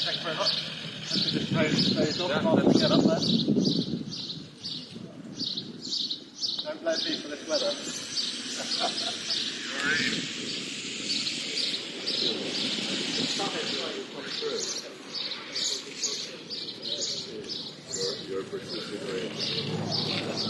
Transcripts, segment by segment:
Thank you very much. Raise off while we get up there. Don't blame me for this weather. You're participating.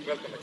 Welcome.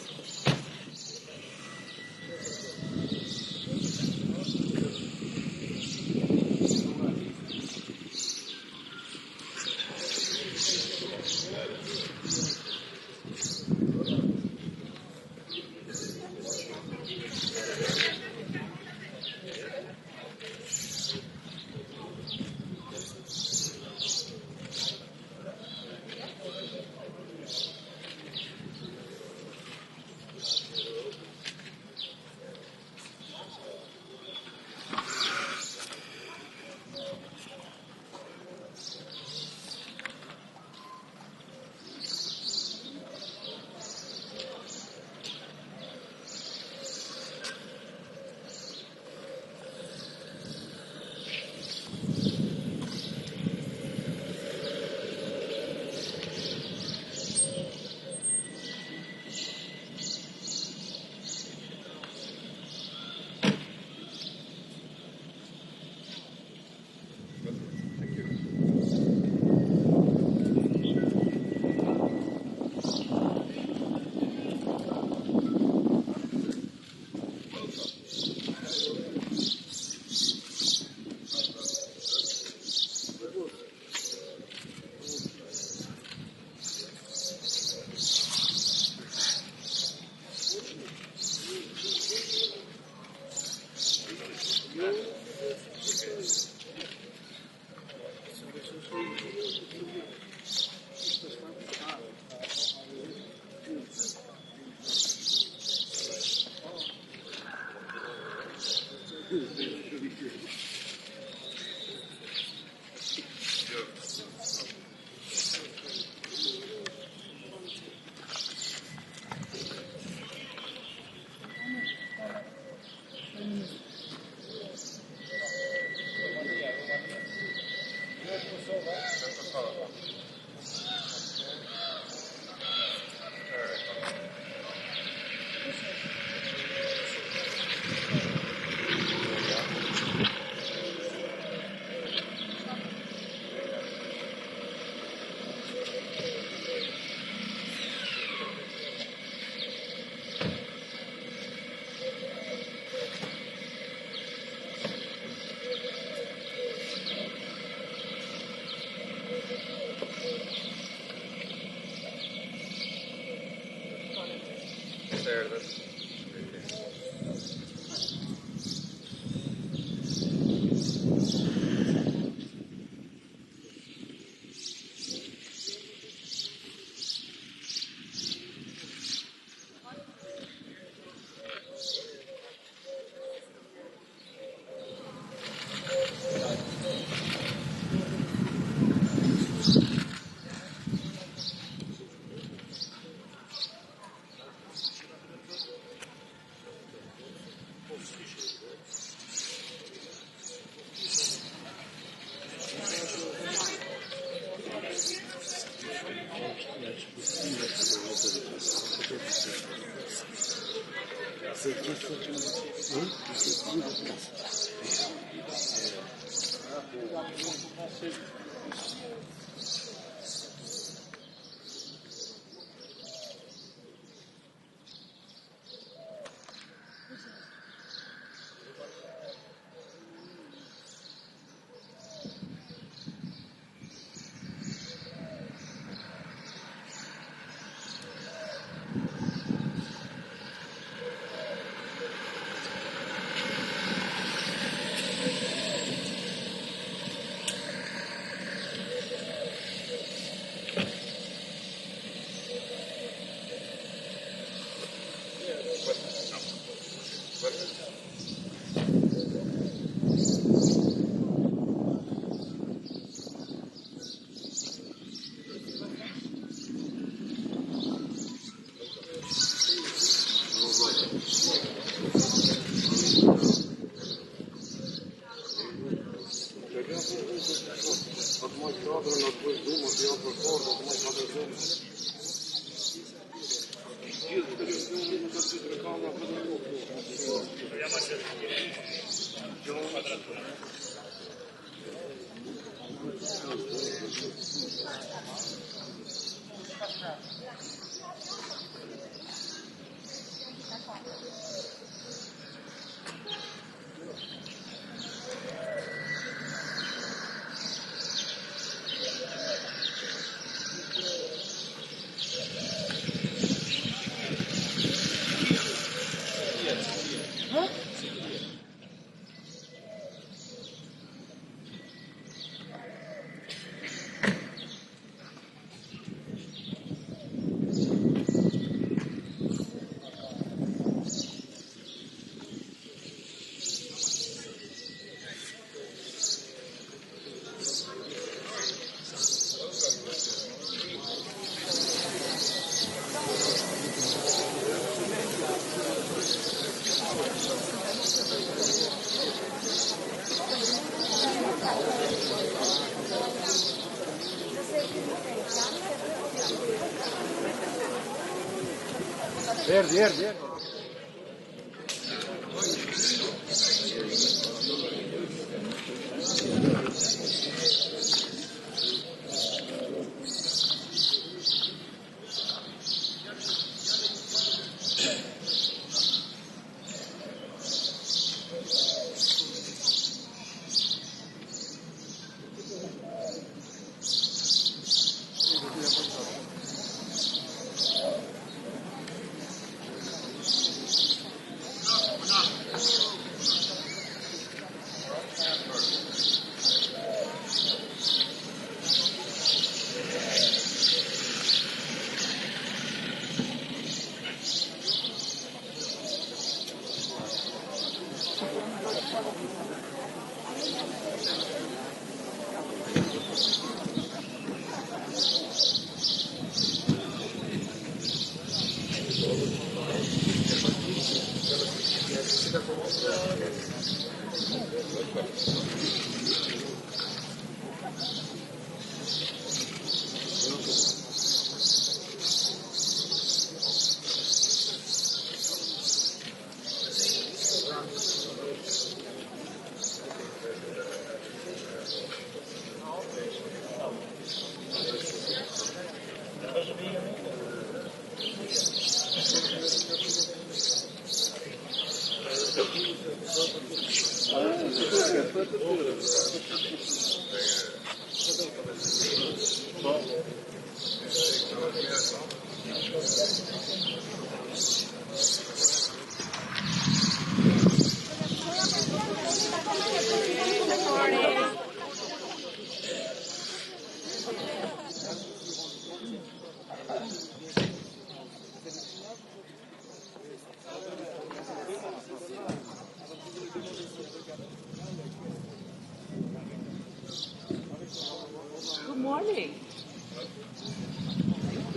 Verde.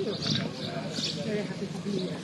Very happy to be here.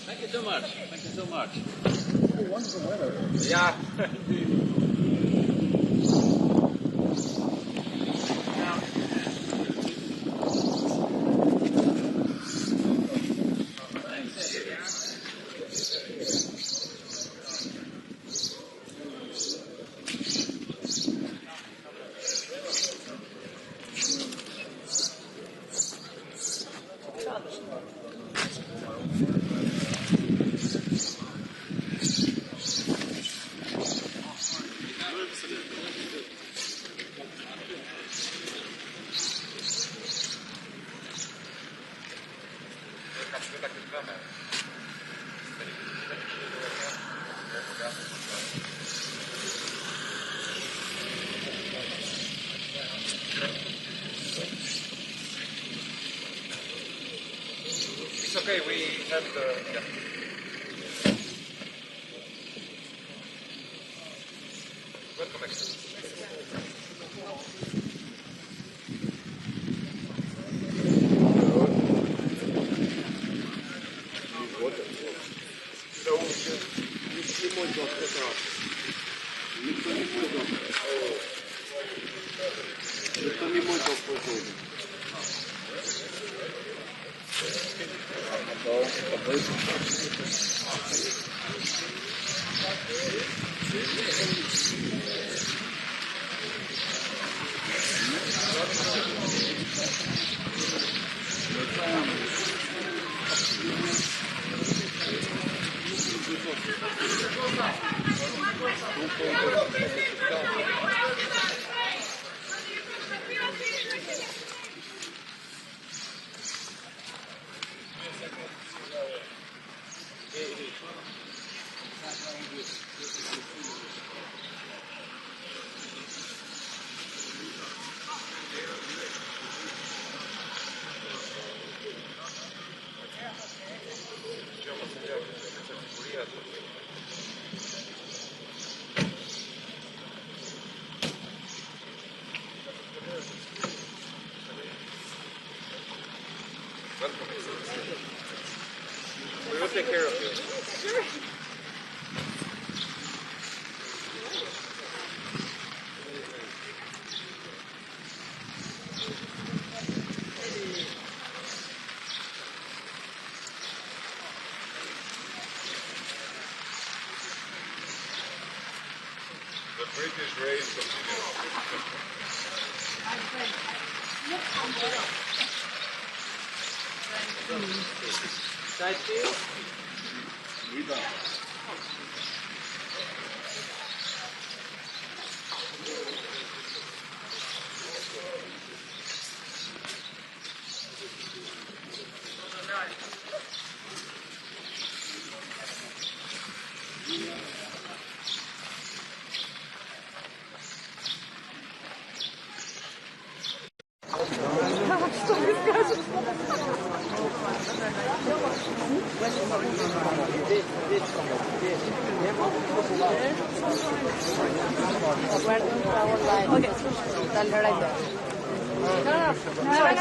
Thank you so much. Thank you so much. Oh, wonderful weather. Yeah. It's okay, we have the... Yeah. Welcome, So, не мой глаз, это We will take care of you. Sure. The British race continues.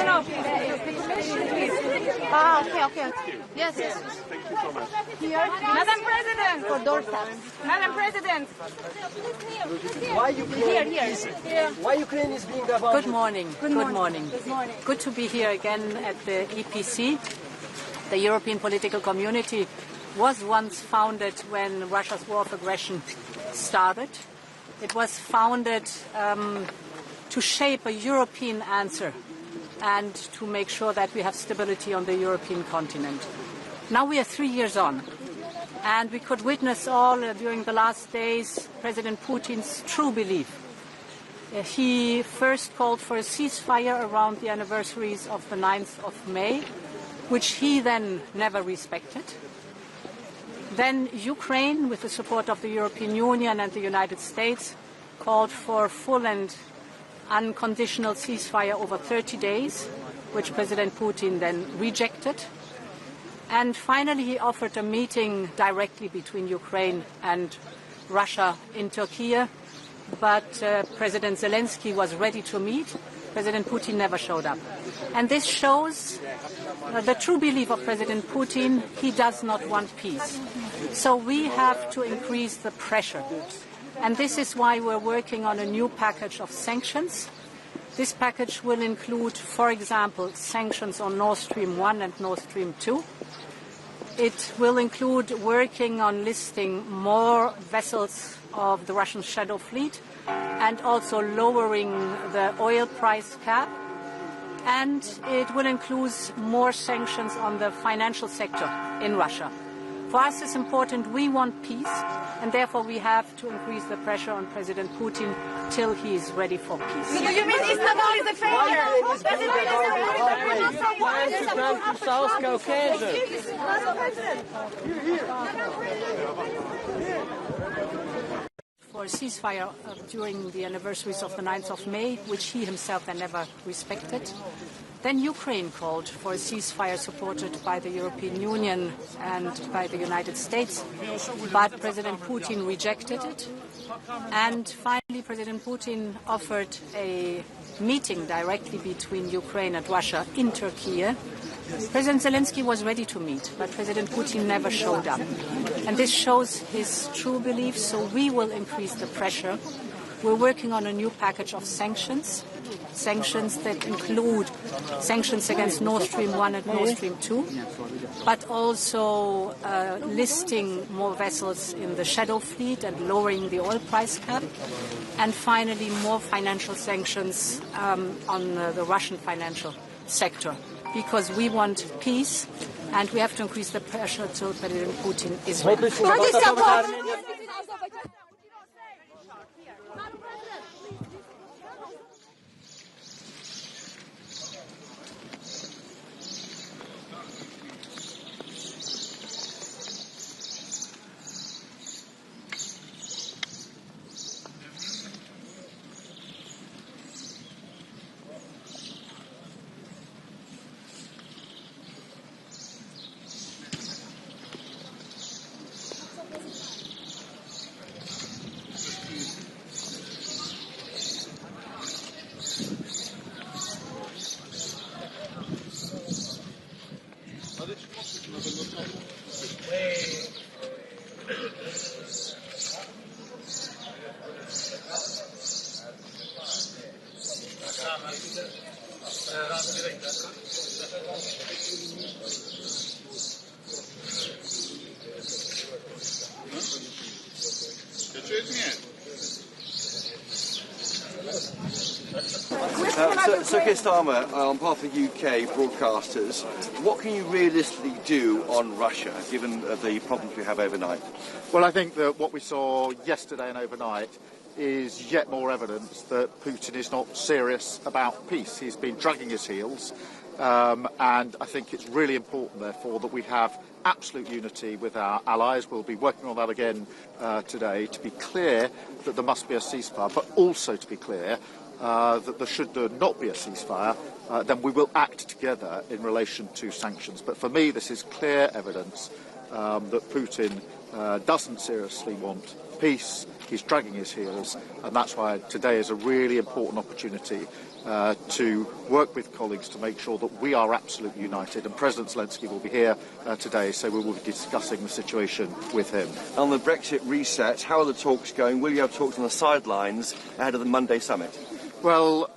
No. Okay. Yes. Thank you so much. Madam President. For doorsteps. Madam President. Why Ukraine is being about? Good morning. Good morning. Good to be here again at the EPC. The European Political Community was once founded when Russia's war of aggression started. It was founded to shape a European answer and to make sure that we have stability on the European continent. Now we are 3 years on, and we could witness all during the last days President Putin's true belief. He first called for a ceasefire around the anniversaries of the 9th of May, which he then never respected. Then Ukraine, with the support of the European Union and the United States, called for full and unconditional ceasefire over 30 days, which President Putin then rejected. And finally, he offered a meeting directly between Ukraine and Russia in Turkey, but President Zelensky was ready to meet. President Putin never showed up. And this shows the true belief of President Putin. He does not want peace. So we have to increase the pressure. And this is why we're working on a new package of sanctions. This package will include, for example, sanctions on Nord Stream 1 and Nord Stream 2. It will include working on listing more vessels of the Russian shadow fleet and also lowering the oil price cap. And it will include more sanctions on the financial sector in Russia. For us, it's important. We want peace, and therefore we have to increase the pressure on President Putin till he is ready for peace. Do you mean Istanbul is a failure? Why to come to South Caucasus? For a ceasefire during the anniversaries of the 9th of May, which he himself then never respected. Then Ukraine called for a ceasefire supported by the European Union and by the United States, but President Putin rejected it. And finally, President Putin offered a meeting directly between Ukraine and Russia in Turkey. President Zelensky was ready to meet, but President Putin never showed up. And this shows his true beliefs, so we will increase the pressure. We're working on a new package of sanctions that include sanctions against Nord Stream 1 and Nord Stream 2, but also listing more vessels in the shadow fleet and lowering the oil price cap, and finally more financial sanctions on the Russian financial sector, because we want peace and we have to increase the pressure until President Putin is ready. So Keir Starmer, on behalf of UK broadcasters, what can you realistically do on Russia, given the problems we have overnight? Well, I think that what we saw yesterday and overnight is yet more evidence that Putin is not serious about peace. He's been dragging his heels, and I think it's really important, therefore, that we have absolute unity with our allies. We'll be working on that again today, to be clear that there must be a ceasefire, but also to be clear that should there not be a ceasefire, then we will act together in relation to sanctions. But for me, this is clear evidence that Putin doesn't seriously want peace. He's dragging his heels, and that's why today is a really important opportunity to work with colleagues to make sure that we are absolutely united. And President Zelensky will be here today, so we will be discussing the situation with him. On the Brexit reset, how are the talks going? Will you have talks on the sidelines ahead of the Monday summit? Well,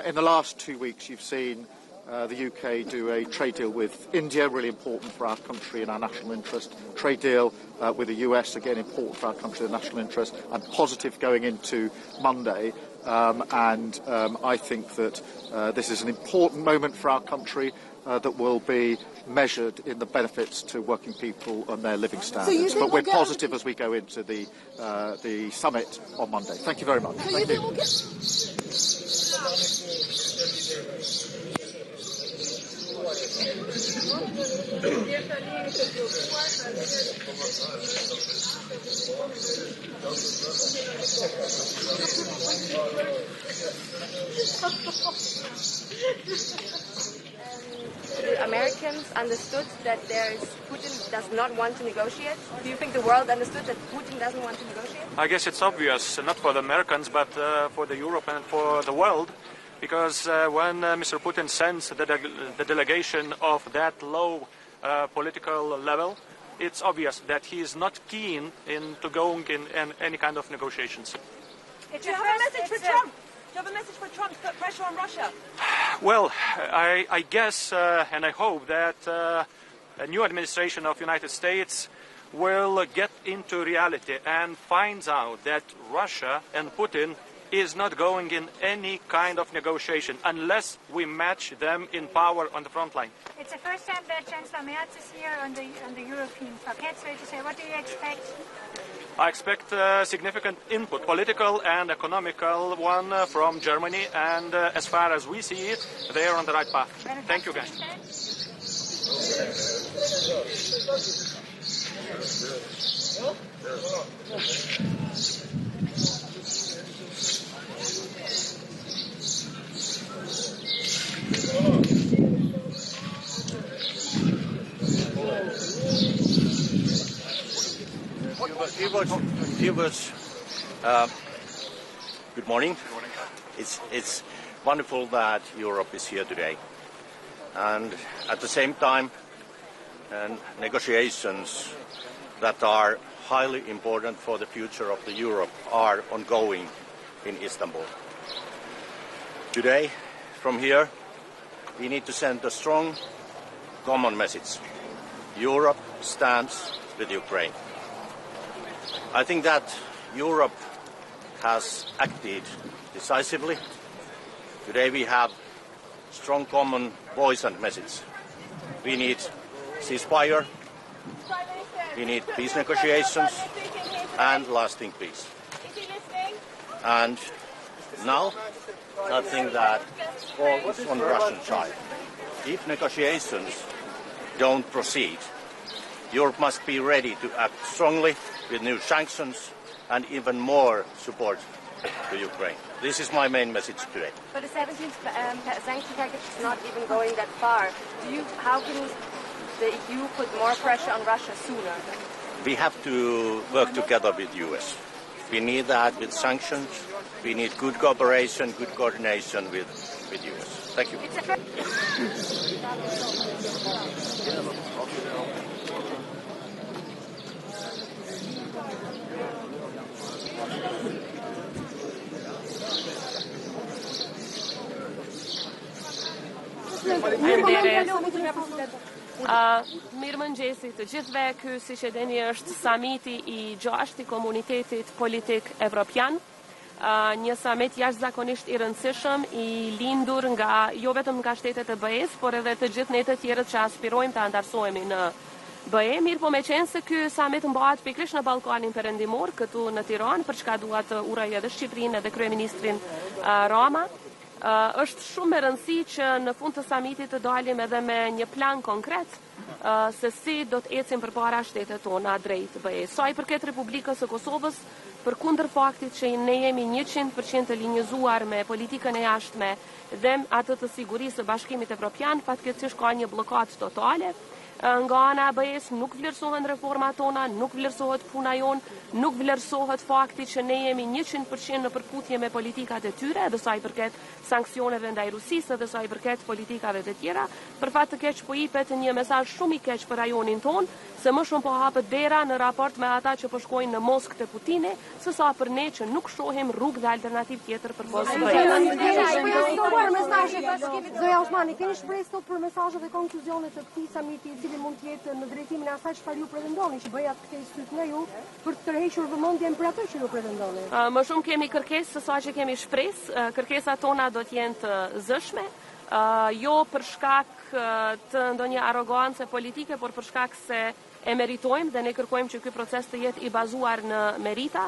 in the last 2 weeks, you've seen the UK do a trade deal with India, really important for our country and our national interest. Trade deal with the US, again important for our country and national interest. I'm positive going into Monday, and I think that this is an important moment for our country that will be measured in the benefits to working people and their living standards. But we're positive as we go into the summit on Monday. Thank you very much. Thank you. The Americans understood that Putin does not want to negotiate. Do you think the world understood that Putin doesn't want to negotiate? I guess it's obvious, not for the Americans, but for the Europe and for the world, because when Mr. Putin sends the delegation of that low political level, it's obvious that he is not keen into going in any kind of negotiations. Do you have a message for Trump? Do you have a message for Trump to put pressure on Russia? Well, I guess and I hope that a new administration of United States will get into reality and finds out that Russia and Putin is not going in any kind of negotiation unless we match them in power on the front line. It's the first time that Chancellor Merz is here on the European parquet, so to say. What do you expect? I expect significant input, political and economical one from Germany, and as far as we see it, they are on the right path. Thank you, guys. Good morning. It's wonderful that Europe is here today, and at the same time, negotiations that are highly important for the future of the Europe are ongoing in Istanbul. Today, from here, we need to send a strong common message. Europe stands with Ukraine. I think that Europe has acted decisively. Today we have strong common voice and message. We need ceasefire, we need peace negotiations and lasting peace. And now I think that falls on the Russian side. If negotiations don't proceed, Europe must be ready to act strongly with new sanctions and even more support to Ukraine. This is my main message today. But the 17th sanction package is not even going that far. How can the EU put more pressure on Russia sooner? We have to work together with the US. We need that with sanctions. We need good cooperation, good coordination with the US. Thank you. Mirëmëngjesi të gjithëve, ky siç e dini është samiti I 6 I Komunitetit Politik Evropian, një summit jashtëzakonisht I rëndësishëm, I lindur jo vetëm nga shtetet e BE-s, por edhe të gjithë ne të tjerët që aspirojmë të antarësohemi në BE, mirë po me qenë se ky summit mbahet pikërisht në Ballkanin Perëndimor, këtu në Tiranë, për çka dua të uroj edhe Shqipërinë edhe kryeministrin Rama. Është shumë e rëndësi që në fund të samitit të dalim edhe me një plan konkret se si do të ecim përpara shtetet tona drejt BE. Sa I përket Republikës së Kosovës, përkundër faktit që ne jemi 100% të linjëzuar me politikën e jashtme dhe atë të sigurisë së Bashkimit Evropian, fatkeqësisht ka një blokadë totale. Nga ana e BE-s nuk vlerësohen reformat tona, nuk vlerësohet puna jon, nuk vlerësohet fakti që ne jemi 100% në përputhje me politikat e tyre, edhe sa I përket sanksioneve ndaj Rusisë, edhe sa I përket politikave të tjera. Për fat të keq po jepet një mesazh shumë I keq për rajonin ton, se më shumë po hapet dera në raport me ata që po shkojnë në Moskë te Putini, sesa për ne që nuk shohim rrugë dhe alternativë tjetër për Zoja Osmani, keni shpresë sot për mesazhet dhe konkluzionet të këtij samiti I cili mund të jetë në drejtimin e asaj çfarë ju pretendoni, që BE-ja të kthejë syt nga ju për të tërhequr vëmendjen për atë që ju pretendoni? Më shumë kemi kërkesë se sa që kemi shpresë, kërkesat tona do të jenë të zëshme, jo për shkak të ndonjë arrogancë politike, por për shkak se e meritojmë dhe ne kërkojmë që ky proces të jetë I bazuar në merita,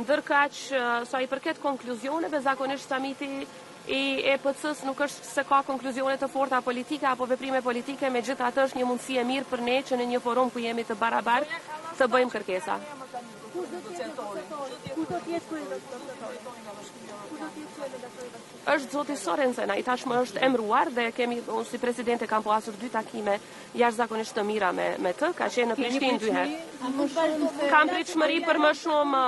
ndërkaq sa I përket konkluzioneve, zakonisht samiti I EPC-s nuk është se ka konkluzione të forta politike apo veprime politike, megjithatë është një mundësi e mirë për ne që në një forum ku jemi të barabartë të bëjmë kërkesa. Është zoti Sorensen, ai tashmë është emëruar dhe unë si presidente kam pasur 2 takime jashtëzakonisht të mira me të, ka qenë në Prishtinë 2 herë. Kam pritshmëri për më shumë,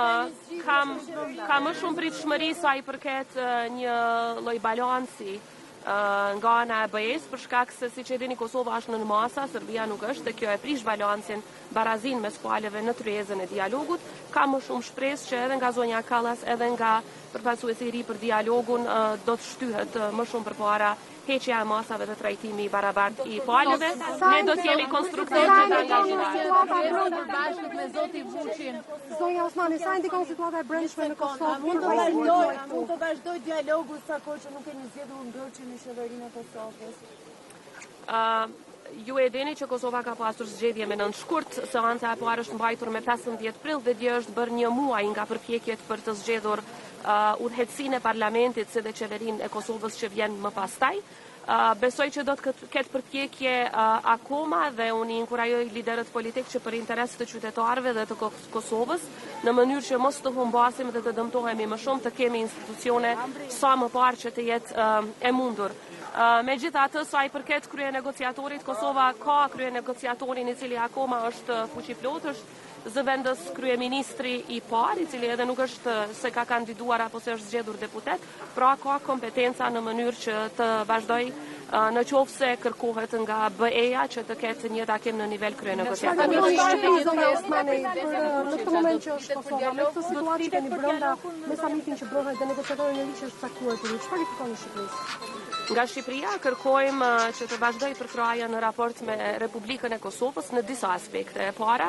kam më shumë pritshmëri sa I përket një lloj balanci nga ana e BE-s, për shkak se siç e dini Kosova është në masa, Serbia nuk është, dhe kjo e prish balancin, barazin mes palëve në tryezën e dialogut. Ka më shumë shpresë që edhe nga zonja Kallas, edhe nga përfaqësuesi I ri për dialogun do të shtyhet më shumë përpara heqja e masave dhe trajtimi I barabartë I palëve. Ne do të jemi konstruktivë dhe angazhuar. Bashkët me zoti Vučić. Zonja Osmani, sa ndikon situata e brendshme në Kosovë? Mund të vazhdoj dialogu sa kohë që nuk keni zgjedhur ndërçi në qeverinë e Kosovës? Ju e dini që Kosova ka pasur zgjedhje me 9 shkurt, seanca e parë është mbajtur me 15 prill dhe dje është bërë një muaj nga përpjekjet për të zgjedhur udhëheqësinë e parlamentit si dhe qeverinë e Kosovës që vjen më pastaj. Besoj që do të ketë përpjekje akoma dhe unë inkurajoj liderët politikë që për interes të qytetarëve dhe të Kosovës, në mënyrë që mos të humbasim dhe të dëmtohemi më shumë, të kemi institucione sa më parë që të jetë e mundur. Megjithatë, sa I përket krye negociatorit, Kosova ka krye negociatorin I cili akoma është fuqiplot, është zëvendës kryeministri I parë, I cili edhe nuk është se ka kandiduar apo se është zgjedhur deputet, pra ka kompetenca në mënyrë që të vazhdoj në qoftë se kërkohet nga BE-ja që të ketë një takim në nivel krye negociator. Në këtë moment që është Kosova, me këtë situatë që keni brenda me samitin që bëhet dhe negociatori në liqë është caktuar për ju, çfarë i kërkoni Shqipërisë? Nga Shqipëria kërkojmë që të vazhdoj përkraja në raport me Republikën e Kosovës në disa aspekte. E para,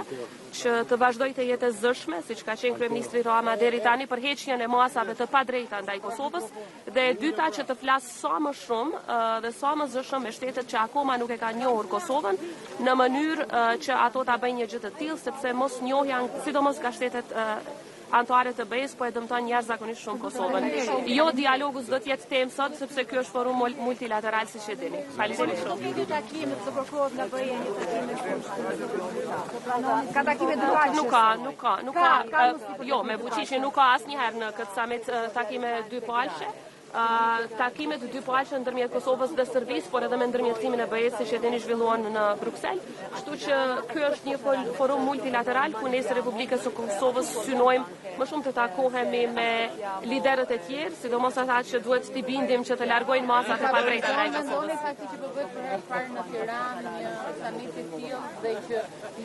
që të vazhdoj të jetë e zëshme, siç ka qenë kryeministri Rama deri tani për heqjen e masave të padrejta ndaj Kosovës, dhe e dyta që të flas sa më shumë dhe sa më zëshëm me shtetet që akoma nuk e kanë njohur Kosovën në mënyrë që ato ta bëjnë një gjë të tillë, sepse mos njohja sidomos nga shtetet anëtare të BE-s, po e dëmton jashtëzakonisht shumë Kosovën. Jo, dialogu s'do të jetë temë sot, sepse ky është forum multilateral siç e dini. Faleminderit shumë. Ky takim të kërkohet nga BE-ja një takim Ka takime dypalëshe? Nuk ka. Jo, me Vučićin nuk ka asnjëherë në këtë summit takime dypalëshe. Takimet dypalëshe ndërmjet Kosovës dhe Serbisë, por edhe me ndërmjetësimin e BE-s, siç e dini, zhvilluan në Bruksel. Kështu që ky është një forum multilateral ku ne si Republikës së Kosovës synojmë më shumë të takohemi me liderët e tjerë, sidomos ata që duhet t'i bindim që të largojnë masat e padrejta ndaj Kosovës. Mendoni fakti që po bëhet për herë të parë në Tiranë një samit i tillë dhe që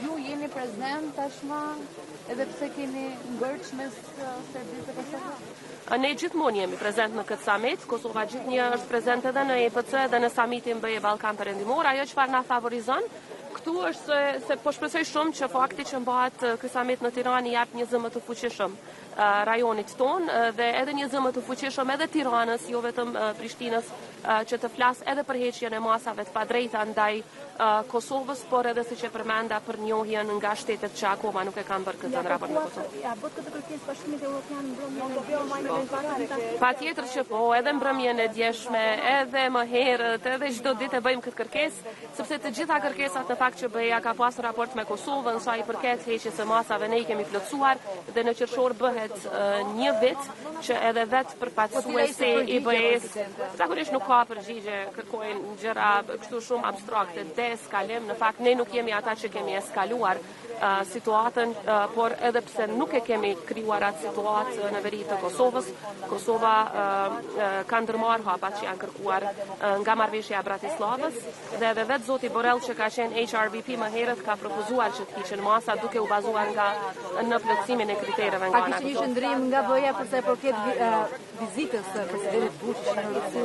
ju jeni prezant tashmë edhe pse keni ngërç mes Serbisë dhe Kosovës? Ne gjithmonë jemi prezent në këtë summit. Kosova gjithnjë është prezent edhe në EPC dhe në summitin BE Ballkan Perëndimor. Ajo çfarë na favorizon këtu është se po shpresoj shumë që fakti që mbahet ky summit në Tiranë jap një zëmë të fuqishëm rajonit ton dhe edhe një zëmë të fuqishëm edhe Tiranës, jo vetëm Prishtinës, që të flas edhe për heqjen e masave të padrejta ndaj Kosovës, por edhe siç e përmenda për njohjen nga shtetet që akoma nuk e kanë bërë këtë në raport me Kosovën. Ja, bëhet këtë kërkesë Bashkimit Evropian mbrëmjen Patjetër që po, edhe mbrëmjen e djeshme, edhe më herët, edhe çdo ditë e bëjmë këtë kërkesë, sepse të gjitha kërkesat në fakt që BE-ja ka pasur raport me Kosovën sa i përket heqjes së masave ne i kemi plotësuar dhe në qershor bëhet një vit që edhe vetë përfaqësuesi i BE-s zakonisht nuk ka përgjigje, kërkojnë gjëra kështu shumë abstrakte, deeskalim. Në fakt ne nuk jemi ata që kemi eskaluar situatën, por edhe pse nuk e kemi krijuar atë situatë në veri të Kosovës, Kosova ka ndërmarrë hapat që janë kërkuar nga marrëveshja e Bratislavës dhe edhe vetë zoti Borrell që ka qenë HRVP më herët ka propozuar që të hiqen masa duke u bazuar në plotësimin e kritereve nga ana. Kishte ndrim nga BE-ja për sa i përket vizitës së presidentit Vučić në Rusi?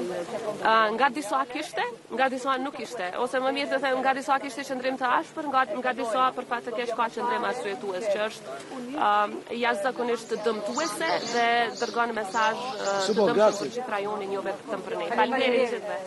Nga disa kishte, nga disa nuk kishte, ose më mirë të them nga disa kishte qëndrim të ashpër, nga disa për fat të keq ka qëndrim arsyetues, që është jashtëzakonisht dëmtuese dhe dërgon mesazh të dëmshëm për gjithë rajonin, jo vetëm për ne. Faleminderit gjithëve.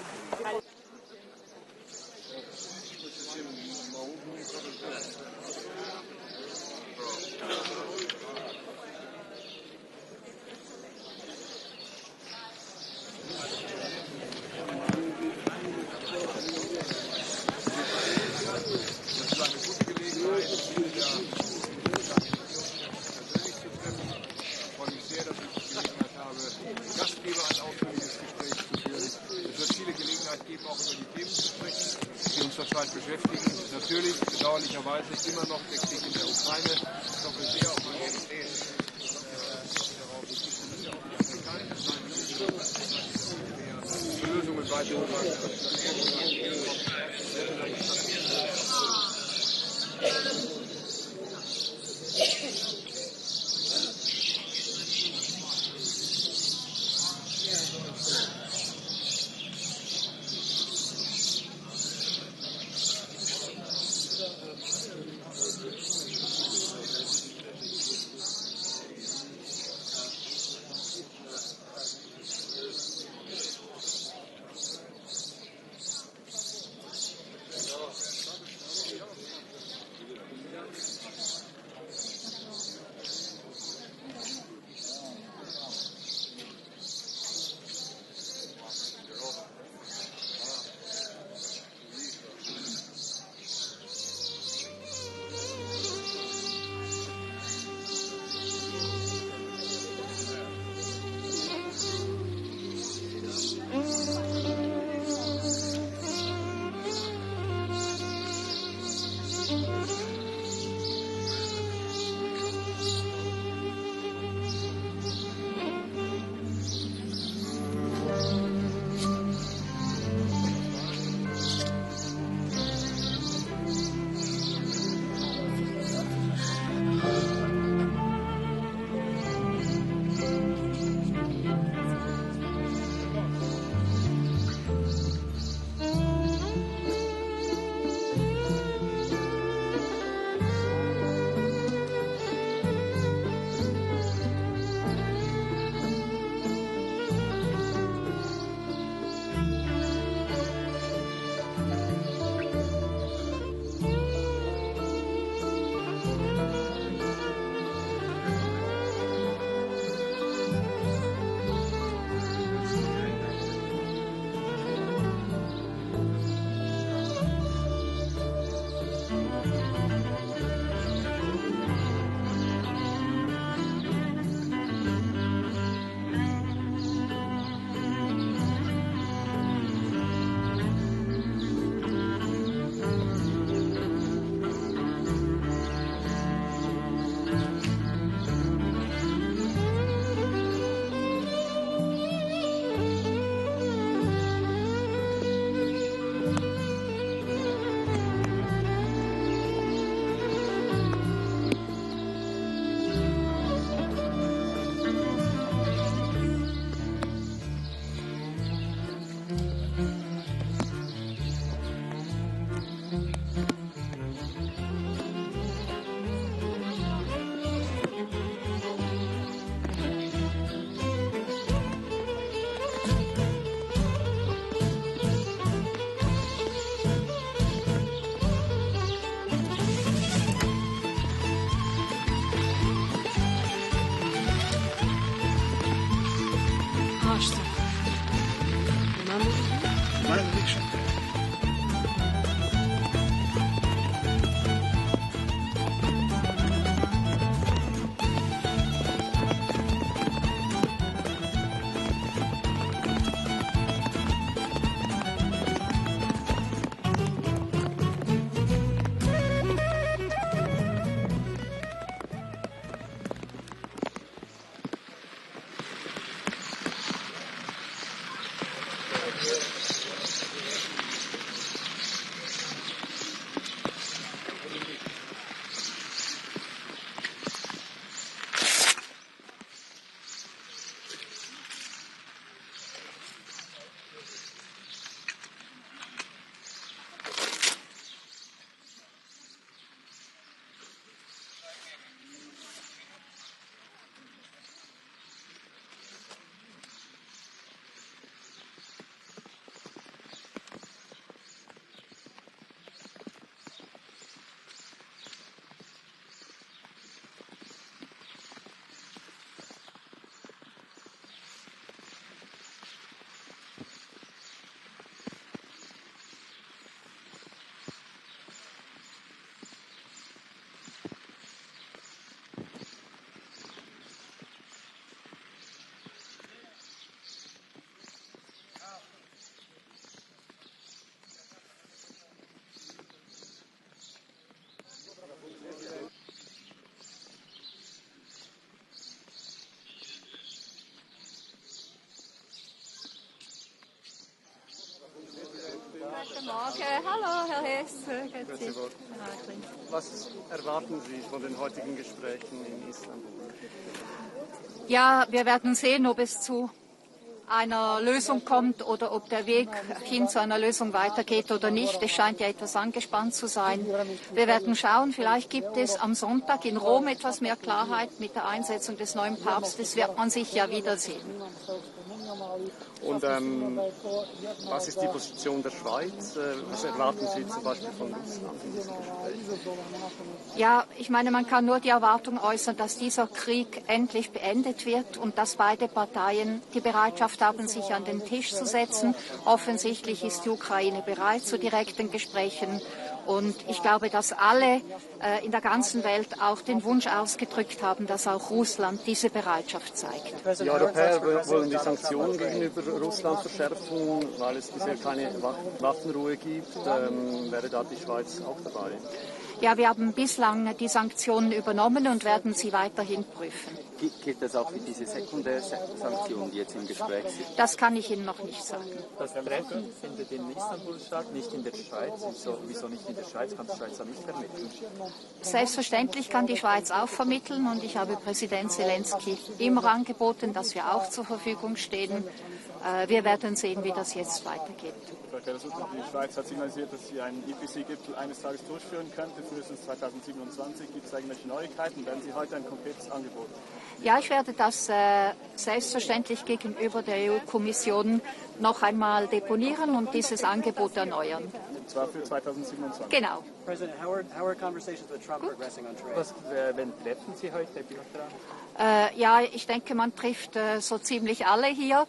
Zurzeit beschäftigen. Natürlich bedauerlicherweise immer noch der Krieg in der Ukraine. Ich hoffe sehr auf eine Lösung mit weiteren Hallo, Herr Hess. Grüezi Gott. Was erwarten Sie von den heutigen Gesprächen in Istanbul? Ja, wir werden sehen, ob es zu einer Lösung kommt oder ob der Weg hin zu einer Lösung weitergeht oder nicht. Es scheint ja etwas angespannt zu sein. Wir werden schauen, vielleicht gibt es am Sonntag in Rom etwas mehr Klarheit mit der Einsetzung des neuen Papstes. Wird man sich ja wiedersehen. Und was ist die Position der Schweiz? Was erwarten Sie zum Beispiel von Russland in diesem Gespräch? Ja, ich meine, man kann nur die Erwartung äußern, dass dieser Krieg endlich beendet wird und dass beide Parteien die Bereitschaft haben, sich an den Tisch zu setzen. Offensichtlich ist die Ukraine bereit zu direkten Gesprächen. Und ich glaube, dass alle in der ganzen Welt auch den Wunsch ausgedrückt haben, dass auch Russland diese Bereitschaft zeigt. Die Europäer wollen die Sanktionen gegenüber Russland verschärfen, weil es bisher keine Waffenruhe gibt. Wäre da die Schweiz auch dabei? Ja, wir haben bislang die Sanktionen übernommen und werden sie weiterhin prüfen. Gilt das auch für diese Sekundärsanktionen, die jetzt im Gespräch sind? Das kann ich Ihnen noch nicht sagen. Das Treffen findet in Istanbul statt, nicht in der Schweiz. Wieso nicht in der Schweiz? Kann die Schweiz nicht vermitteln? Selbstverständlich kann die Schweiz auch vermitteln und ich habe Präsident Zelensky immer angeboten, dass wir auch zur Verfügung stehen. Wir werden sehen, wie das jetzt weitergeht. Die Schweiz hat signalisiert, dass sie einen IPC-Gipfel eines Tages durchführen könnte, frühestens 2027. Gibt es irgendwelche Neuigkeiten? Werden Sie heute ein konkretes Angebot? Ja, ich werde das selbstverständlich gegenüber der EU-Kommission noch einmal deponieren und dieses Angebot erneuern. Und zwar für 2027? Genau. President, how are conversations with Trump progressing on trade? Wen treffen Sie heute bilateral? Ja, ich denke, man trifft so ziemlich alle hier.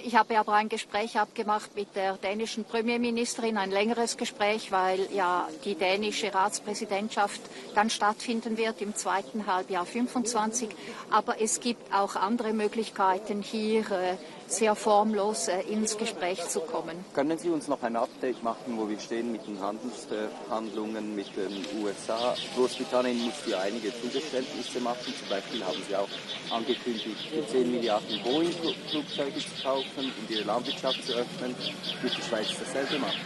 Ich habe aber ein Gespräch abgemacht mit der dänischen Premierministerin, ein längeres Gespräch, weil ja die dänische Ratspräsidentschaft dann stattfinden wird im zweiten Halbjahr 25. Aber es gibt auch andere Möglichkeiten, hier sehr formlos ins Gespräch zu kommen. Können Sie uns noch ein Update machen, wo wir stehen mit den Handelsverhandlungen mit den USA? Großbritannien musste ja einige Zugeständnisse machen. Zum Beispiel haben Sie auch angekündigt, für 10 Milliarden Boeing-Flugzeuge zu kaufen und ihre Landwirtschaft zu öffnen. Wird die Schweiz dasselbe machen?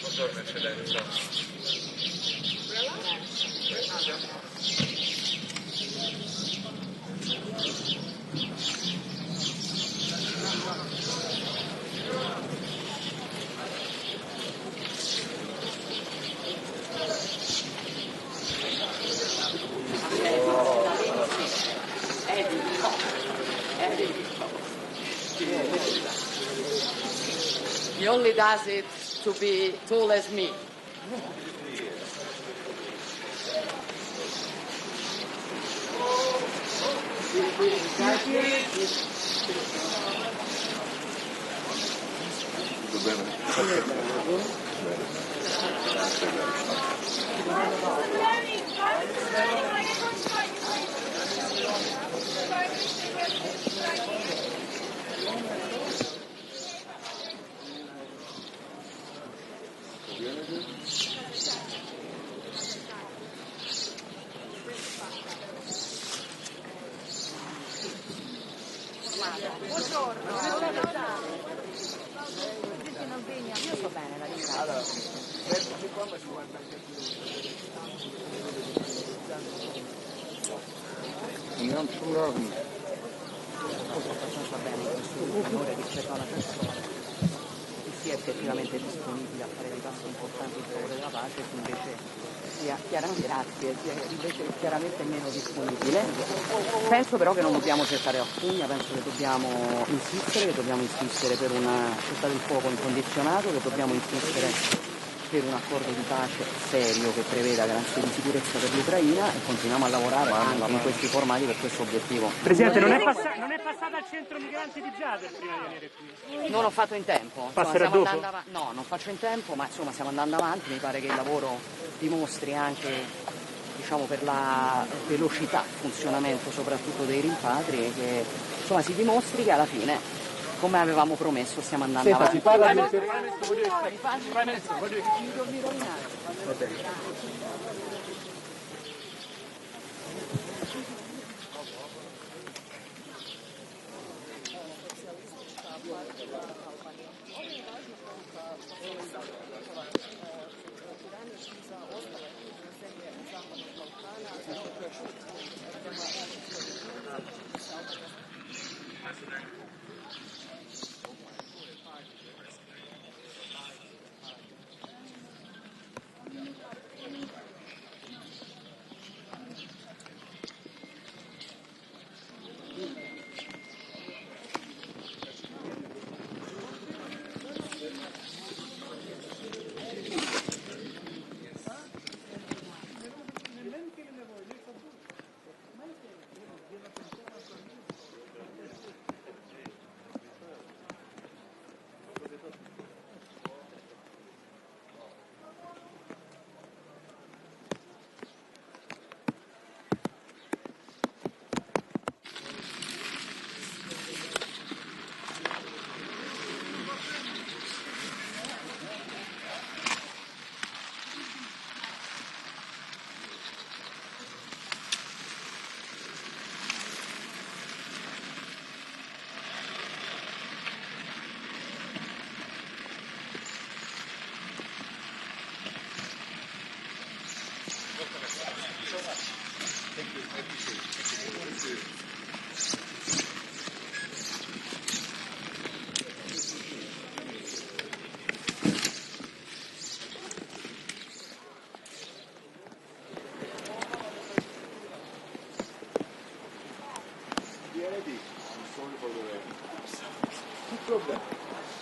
Buongiorno Eccellenza. He only does it to be tall as me. Io sto bene, la ringrazio. Non solo. Abbastanza bene in questo onore rispetto a una persona che sia effettivamente disponibile a fare dei passi importanti in favore della pace, che invece sia chiaramente meno disponibile. Penso però che non dobbiamo cercare la spugna, penso che dobbiamo insistere per una cessata del fuoco incondizionato, che dobbiamo insistere per un accordo di pace serio che preveda garanzie di sicurezza per l'Ucraina e continuiamo a lavorare anche in questi formati per questo obiettivo. Presidente, non è passata al centro migranti di Giader prima di venire qui? Non ho fatto in tempo. Passerà dopo? No, non faccio in tempo, ma insomma stiamo andando avanti, mi pare che il lavoro dimostri anche, diciamo, per la velocità di funzionamento soprattutto dei rimpatri, che insomma si dimostri che alla fine, come avevamo promesso, stiamo andando avanti. Si parla di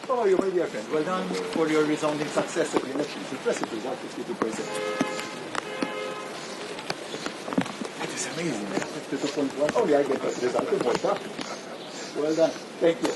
How are you, my dear friend? Well done for your resounding success of the elections. Impressive result, 52%. That is amazing. 52.1. Only I get that result in Malta. Well done. Thank you.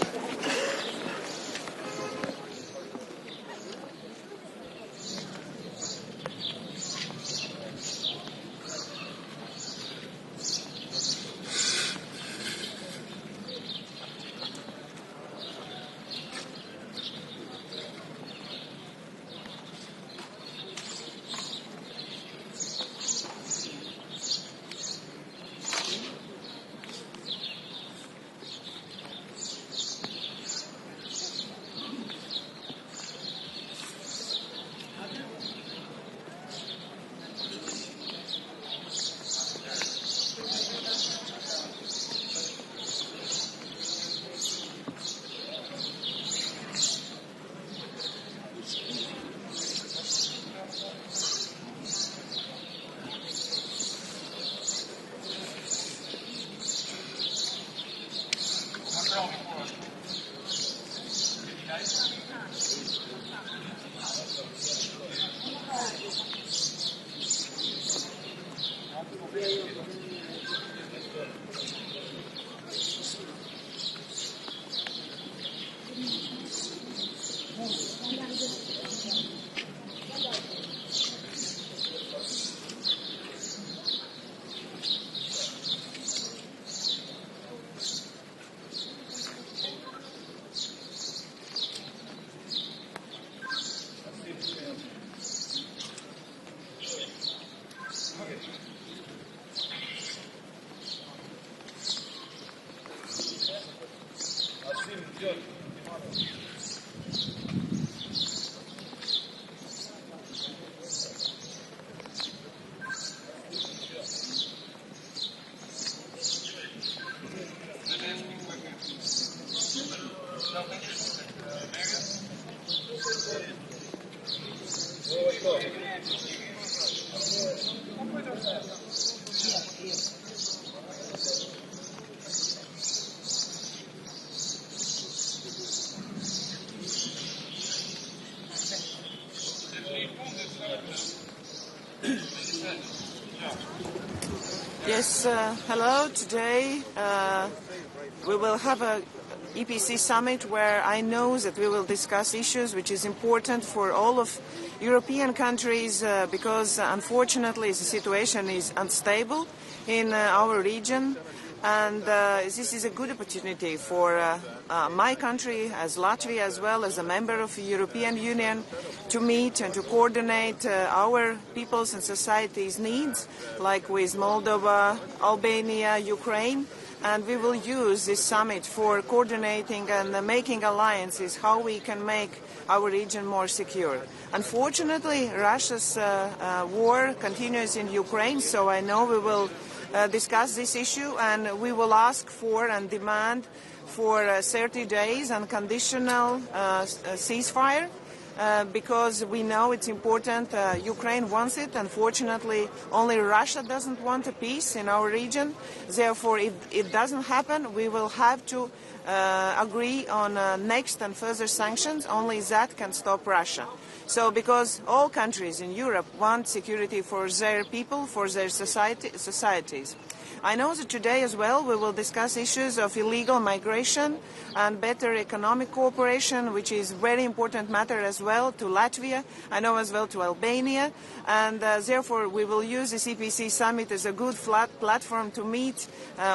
Yes, hello. Today we will have a EPC summit where I know that we will discuss issues which is important for all of European countries because unfortunately the situation is unstable in our region, and this is a good opportunity for my country as Latvia as well as a member of the European Union to meet and to coordinate our people's and societies' needs, like with Moldova, Albania, Ukraine. And we will use this summit for coordinating and making alliances how we can make our region more secure. Unfortunately, Russia's war continues in Ukraine, so I know we will discuss this issue and we will ask for and demand for 30 days unconditional ceasefire. Because we know it's important. Ukraine wants it. Unfortunately, only Russia doesn't want a peace in our region. Therefore, if it doesn't happen, we will have to agree on next and further sanctions. Only that can stop Russia. So because all countries in Europe want security for their people, for their societies. I know that today as well we will discuss issues of illegal migration and better economic cooperation, which is a very important matter as well to Latvia, I know as well to Albania, and therefore we will use this EPC summit as a good platform to meet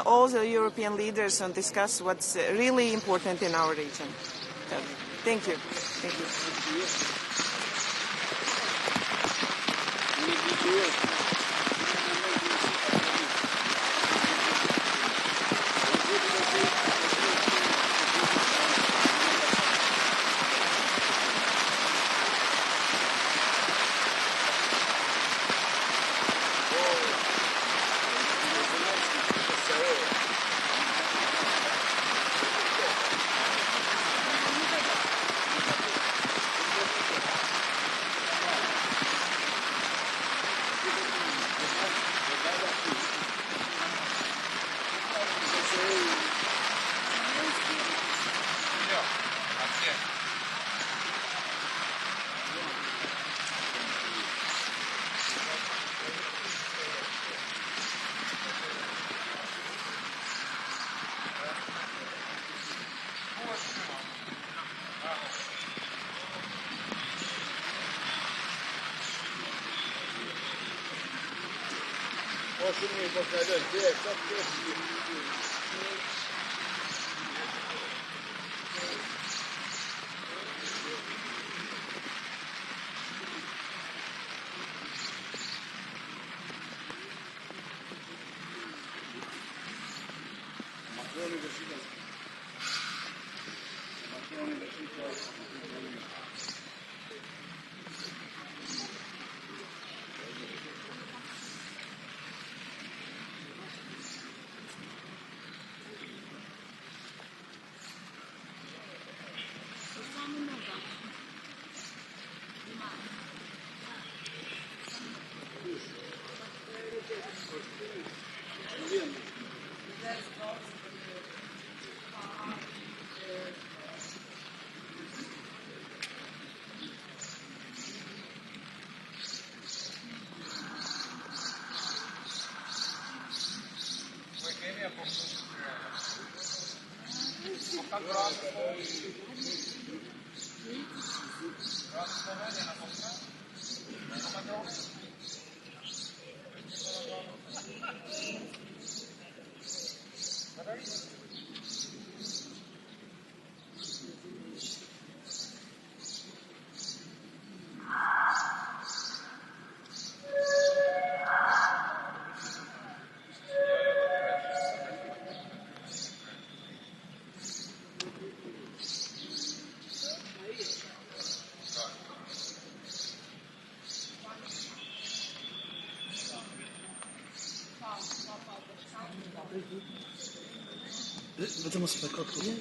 all the European leaders and discuss what's really important in our region. Thank you. Thank you. Vediamo se per qualcosa.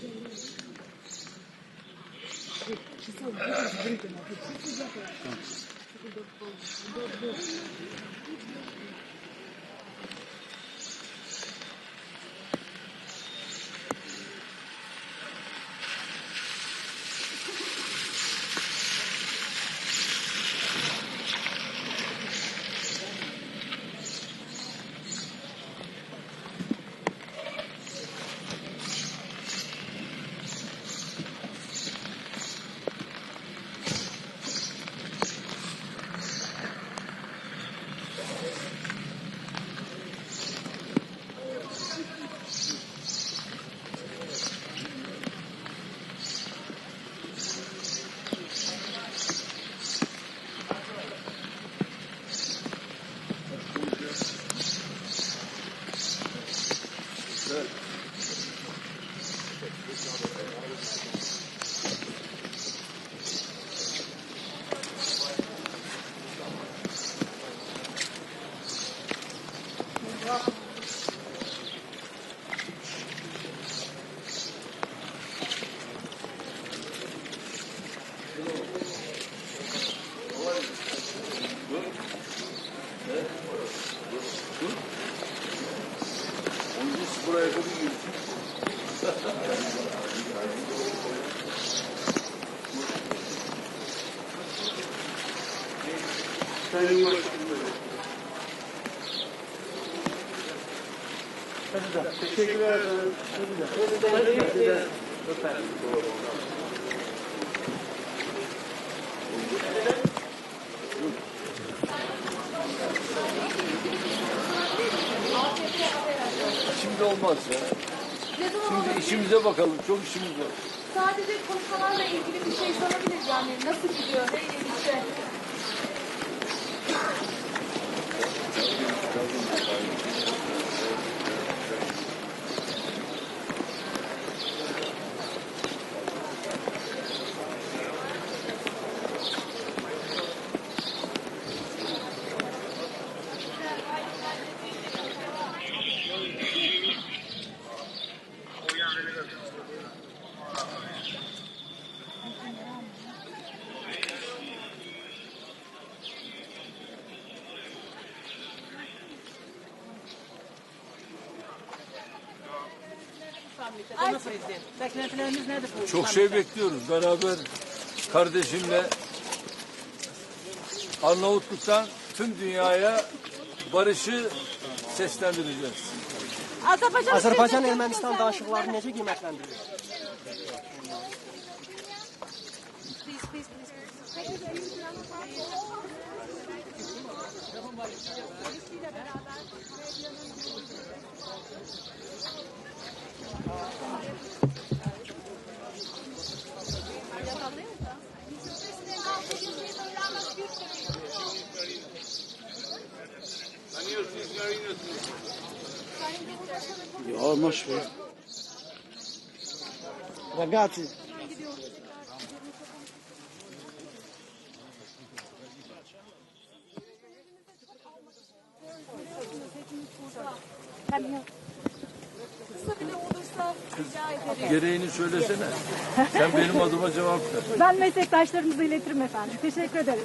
Teşekkür ederim. Şimdi olmaz ya. Şimdi işimize bakalım. Çok işimiz var. Sadece konuşmalarla ilgili bir şey sorabiliriz yani. Nasıl gidiyor? Neyle işte? Beklentileriniz nedir bu? Çok şey bekliyoruz. Beraber kardeşimle Arnavutluk'tan tüm dünyaya barışı seslendireceğiz. Azərbaycan-Ermənistan danışıqlarını necə qiymətləndirir? Almost free. Ragazzi. Kısa bile olursa rica ederim. Gereğini söylesene. Sen benim adıma cevap ver. Ben meslektaşlarımıza iletirim efendim. Teşekkür ederim.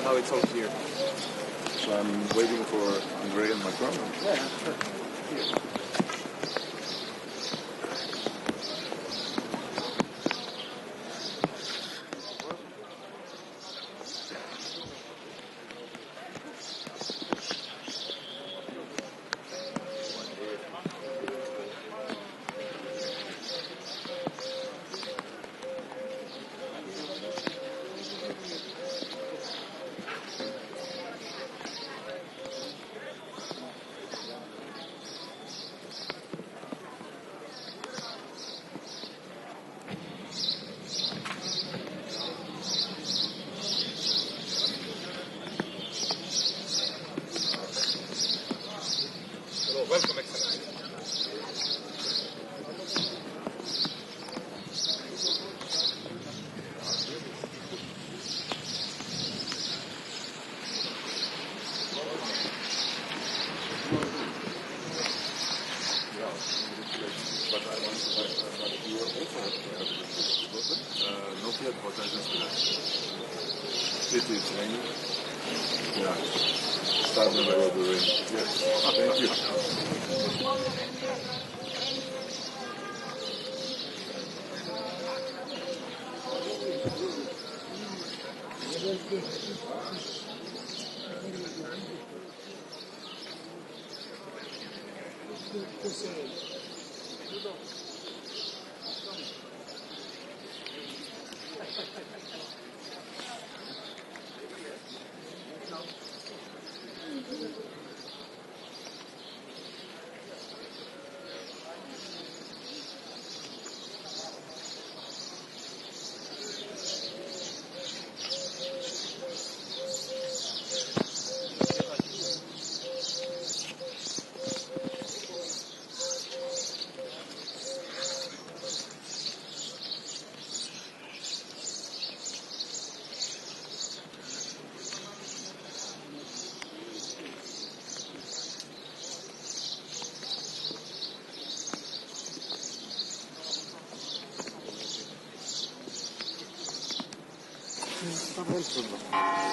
Now it's all clear. So I'm waiting for Andre and Macron. Yeah, sure. Welcome, Excellency. But I want to but you also have to have it. Not yet, but I just it's raining. Yeah. Start the middle of the rain. Yes. Thank you.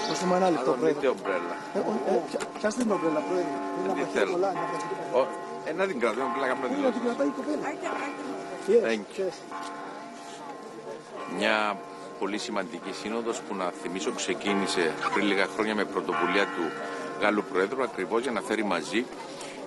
Δώστε μου ένα λεπτό, Πρόεδρε. Δείτε ομπρέλα. Πιάστε την ομπρέλα, Πρόεδρε. Τι θέλω. Να την κρατώ, να κάνουμε την δηλώσεις. κρατάει η κοπέλα. Thank you. Μια πολύ σημαντική σύνοδος που, να θυμίσω, ξεκίνησε πριν λίγα χρόνια με πρωτοβουλία του Γάλλου Προέδρου, ακριβώς για να φέρει μαζί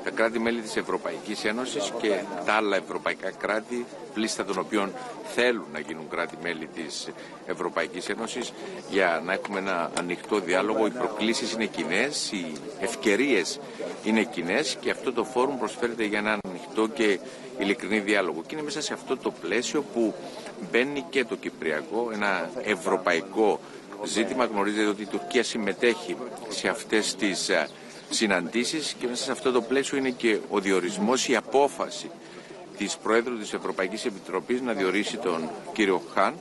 τα κράτη-μέλη της Ευρωπαϊκής Ένωσης και τα άλλα ευρωπαϊκά κράτη, λίστα των οποίων θέλουν να γίνουν κράτη-μέλη της Ευρωπαϊκής Ένωσης, για να έχουμε ένα ανοιχτό διάλογο. Οι προκλήσεις είναι κοινές, οι ευκαιρίες είναι κοινές και αυτό το φόρουμ προσφέρεται για ένα ανοιχτό και ειλικρινή διάλογο. Και είναι μέσα σε αυτό το πλαίσιο που μπαίνει και το κυπριακό, ένα ευρωπαϊκό ζήτημα. Γνωρίζετε ότι η Τουρκία συμμετέχει σε αυτές τις συναντήσεις και μέσα σε αυτό το πλαίσιο είναι και ο διορισμός, η απόφαση της Προέδρου της Ευρωπαϊκής Επιτροπής να διορίσει τον κύριο Χαν,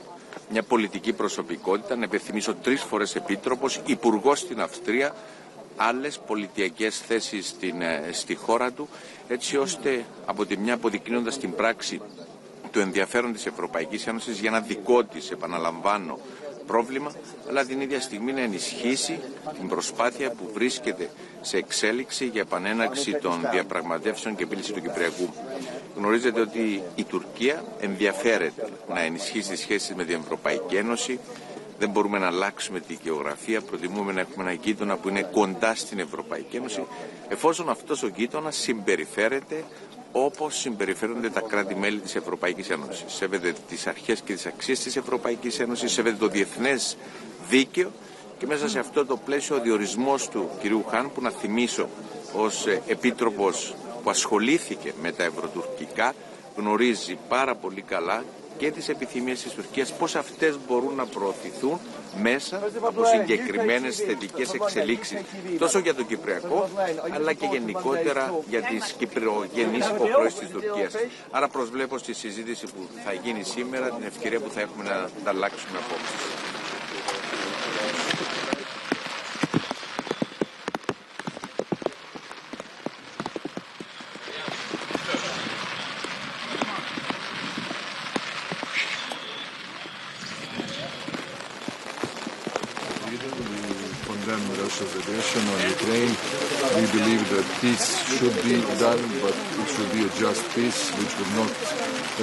μια πολιτική προσωπικότητα, να υπενθυμίσω 3 φορές επίτροπος, υπουργός στην Αυστρία, άλλες πολιτικές θέσεις στη χώρα του, έτσι ώστε από τη μια αποδεικνύοντας την πράξη το ενδιαφέρον της Ευρωπαϊκής Ένωσης για ένα δικό της, επαναλαμβάνω, πρόβλημα, αλλά την ίδια στιγμή να ενισχύσει την προσπάθεια που βρίσκεται σε εξέλιξη για επανέναρξη των διαπραγματεύσεων και επίλυση του Κυπριακού. Γνωρίζετε ότι η Τουρκία ενδιαφέρεται να ενισχύσει τις σχέσεις με την Ευρωπαϊκή Ένωση. Δεν μπορούμε να αλλάξουμε τη γεωγραφία, προτιμούμε να έχουμε ένα γείτονα που είναι κοντά στην Ευρωπαϊκή Ένωση, εφόσον αυτός ο γείτονας συμπεριφέρεται όπως συμπεριφέρονται τα κράτη-μέλη της Ευρωπαϊκής Ένωσης. Σέβεται τις αρχές και τις αξίες της Ευρωπαϊκής Ένωσης, σέβεται το διεθνές δίκαιο και μέσα σε αυτό το πλαίσιο ο διορισμός του κυρίου Χαν, που να θυμίσω ως επίτροπος που ασχολήθηκε με τα ευρωτουρκικά, γνωρίζει πάρα πολύ καλά και τις επιθυμίες της Τουρκίας, πώς αυτές μπορούν να προωθηθούν μέσα από συγκεκριμένες θετικές εξελίξεις, τόσο για το Κυπριακό, αλλά και γενικότερα για τις κυπριογενείς υποχρεώσεις της Τουρκίας. Άρα προσβλέπω στη συζήτηση που θα γίνει σήμερα, την ευκαιρία που θα έχουμε να ανταλλάξουμε απόψεις. Russia's aggression on Ukraine. We believe that peace should be done, but it should be a just peace, which would not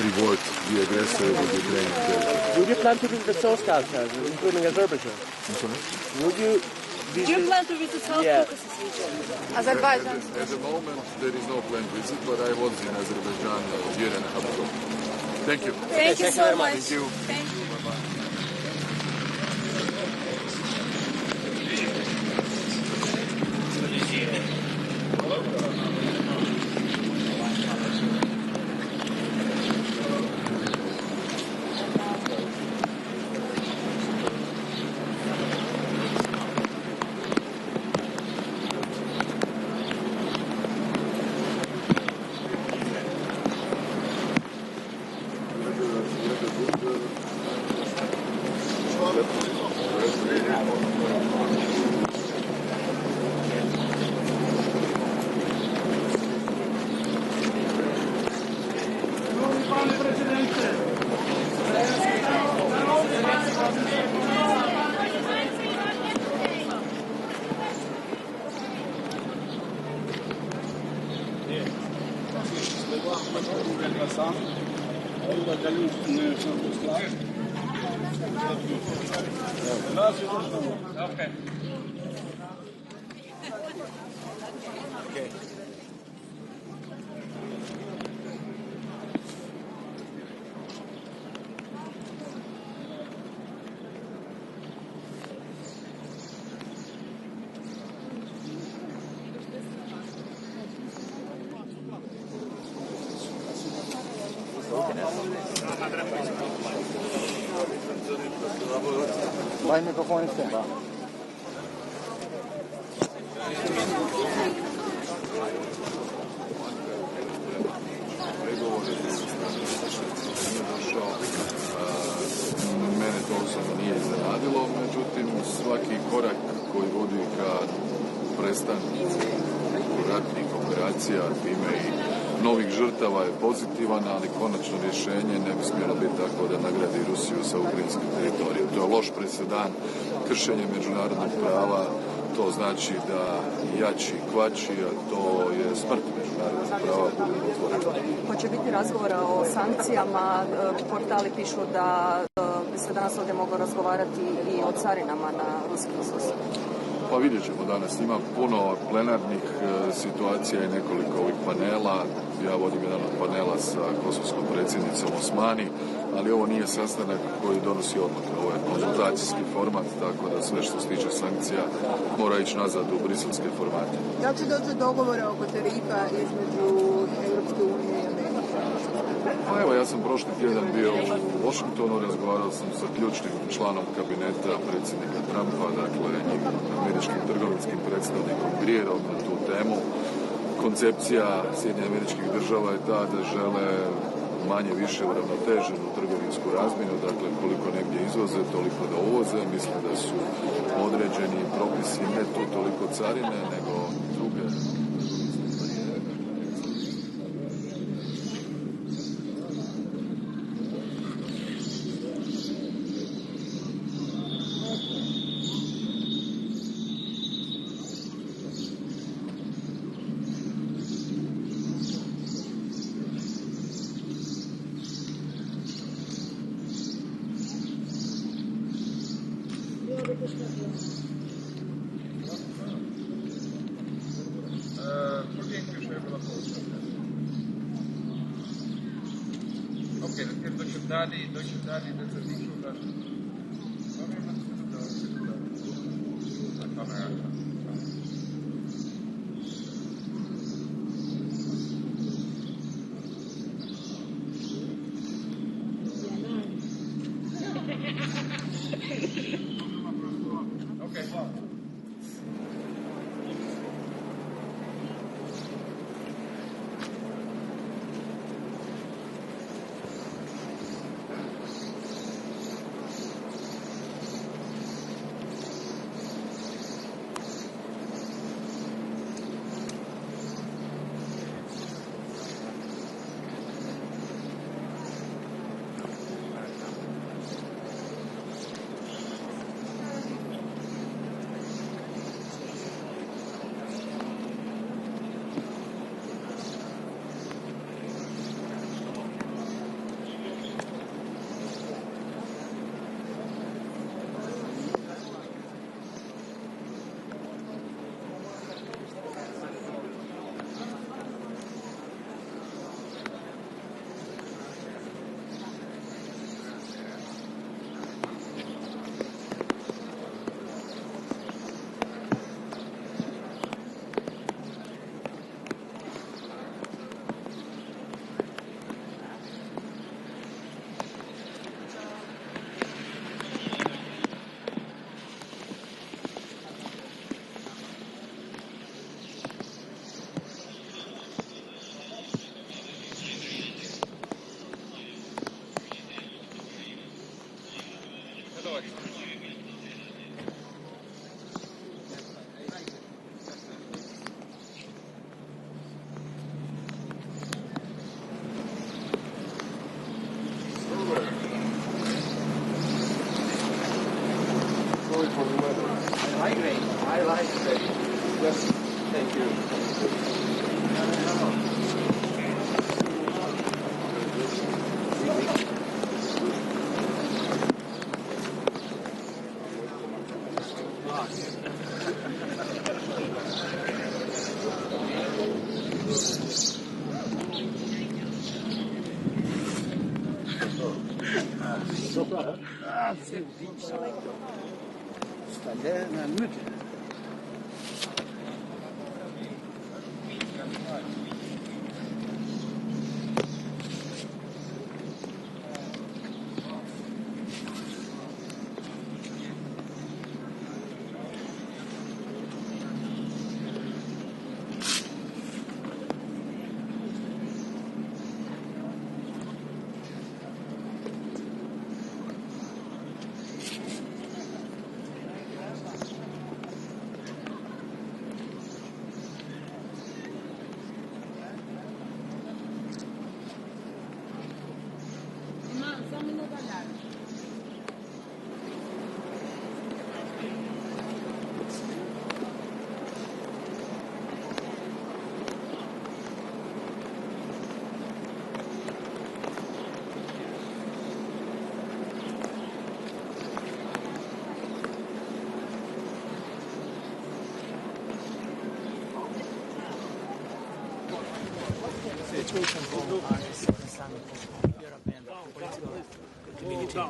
reward the aggressor with Ukrainian territory. Would you plan to visit the South Caucasus, including Azerbaijan? I'm sorry? Would you Do you plan to visit South Caucasus region? Azerbaijan? At the moment, there is no planned visit, but I was in Azerbaijan a year and a half ago. Thank you. Thank you so much. Thank you. Thank you. Bye-bye. Vai il microfono in stemma. Mene to osobno nije iznenadilo, međutim svaki korak koji vodi ka prestanku ratnih operacija, time i novih žrtava je pozitivan, ali konačno rješenje ne bi smjelo biti tako da nagradi Rusiju sa ukrajinskim teritorijom. To je loš presedan, kršenje međunarodnog prava, to znači da jači kvači, a to je smrt međunarodnog prava, budemo otvoreni. Hoće biti razgovora o sankcijama, portali pišu da bi se danas ovdje moglo razgovarati i o carinama na ruski izvoz. Pa vidjet ćemo danas. Ima puno plenarnih situacija i nekoliko ovih panela. Ja vodim jedan od panela sa kosovskom predsjednicom Osmani, ali ovo nije sastanak koji donosi odluke. Ovo je konzultacijski format, tako da sve što se tiče sankcija mora ići nazad u briselske formate. Da li će doći do dogovora oko tarifa između Europske unije i Amerike? Pa evo, ja sam prošli tjedan bio u Washingtonu, razgovarao sam sa ključnim članom kabineta predsjednika Trumpa, dakle američkim trgovinskim predstavnikom Grierom na tu temu. Koncepcija Sjedinjenih Američkih Država je ta da žele manje više uravnoteženu trgovinsku razmjenu, dakle koliko negdje izvoze, toliko da uvoze. Mislim da su određeni propisi ne tu toliko carine, nego druge. implications on our summit of Europe and political community?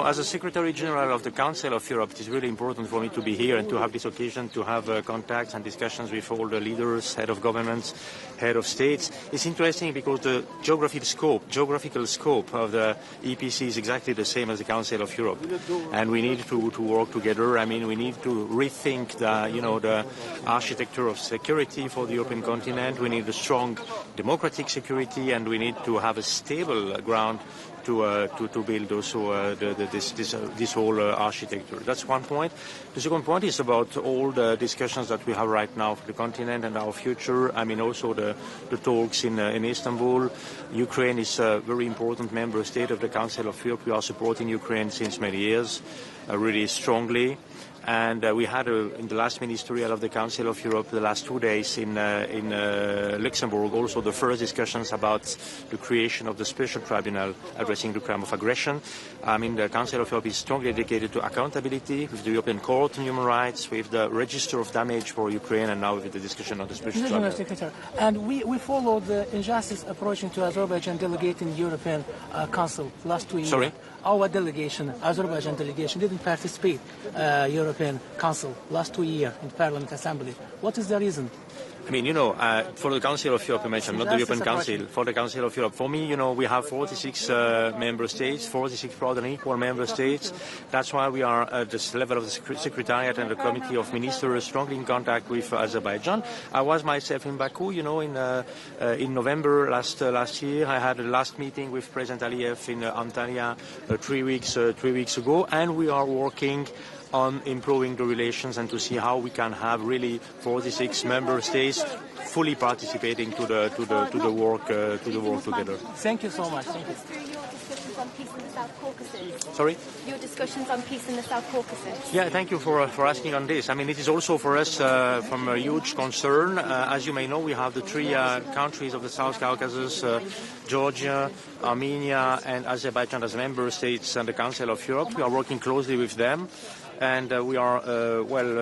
As a Secretary General of the Council of Europe, it is really important for me to be here and to have this occasion to have contacts and discussions with all the leaders, head of governments, head of states. It's interesting because the geographical scope of the EPC is exactly the same as the Council of Europe, and we need to work together. I mean, we need to rethink the architecture of security for the European continent. We need a strong democratic security, and we need to have a stable ground to build also this whole architecture. That's one point. The second point is about all the discussions that we have right now for the continent and our future. I mean, also the talks in Istanbul. Ukraine is a very important member state of the Council of Europe. We are supporting Ukraine since many years, really strongly. And we had, in the last ministerial of the Council of Europe, the last 2 days in Luxembourg, also the first discussions about the creation of the special tribunal addressing the crime of aggression. I mean, the Council of Europe is strongly dedicated to accountability with the European Court on Human Rights, with the register of damage for Ukraine, and now with the discussion on the special tribunal. And we followed the injustice approaching to Azerbaijan delegate in the European Council last 2 years. Sorry? Our delegation, Azerbaijan delegation, didn't participate European Council last 2 years in Parliament Assembly. What is the reason? I mean, for the Council of Europe, I mentioned, not the European Council, for the Council of Europe. For me, we have 46 member states, 46 proud and equal member states. That's why we are at this level of the Secretariat and the Committee of Ministers strongly in contact with Azerbaijan. I was myself in Baku, in November last year. I had a last meeting with President Aliyev in Antalya 3 weeks ago, and we are working on improving the relations and to see how we can have really 46 member states fully participating to the work together. Thank you so much. Thank you. Sorry? Your discussions on peace in the South Caucasus. Yeah, thank you for asking on this. I mean, it is also for us from a huge concern. As you may know, we have the three countries of the South Caucasus, Georgia, Armenia, and Azerbaijan as member states in the Council of Europe. We are working closely with them. And we are,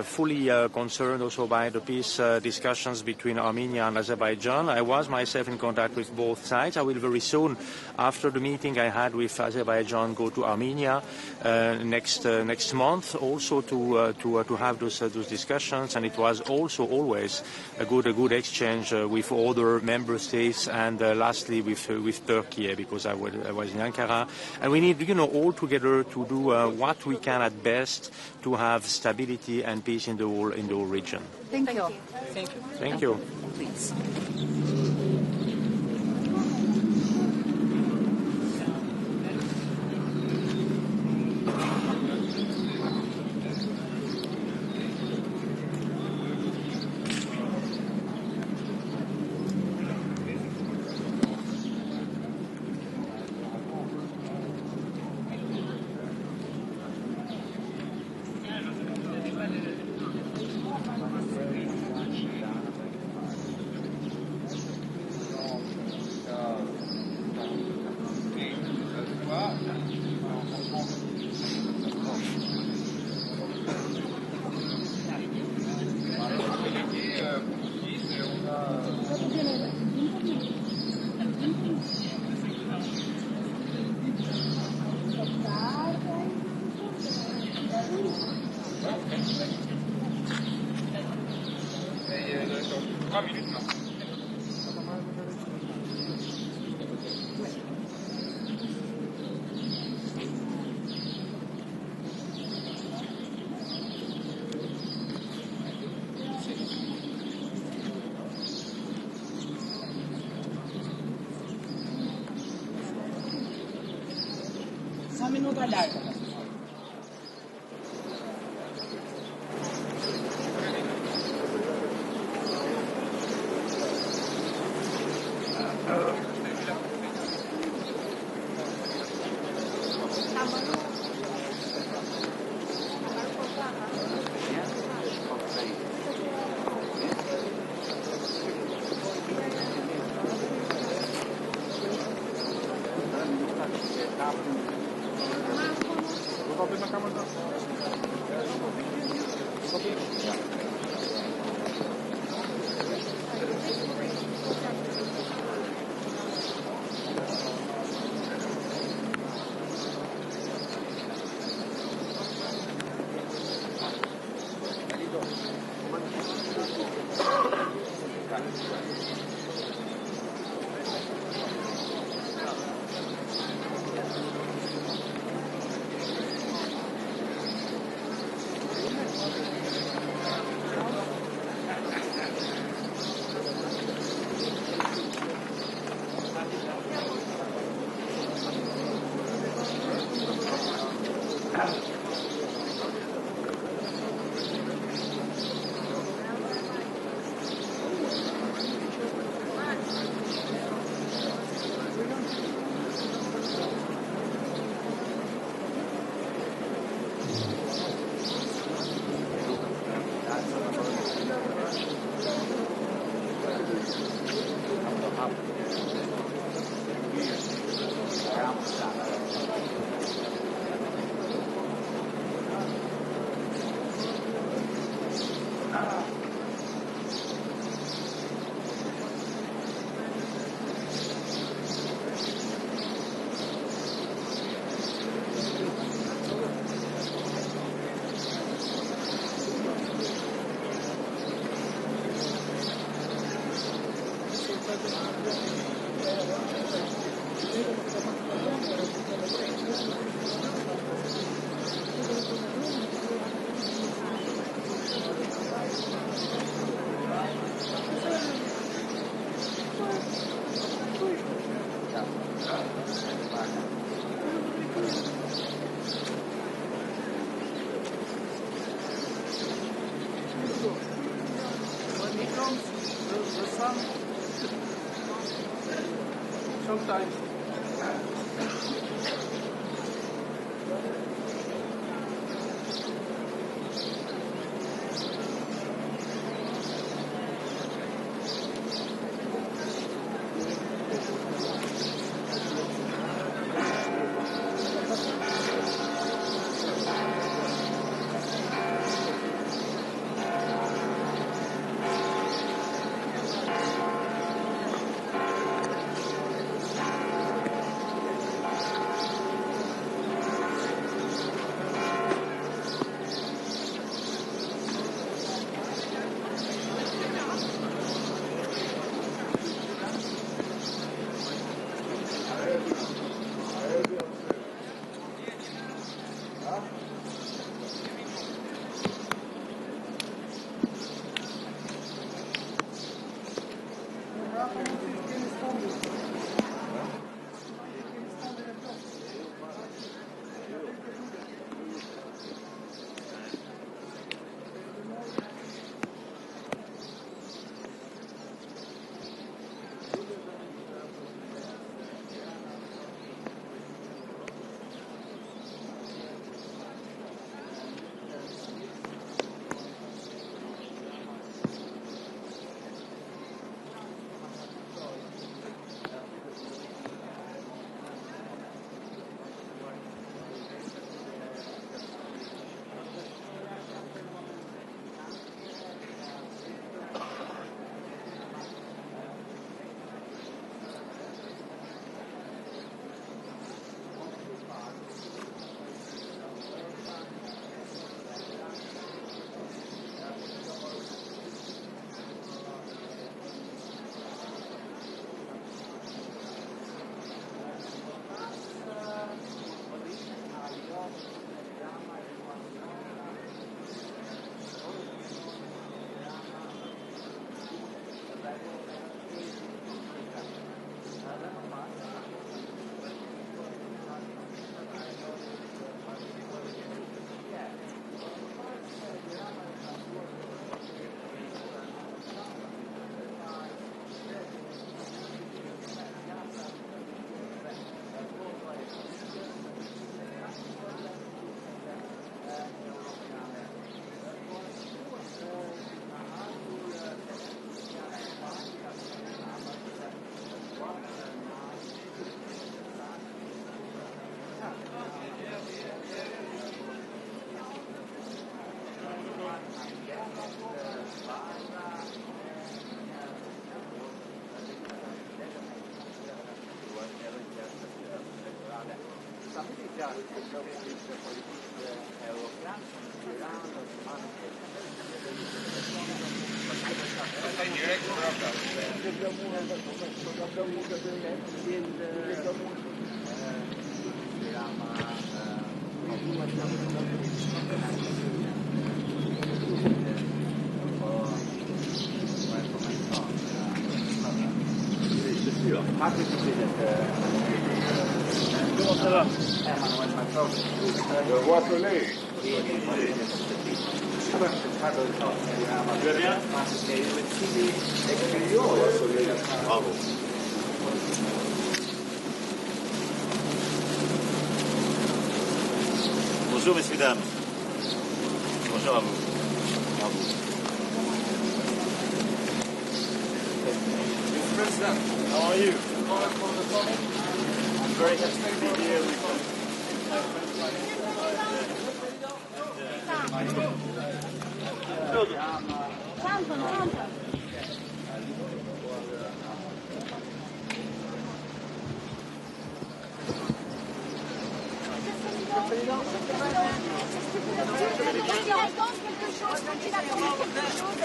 fully concerned also by the peace discussions between Armenia and Azerbaijan. I was myself in contact with both sides. I will very soon, after the meeting I had with Azerbaijan, go to Armenia next month, also to have those discussions. And it was also always a good exchange with other member states, and lastly with Turkey, because I was in Ankara. And we need, all together to do what we can at best to have stability and peace in the whole region. Thank you. Thank you. Thank you. Please. Sometimes. Comment ça va? Je vois soleil. Tu vas bien? Bravo. Bonjour, messieurs, dames. Bonjour à vous. Bravo. Mr. President, How are you? I'm very happy to be here with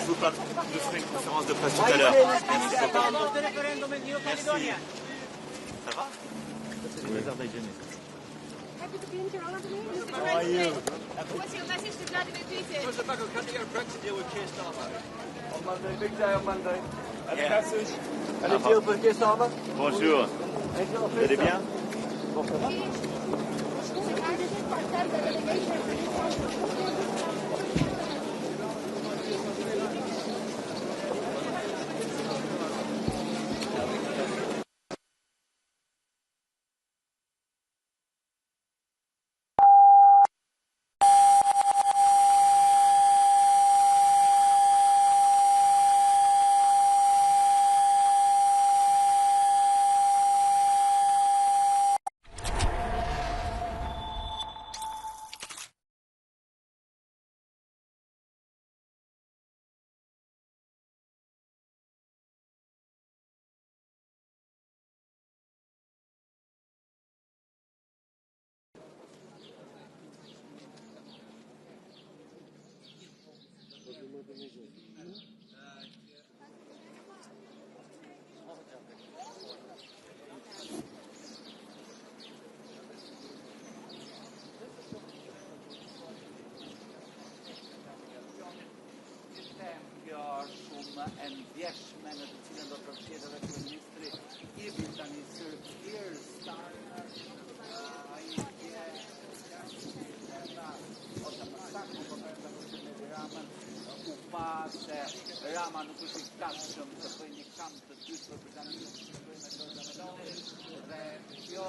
Je vous ferai une conférence de presse tout à l'heure. Merci beaucoup. Merci. Ça va? Happy to be in Tirana today. How are you? What's your message to Vladimir Putin? On Monday, big day on Monday. Any message? Any deal for Keir Starmer? Bonjour. Vous allez bien? Rama nuk është i gatshëm të bëjë një kamp të dytë për Britaninë dhe kjo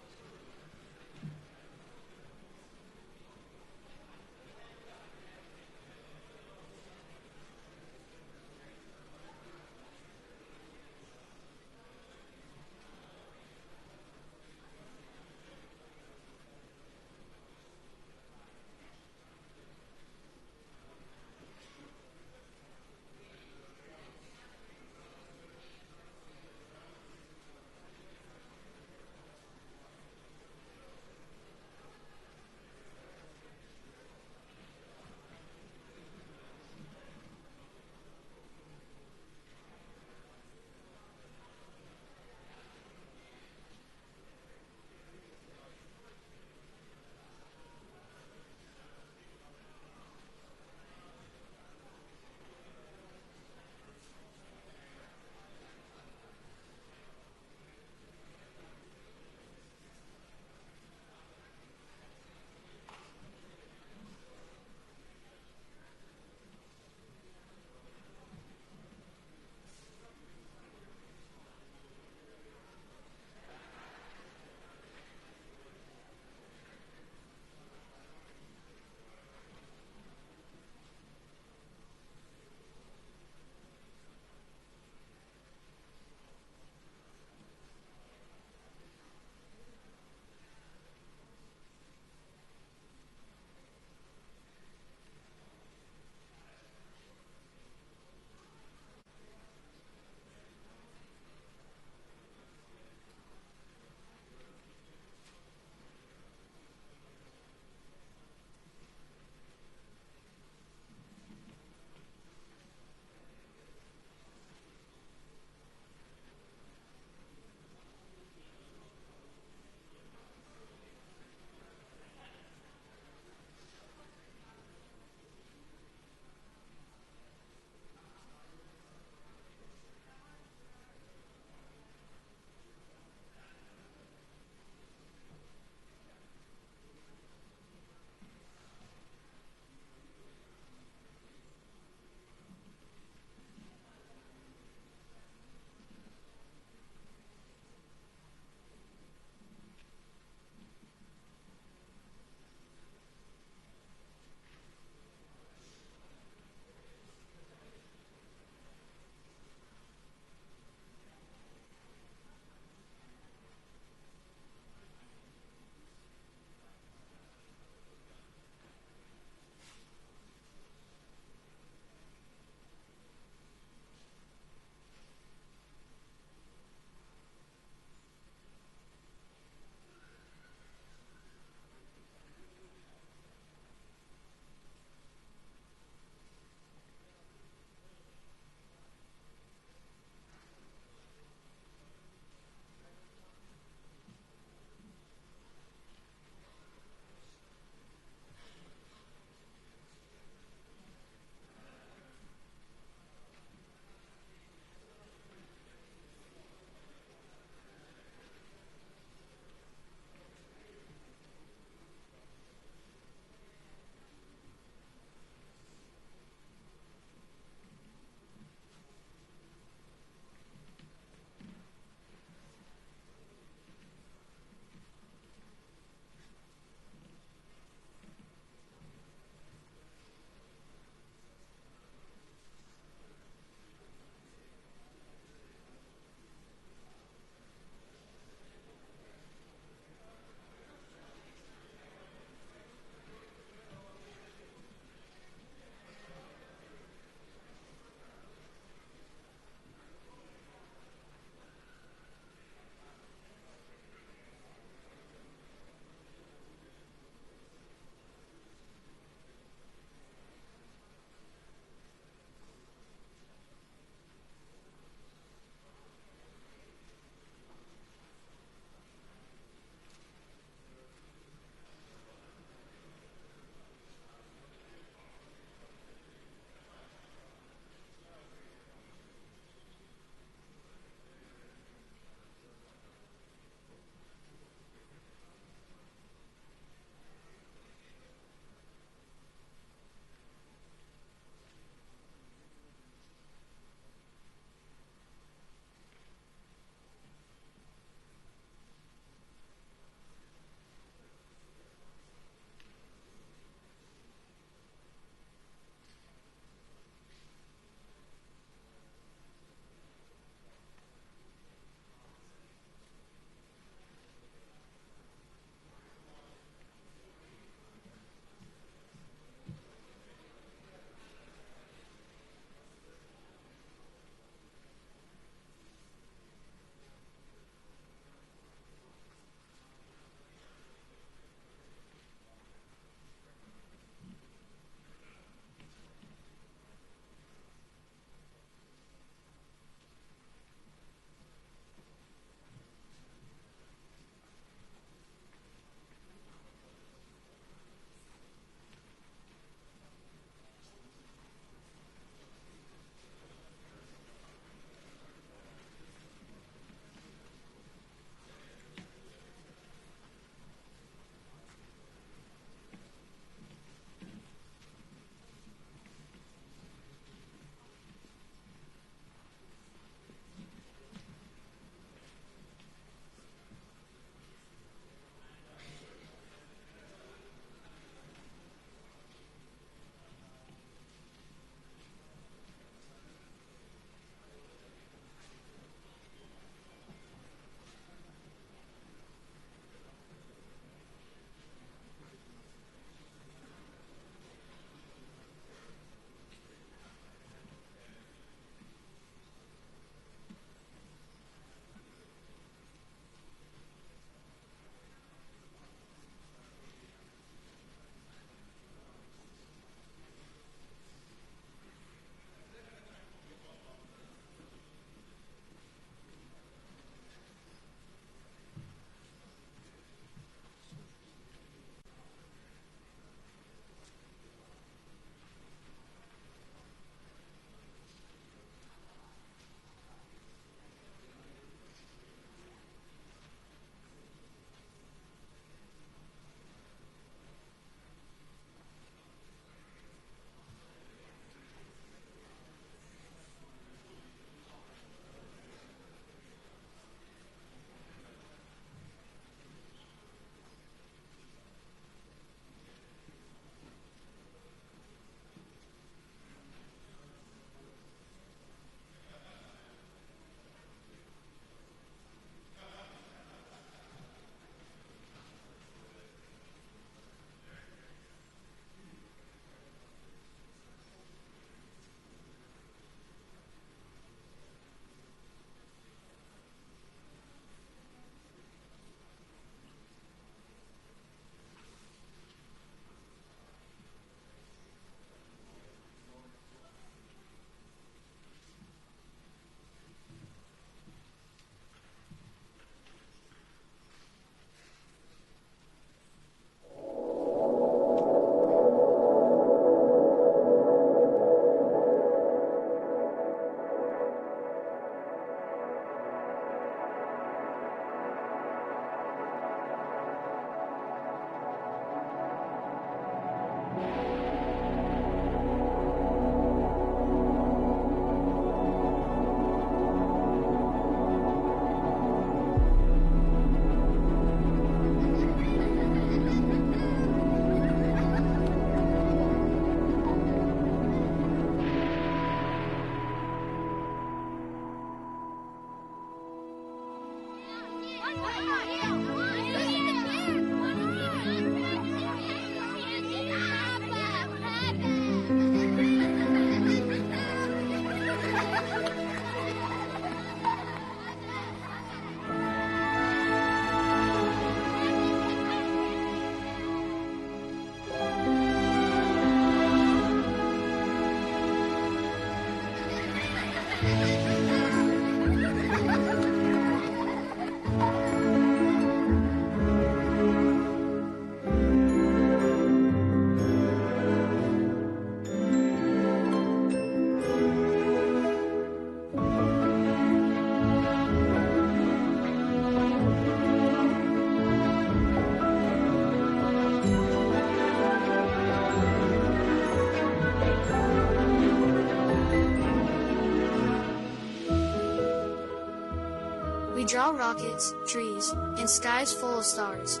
We draw rockets, trees, and skies full of stars.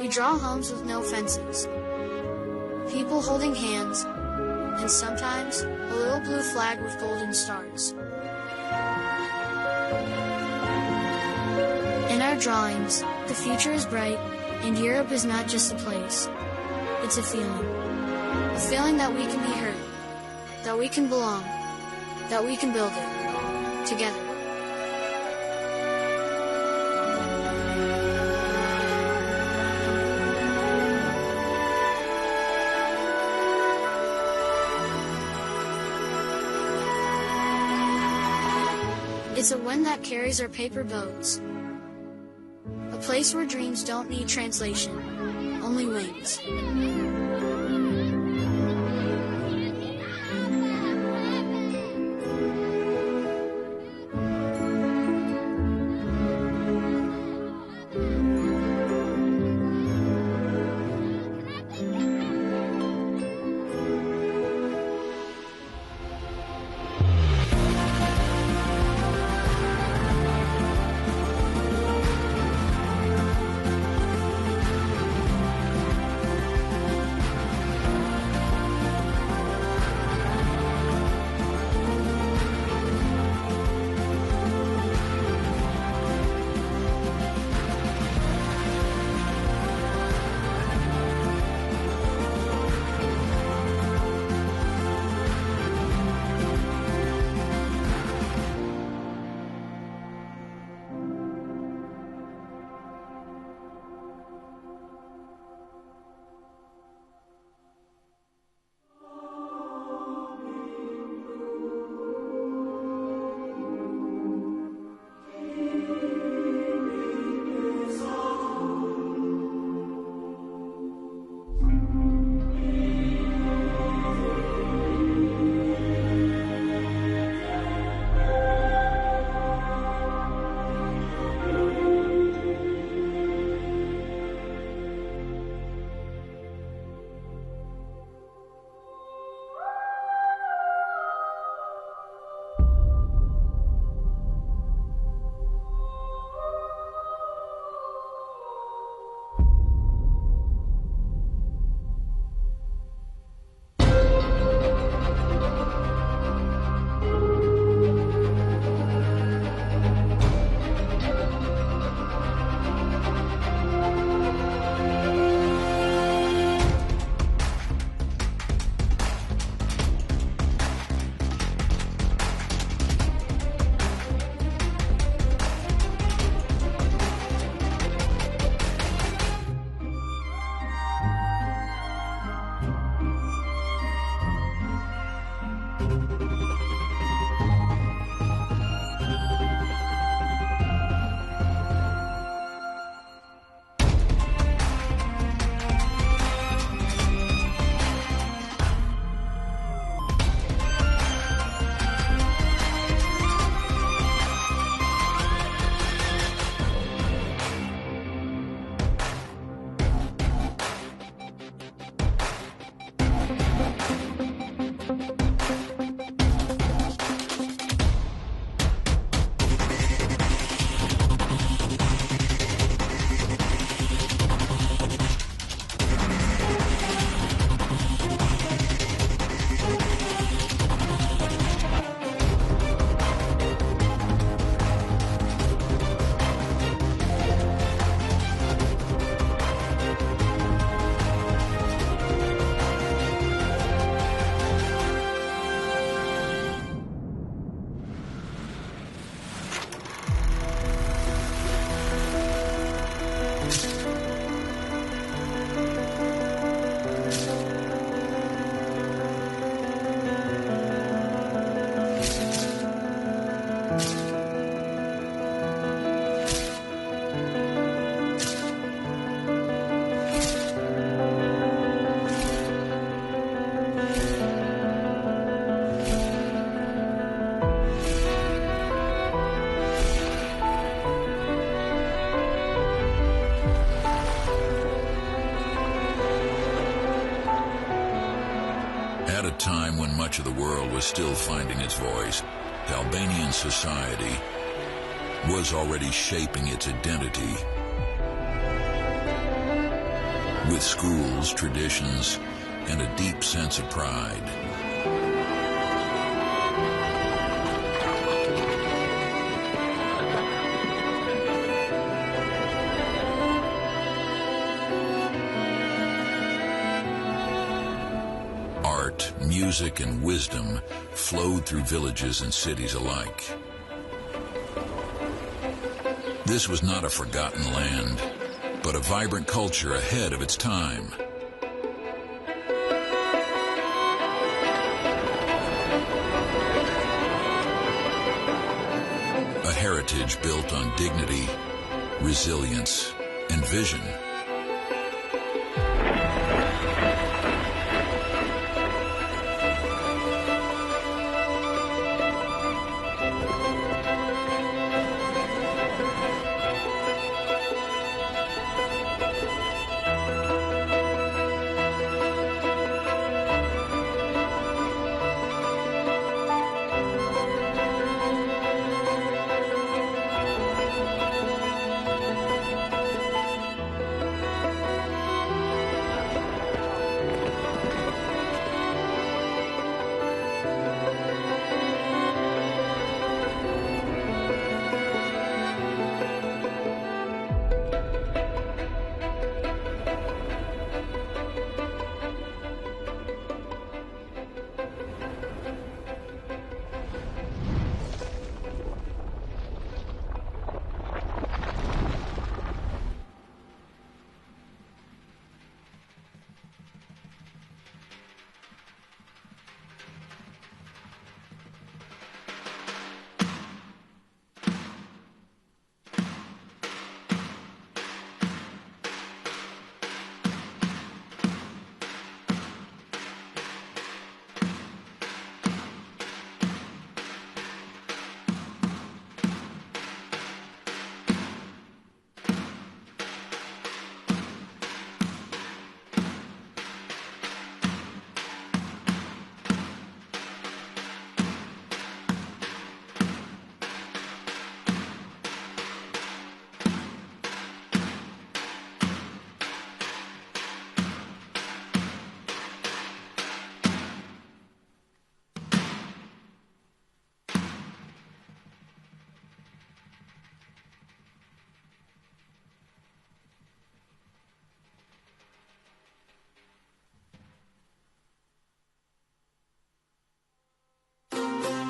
We draw homes with no fences, people holding hands, and sometimes a little blue flag with golden stars. In our drawings, the future is bright, and Europe is not just a place. It's a feeling that we can be heard, that we can belong, that we can build it together. It's a wind that carries our paper boats. A place where dreams don't need translation, only wings. time when much of the world was still finding its voice, Albanian society was already shaping its identity with schools, traditions, and a deep sense of pride. Art, music, and wisdom flowed through villages and cities alike. This was not a forgotten land, but a vibrant culture ahead of its time. A heritage built on dignity, resilience, and vision.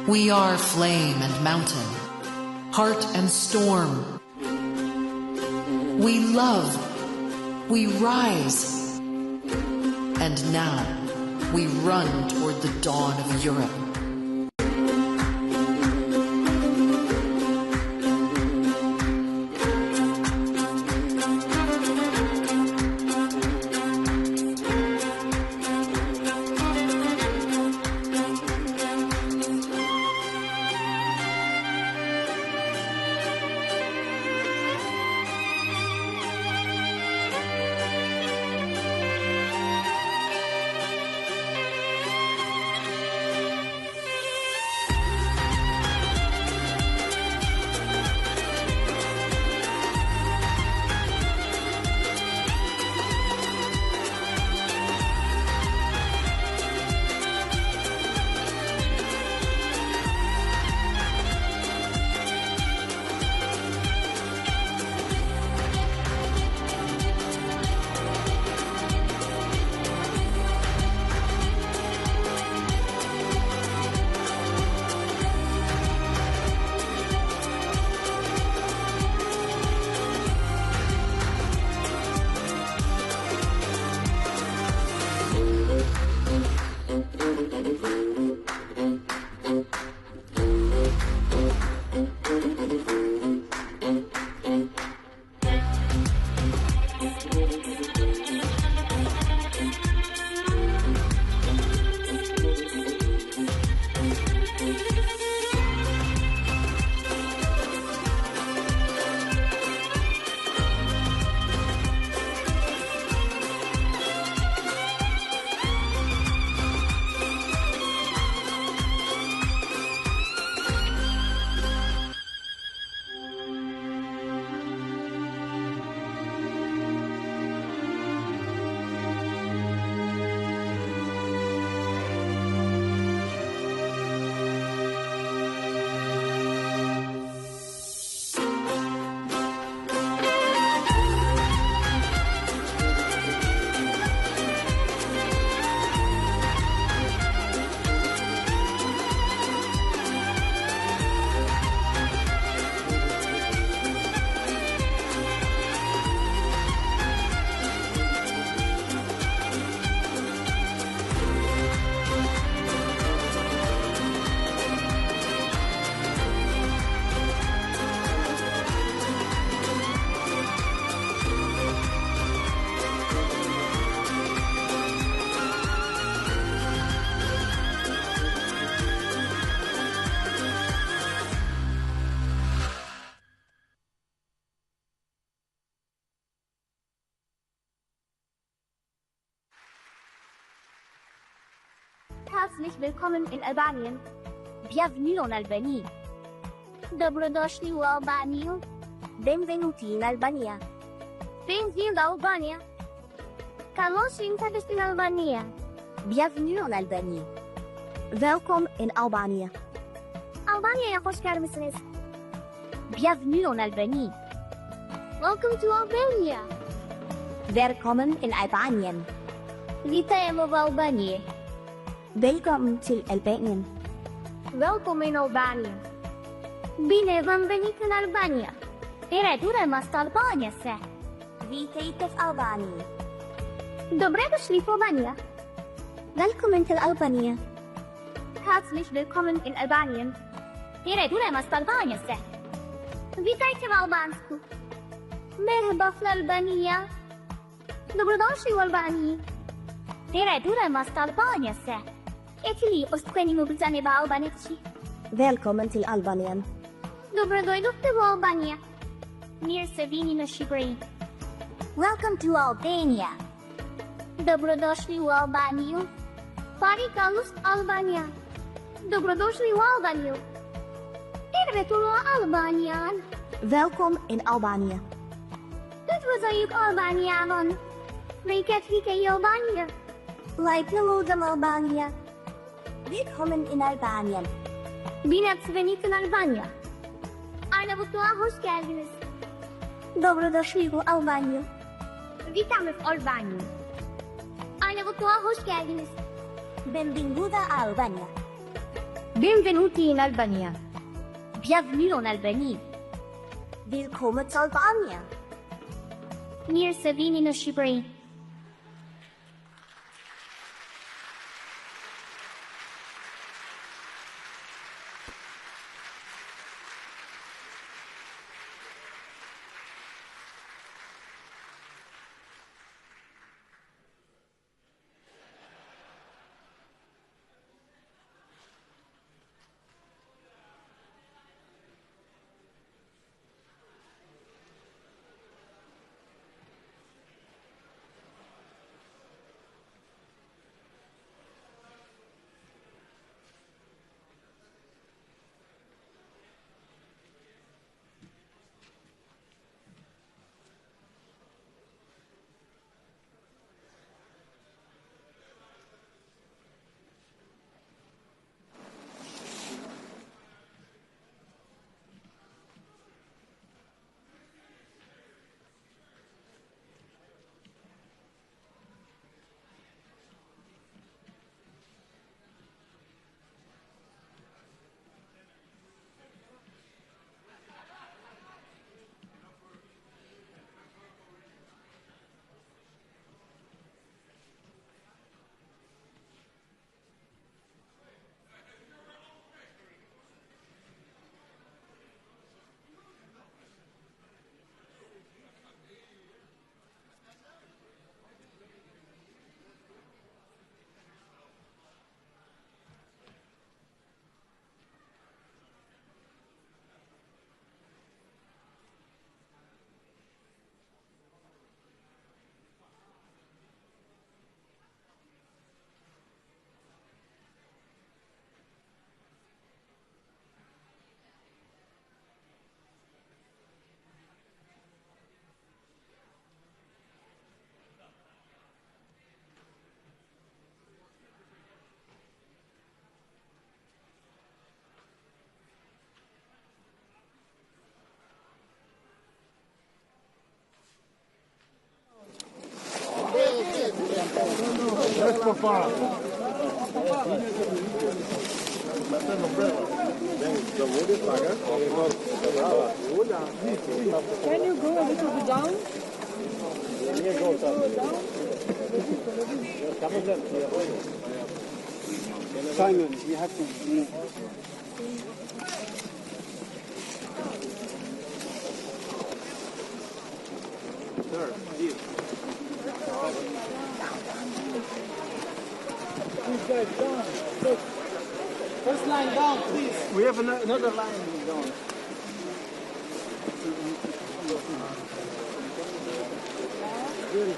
We are flame and mountain, heart and storm. We love, we rise, and now we run toward the dawn of Europe. Herzlich willkommen in Albanien. Bienvenue en Albanie. Dobrodošli u Albaniju. Benvenuti in Albania. Bem-vindo à Albânia. Carlos interest in Albania. Bienvenue en Albanie. Welkom in Albania. Albanya'ya hoş gelmişsiniz. Bienvenue en Albanie. Welcome to Albania. Velkommen in Albanien. Witajmy w Albanii. Velkommen til Albanien. Welkom in Albanië. Bine v-am venit în Albania. Returăm asta Albania se. Witajte w Albanii. Dobre došli v Albania. Welkom til Albania. Herzlich willkommen in Albanien. Returăm asta Albania se. Witajcie w Albansku. Merhaba w Albania. Dobrodošli u Albaniji. Returăm asta Albania se. Etili ostkwenimo brzanie w Albaneci. Velkommen til Albanien. Dobrodošli v Albania. Mir se vini na Shqipëri. Welcome to Albania. Dobrodošli u Albaniju. Pari kalus Albania. Dobrodošli u Albaniju. Tervetuloa Albaniaan. Welkom in Albanië. Üdvözöljük Albániában. Véget Albania. Lijpelodem Albania. Willkommen in Albanien. Bine ați venit în Albania. Arnavutluğa hoş geldiniz. Dobrodošli u Albaniju. Witamy w Albanii. Arnavutluğa hoş geldiniz. Benvinguda a Albania. Benvenuti in Albania. Bienvenue en Albanie. Willkommen in Albania. Mirë se vini në Shqipëri. Can you go a little bit down? Simon, you have to move. Sir, please. Please guys, down. Look. First line down, please. We have another line down. Good.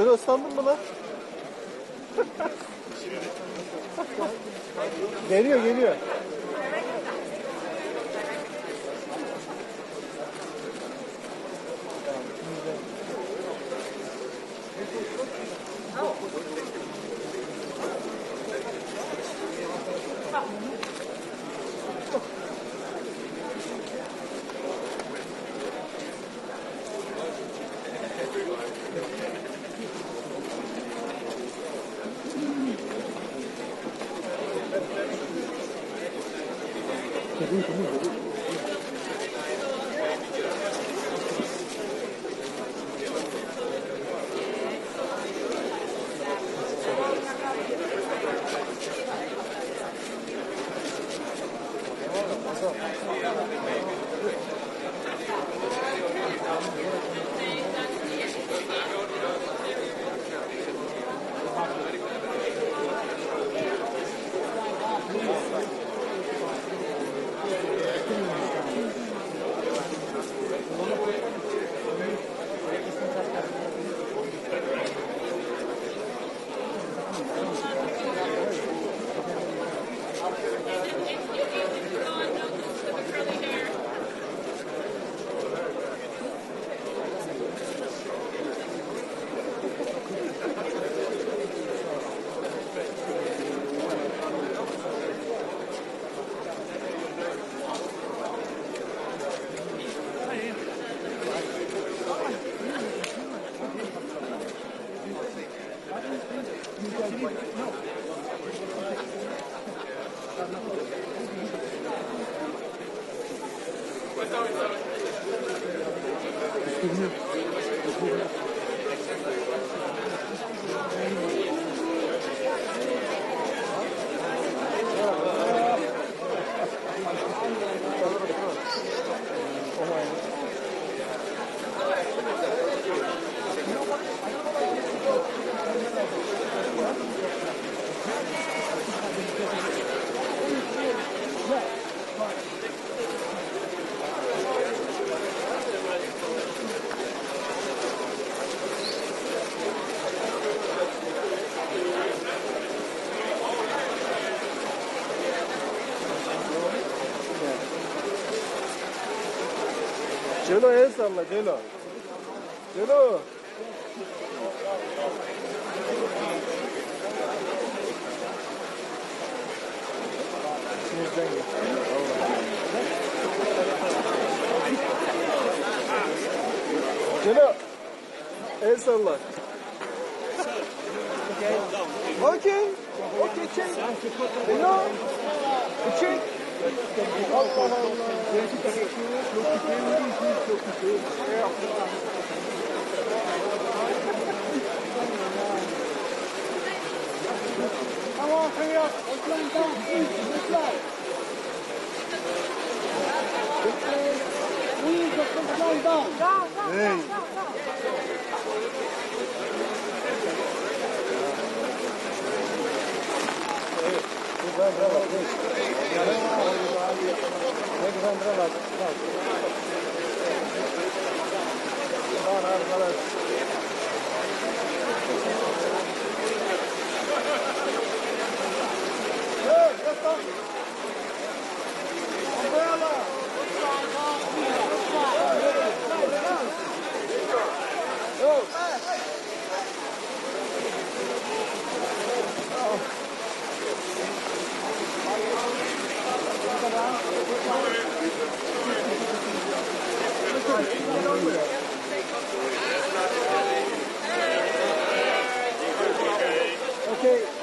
Şöyle ıslandın mı lan? Geliyor. Celo el salla, Celo. Celo. Celo. El salla. Okay, check. Celo. Check. Come on, hurry up. Let's line down, please. Let's line. Please, let's line down. Down. Okay.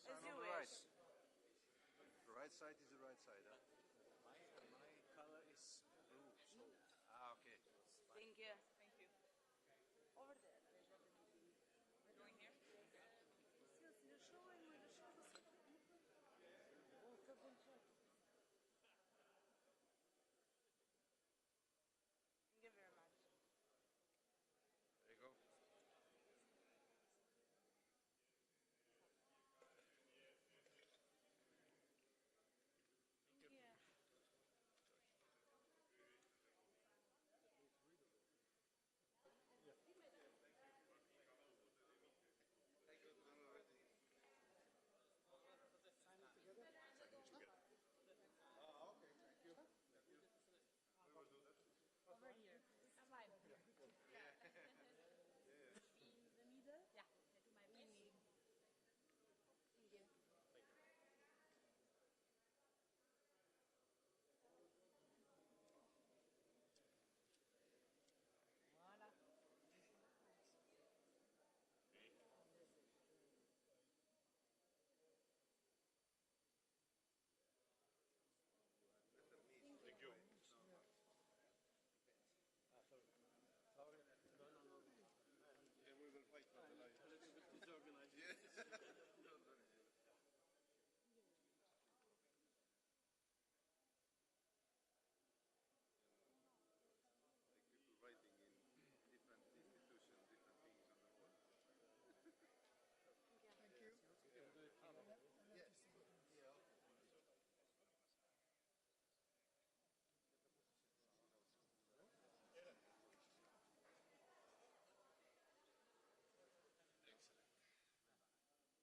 I'm on the right. The right side is the right side, huh? My color is blue, so. Ah, okay. Thank you. Thank you. Over there. We're going here? Thank you very much. There you go. Thank you. Ah, okay, thank you. We will do that. Over here. Am I? Yeah. In the middle? Yeah. To my best. Thank you. Voilà. Thank you. Yeah, we will fight for the life. A little bit disorganized. Yeah. Like people writing in different institutions, different things on the wall. Thank you. Yes. Yeah. Excellent.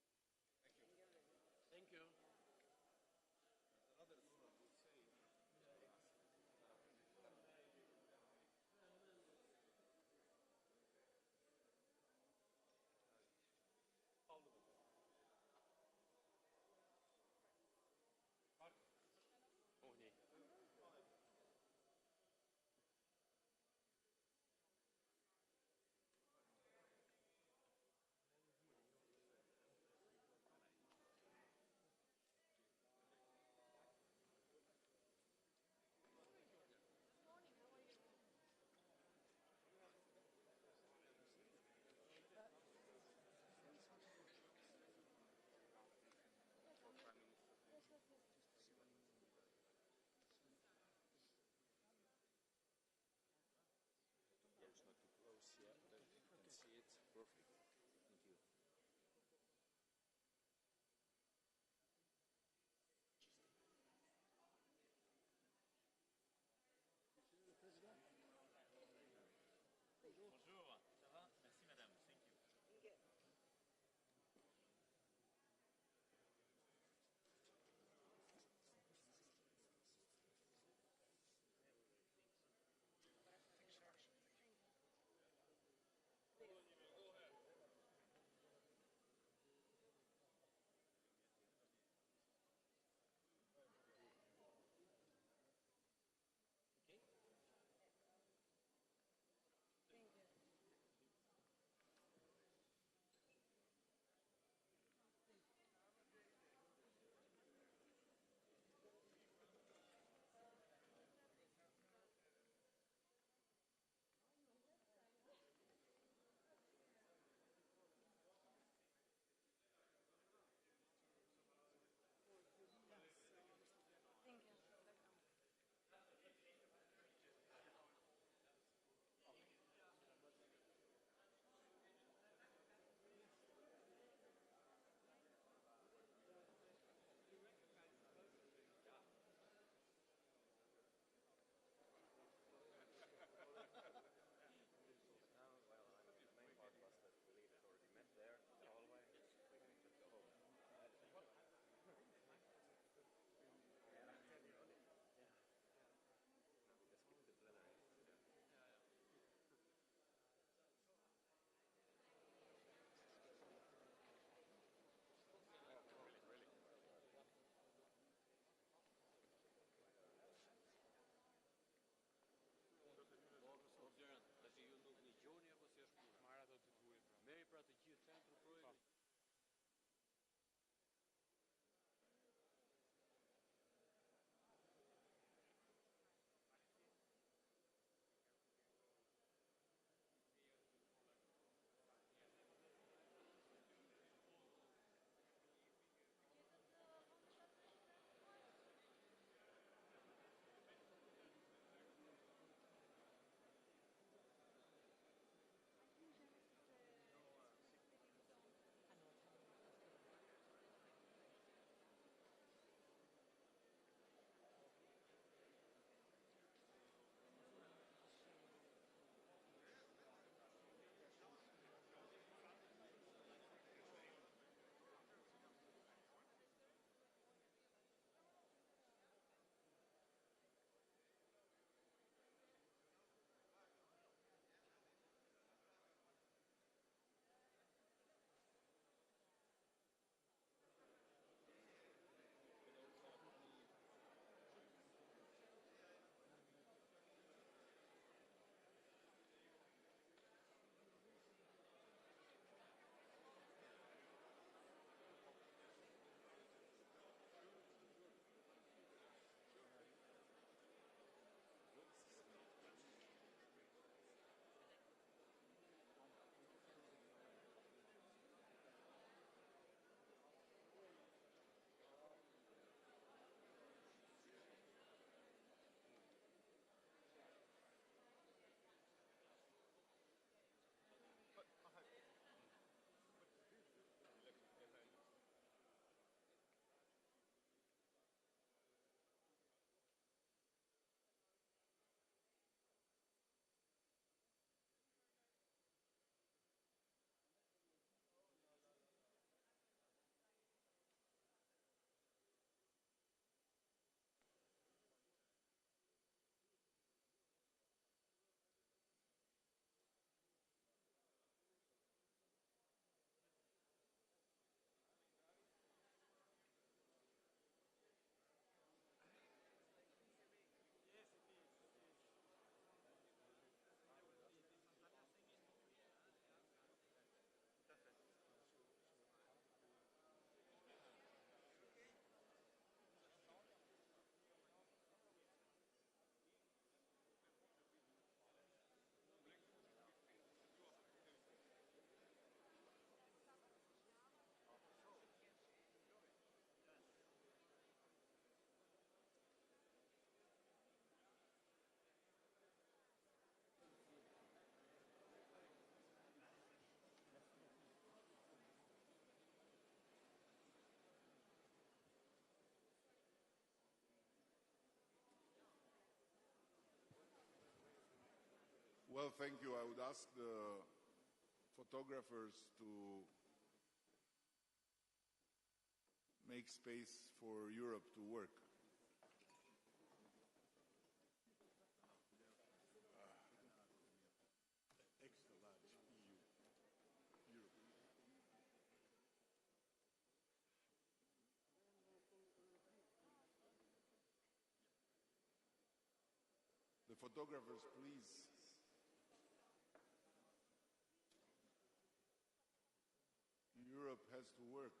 Well, thank you. I would ask the photographers to make space for Europe to work. Extra large EU. Europe. The photographers, please. Europe has to work.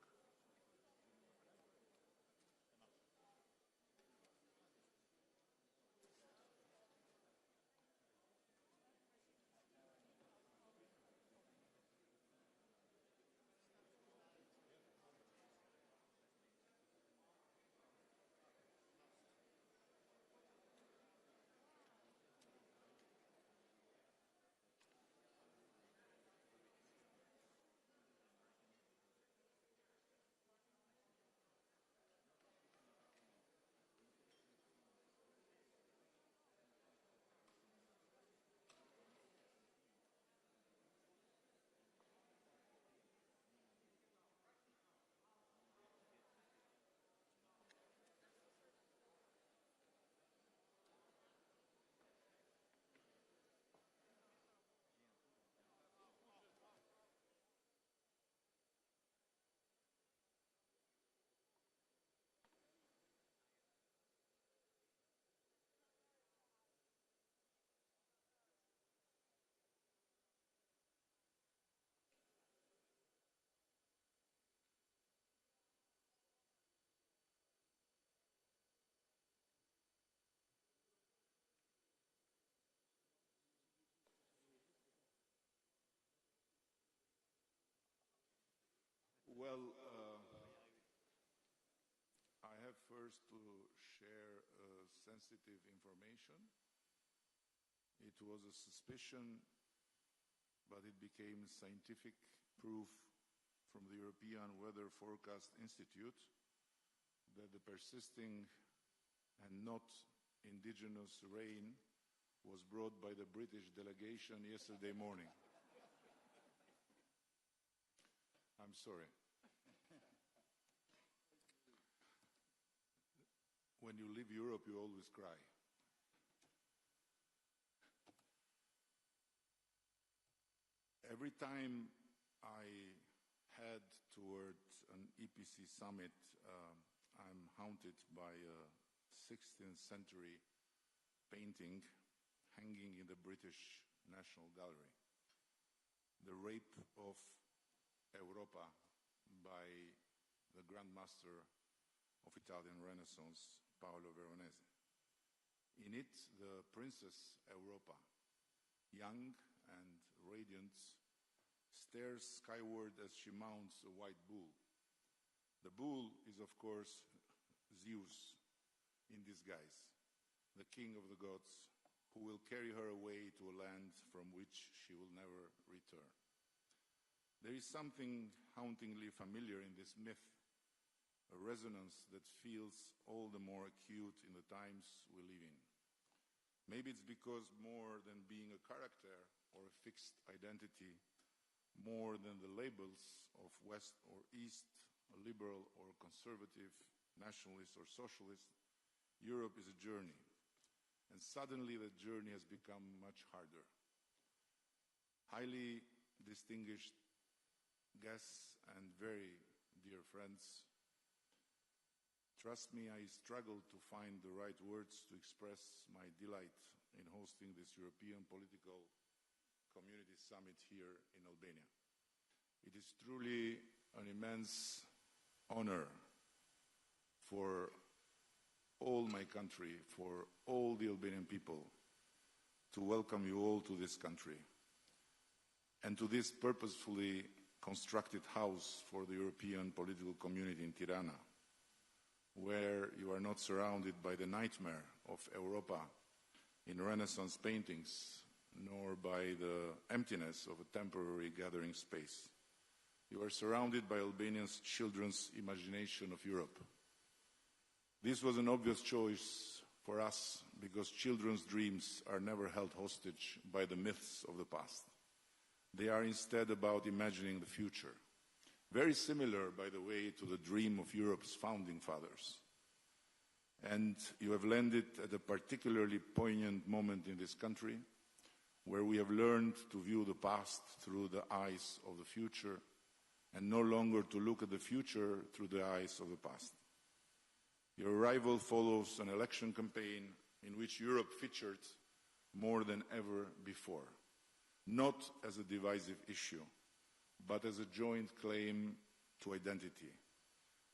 Well, I have first to share sensitive information. It was a suspicion, but it became scientific proof from the European Weather Forecast Institute that the persisting and not indigenous rain was brought by the British delegation yesterday morning. I'm sorry. When you leave Europe, you always cry. Every time I head towards an EPC summit, I'm haunted by a 16th century painting hanging in the British National Gallery. The Rape of Europa by the Grand Master of Italian Renaissance, Paolo Veronese. In it, the Princess Europa, young and radiant, stares skyward as she mounts a white bull. The bull is, of course, Zeus in disguise, the king of the gods, who will carry her away to a land from which she will never return. There is something hauntingly familiar in this myth, a resonance that feels all the more acute in the times we live in. Maybe it's because more than being a character or a fixed identity, more than the labels of West or East, liberal or conservative, nationalist or socialist, Europe is a journey. And suddenly that journey has become much harder. Highly distinguished guests and very dear friends, trust me, I struggled to find the right words to express my delight in hosting this European Political Community Summit here in Albania. It is truly an immense honor for all my country, for all the Albanian people, to welcome you all to this country and to this purposefully constructed house for the European political community in Tirana, where you are not surrounded by the nightmare of Europa in Renaissance paintings, nor by the emptiness of a temporary gathering space. You are surrounded by Albanians' children's imagination of Europe. This was an obvious choice for us because children's dreams are never held hostage by the myths of the past. They are instead about imagining the future. Very similar, by the way, to the dream of Europe's founding fathers. And you have landed at a particularly poignant moment in this country, where we have learned to view the past through the eyes of the future and no longer to look at the future through the eyes of the past. Your arrival follows an election campaign in which Europe featured more than ever before, not as a divisive issue, but as a joint claim to identity,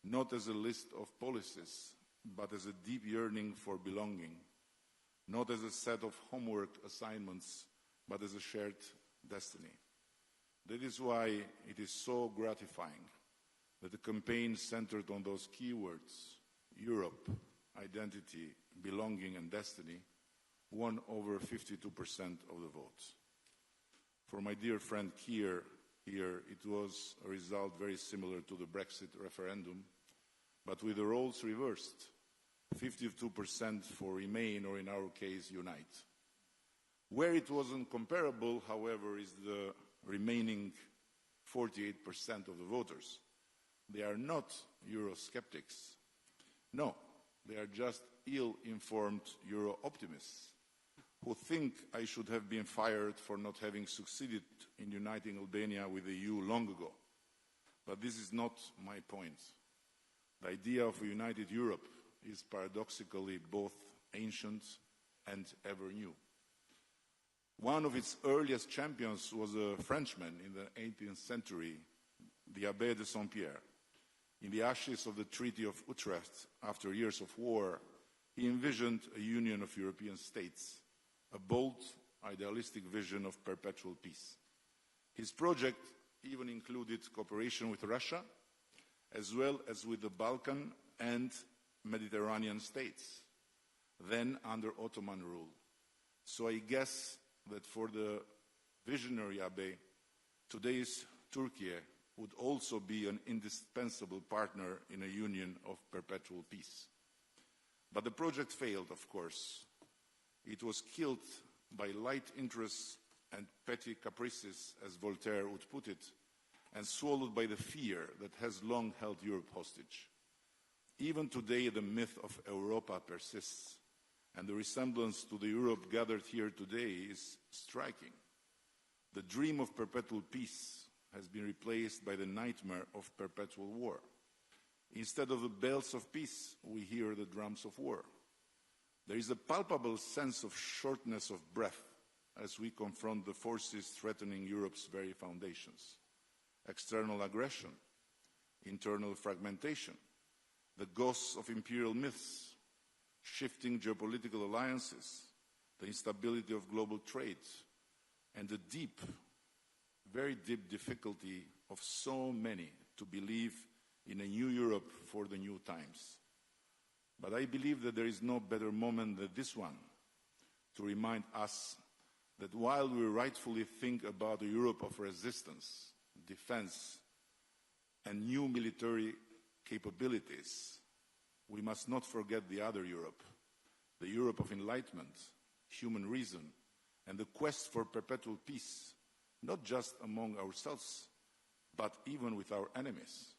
not as a list of policies, but as a deep yearning for belonging, not as a set of homework assignments, but as a shared destiny. That is why it is so gratifying that the campaign centered on those keywords, Europe, identity, belonging and destiny, won over 52% of the votes. For my dear friend Keir, here it was a result very similar to the Brexit referendum, but with the roles reversed, 52% for Remain, or in our case, Unite. Where it wasn't comparable, however, is the remaining 48% of the voters. They are not Eurosceptics. No, they are just ill-informed Euro-optimists who think I should have been fired for not having succeeded in uniting Albania with the EU long ago. But this is not my point. The idea of a united Europe is paradoxically both ancient and ever new. One of its earliest champions was a Frenchman in the 18th century, the Abbé de Saint-Pierre. In the ashes of the Treaty of Utrecht, after years of war, he envisioned a union of European states, a bold, idealistic vision of perpetual peace. His project even included cooperation with Russia, as well as with the Balkan and Mediterranean states, then under Ottoman rule. So I guess that for the visionary Abbé, today's Turkey would also be an indispensable partner in a union of perpetual peace. But the project failed, of course. It was killed by light interests and petty caprices, as Voltaire would put it, and swallowed by the fear that has long held Europe hostage. Even today, the myth of Europa persists, and the resemblance to the Europe gathered here today is striking. The dream of perpetual peace has been replaced by the nightmare of perpetual war. Instead of the bells of peace, we hear the drums of war. There is a palpable sense of shortness of breath as we confront the forces threatening Europe's very foundations. External aggression, internal fragmentation, the ghosts of imperial myths, shifting geopolitical alliances, the instability of global trade, and the deep, very deep difficulty of so many to believe in a new Europe for the new times. But I believe that there is no better moment than this one to remind us that while we rightfully think about a Europe of resistance, defense, and new military capabilities, we must not forget the other Europe, the Europe of enlightenment, human reason, and the quest for perpetual peace, not just among ourselves, but even with our enemies.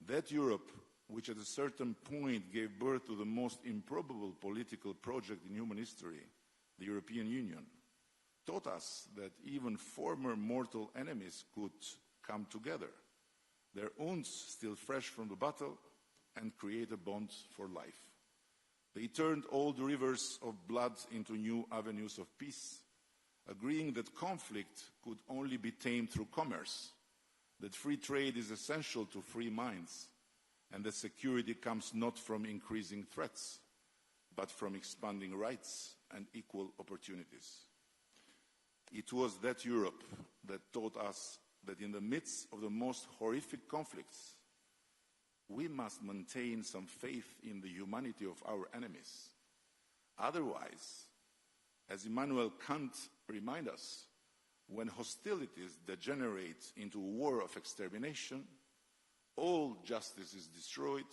That Europe, which at a certain point gave birth to the most improbable political project in human history, the European Union, taught us that even former mortal enemies could come together, their wounds still fresh from the battle, and create a bond for life. They turned old rivers of blood into new avenues of peace, agreeing that conflict could only be tamed through commerce, that free trade is essential to free minds, and that security comes not from increasing threats, but from expanding rights and equal opportunities. It was that Europe that taught us that in the midst of the most horrific conflicts, we must maintain some faith in the humanity of our enemies. Otherwise, as Immanuel Kant reminds us, when hostilities degenerate into a war of extermination, all justice is destroyed,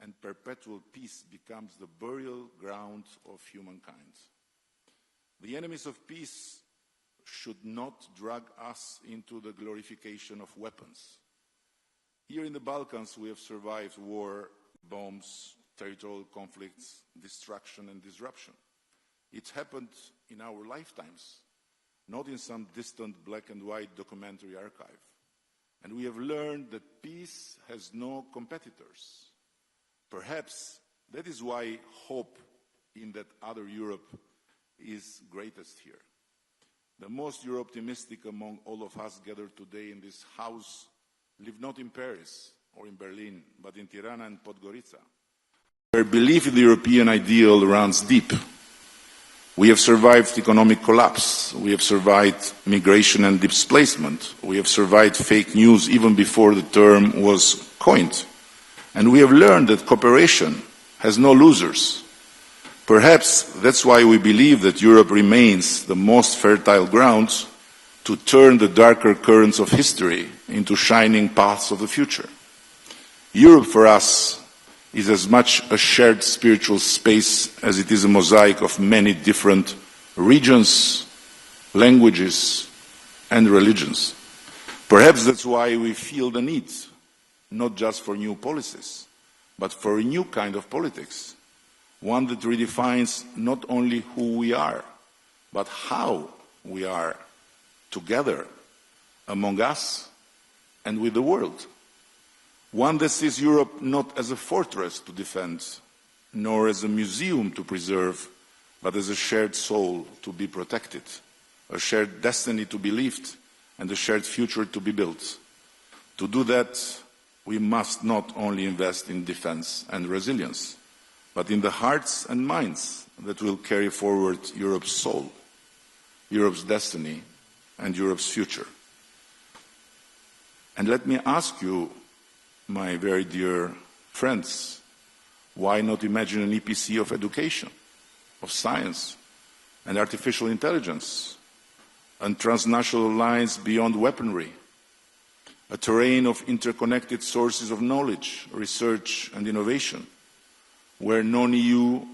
and perpetual peace becomes the burial ground of humankind. The enemies of peace should not drag us into the glorification of weapons. Here in the Balkans, we have survived war, bombs, territorial conflicts, destruction and disruption. It happened in our lifetimes, not in some distant black and white documentary archive. And we have learned that peace has no competitors. Perhaps that is why hope in that other Europe is greatest here. The most Euro-optimistic among all of us gathered today in this house live not in Paris or in Berlin, but in Tirana and Podgorica, where belief in the European ideal runs deep. We have survived economic collapse. We have survived migration and displacement. We have survived fake news even before the term was coined. And we have learned that cooperation has no losers. Perhaps that's why we believe that Europe remains the most fertile ground to turn the darker currents of history into shining paths of the future. Europe for us is as much a shared spiritual space as it is a mosaic of many different regions, languages, and religions. Perhaps that's why we feel the need, not just for new policies, but for a new kind of politics, one that redefines not only who we are, but how we are together among us and with the world. One that sees Europe not as a fortress to defend, nor as a museum to preserve, but as a shared soul to be protected, a shared destiny to be lived, and a shared future to be built. To do that, we must not only invest in defense and resilience, but in the hearts and minds that will carry forward Europe's soul, Europe's destiny, and Europe's future. And let me ask you, my very dear friends, why not imagine an EPC of education, of science, and artificial intelligence, and transnational lines beyond weaponry, a terrain of interconnected sources of knowledge, research, and innovation, where non-EU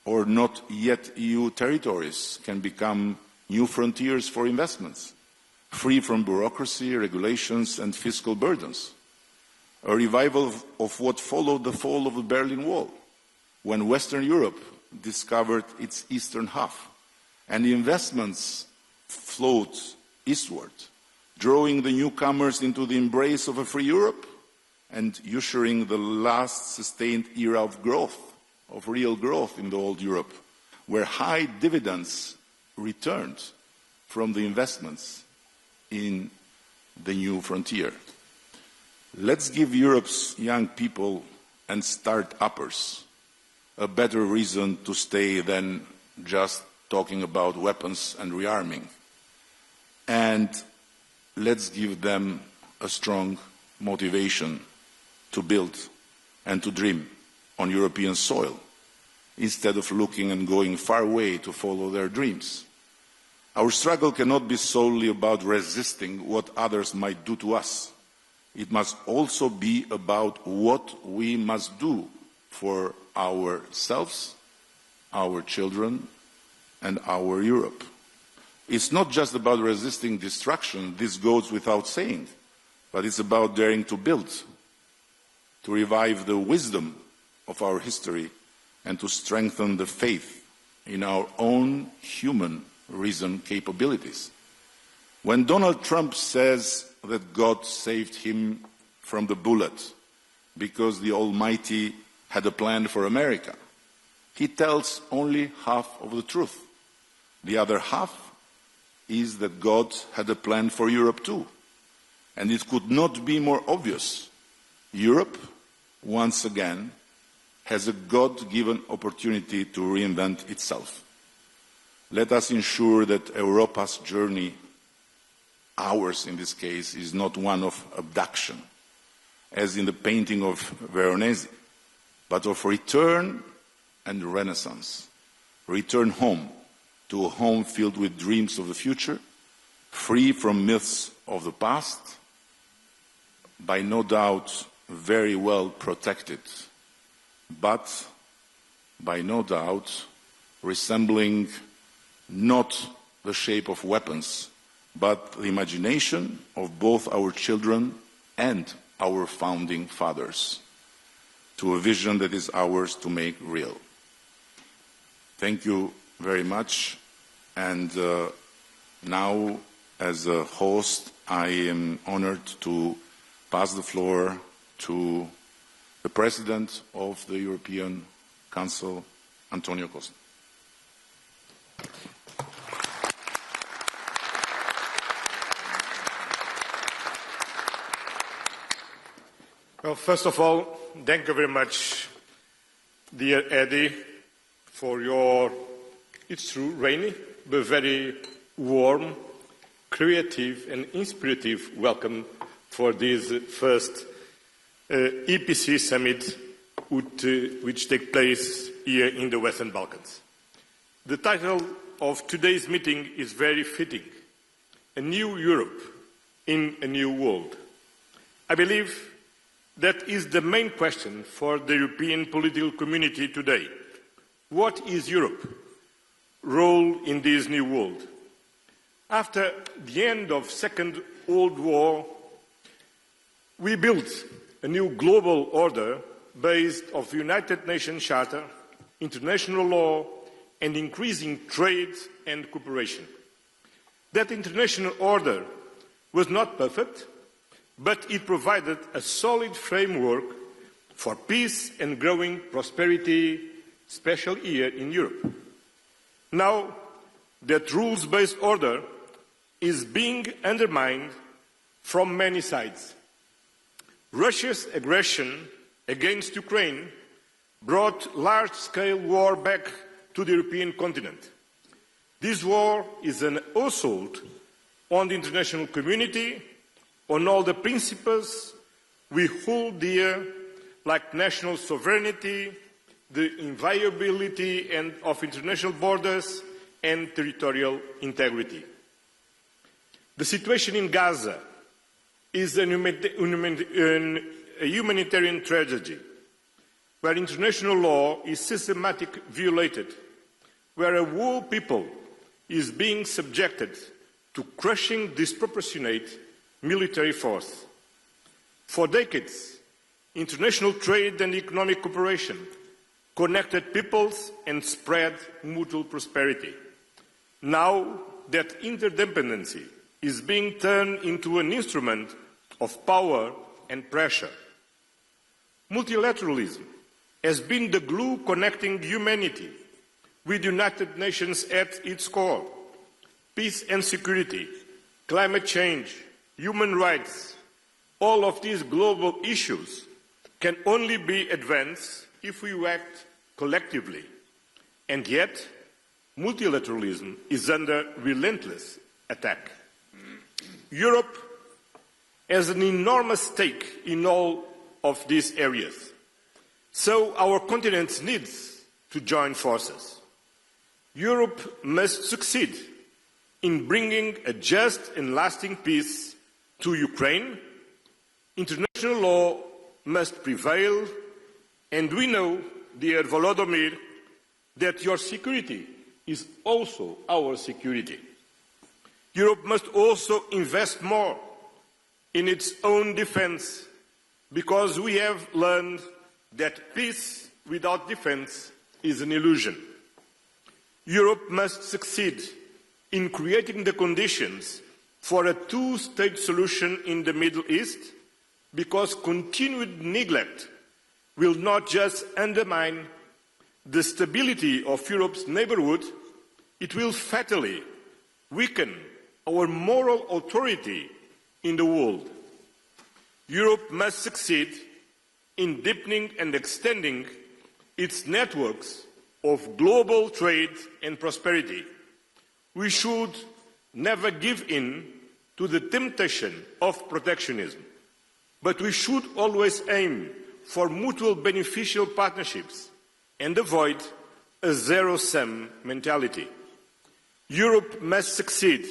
or not yet EU territories can become new frontiers for investments, free from bureaucracy, regulations, and fiscal burdens. A revival of what followed the fall of the Berlin Wall, when Western Europe discovered its eastern half, and the investments flowed eastward, drawing the newcomers into the embrace of a free Europe and ushering the last sustained era of growth, of real growth in the old Europe, where high dividends returned from the investments in the new frontier. Let's give Europe's young people and start-uppers a better reason to stay than just talking about weapons and rearming. And let's give them a strong motivation to build and to dream on European soil, instead of looking and going far away to follow their dreams. Our struggle cannot be solely about resisting what others might do to us. It must also be about what we must do for ourselves, our children, and our Europe. It's not just about resisting destruction, this goes without saying, but it's about daring to build, to revive the wisdom of our history, and to strengthen the faith in our own human reason capabilities. When Donald Trump says that God saved him from the bullet because the Almighty had a plan for America, he tells only half of the truth. The other half is that God had a plan for Europe too. And it could not be more obvious. Europe, once again, has a God-given opportunity to reinvent itself. Let us ensure that Europa's journey, ours in this case, is not one of abduction, as in the painting of Veronese, but of return and renaissance. Return home, to a home filled with dreams of the future, free from myths of the past, by no doubt very well protected but by no doubt resembling not the shape of weapons, but the imagination of both our children and our founding fathers, to a vision that is ours to make real. Thank you very much. And now, as a host, I am honored to pass the floor to the President of the European Council, Antonio Costa. Well, first of all, thank you very much, dear Edi, for your, it's true, rainy, but very warm, creative and inspirative welcome for this first EPC summit which takes place here in the Western Balkans. The title of today's meeting is very fitting, A New Europe in a New World. I believe that is the main question for the European political community today. What is Europe's role in this new world? After the end of the Second World War, we built a new global order based on the United Nations Charter, international law, and increasing trade and cooperation. That international order was not perfect, but it provided a solid framework for peace and growing prosperity, especially here in Europe. Now, that rules-based order is being undermined from many sides. Russia's aggression against Ukraine brought large-scale war back to the European continent. This war is an assault on the international community, on all the principles we hold dear, like national sovereignty, the inviolability of international borders, and territorial integrity. The situation in Gaza is a humanitarian tragedy, where international law is systematically violated, where a whole people is being subjected to crushing, disproportionate military force. For decades, international trade and economic cooperation connected peoples and spread mutual prosperity. Now that interdependency is being turned into an instrument of power and pressure. Multilateralism has been the glue connecting humanity with the United Nations at its core. Peace and security, climate change, human rights, all of these global issues can only be advanced if we act collectively. And yet, multilateralism is under relentless attack. Europe has an enormous stake in all of these areas. So our continent needs to join forces. Europe must succeed in bringing a just and lasting peace to Ukraine. International law must prevail, and we know, dear Volodymyr, that your security is also our security. Europe must also invest more in its own defense, because we have learned that peace without defense is an illusion. Europe must succeed in creating the conditions for a two-state solution in the Middle East, because continued neglect will not just undermine the stability of Europe's neighbourhood, it will fatally weaken our moral authority in the world. Europe must succeed in deepening and extending its networks of global trade and prosperity. We should never give in to the temptation of protectionism, but we should always aim for mutual beneficial partnerships and avoid a zero-sum mentality. Europe must succeed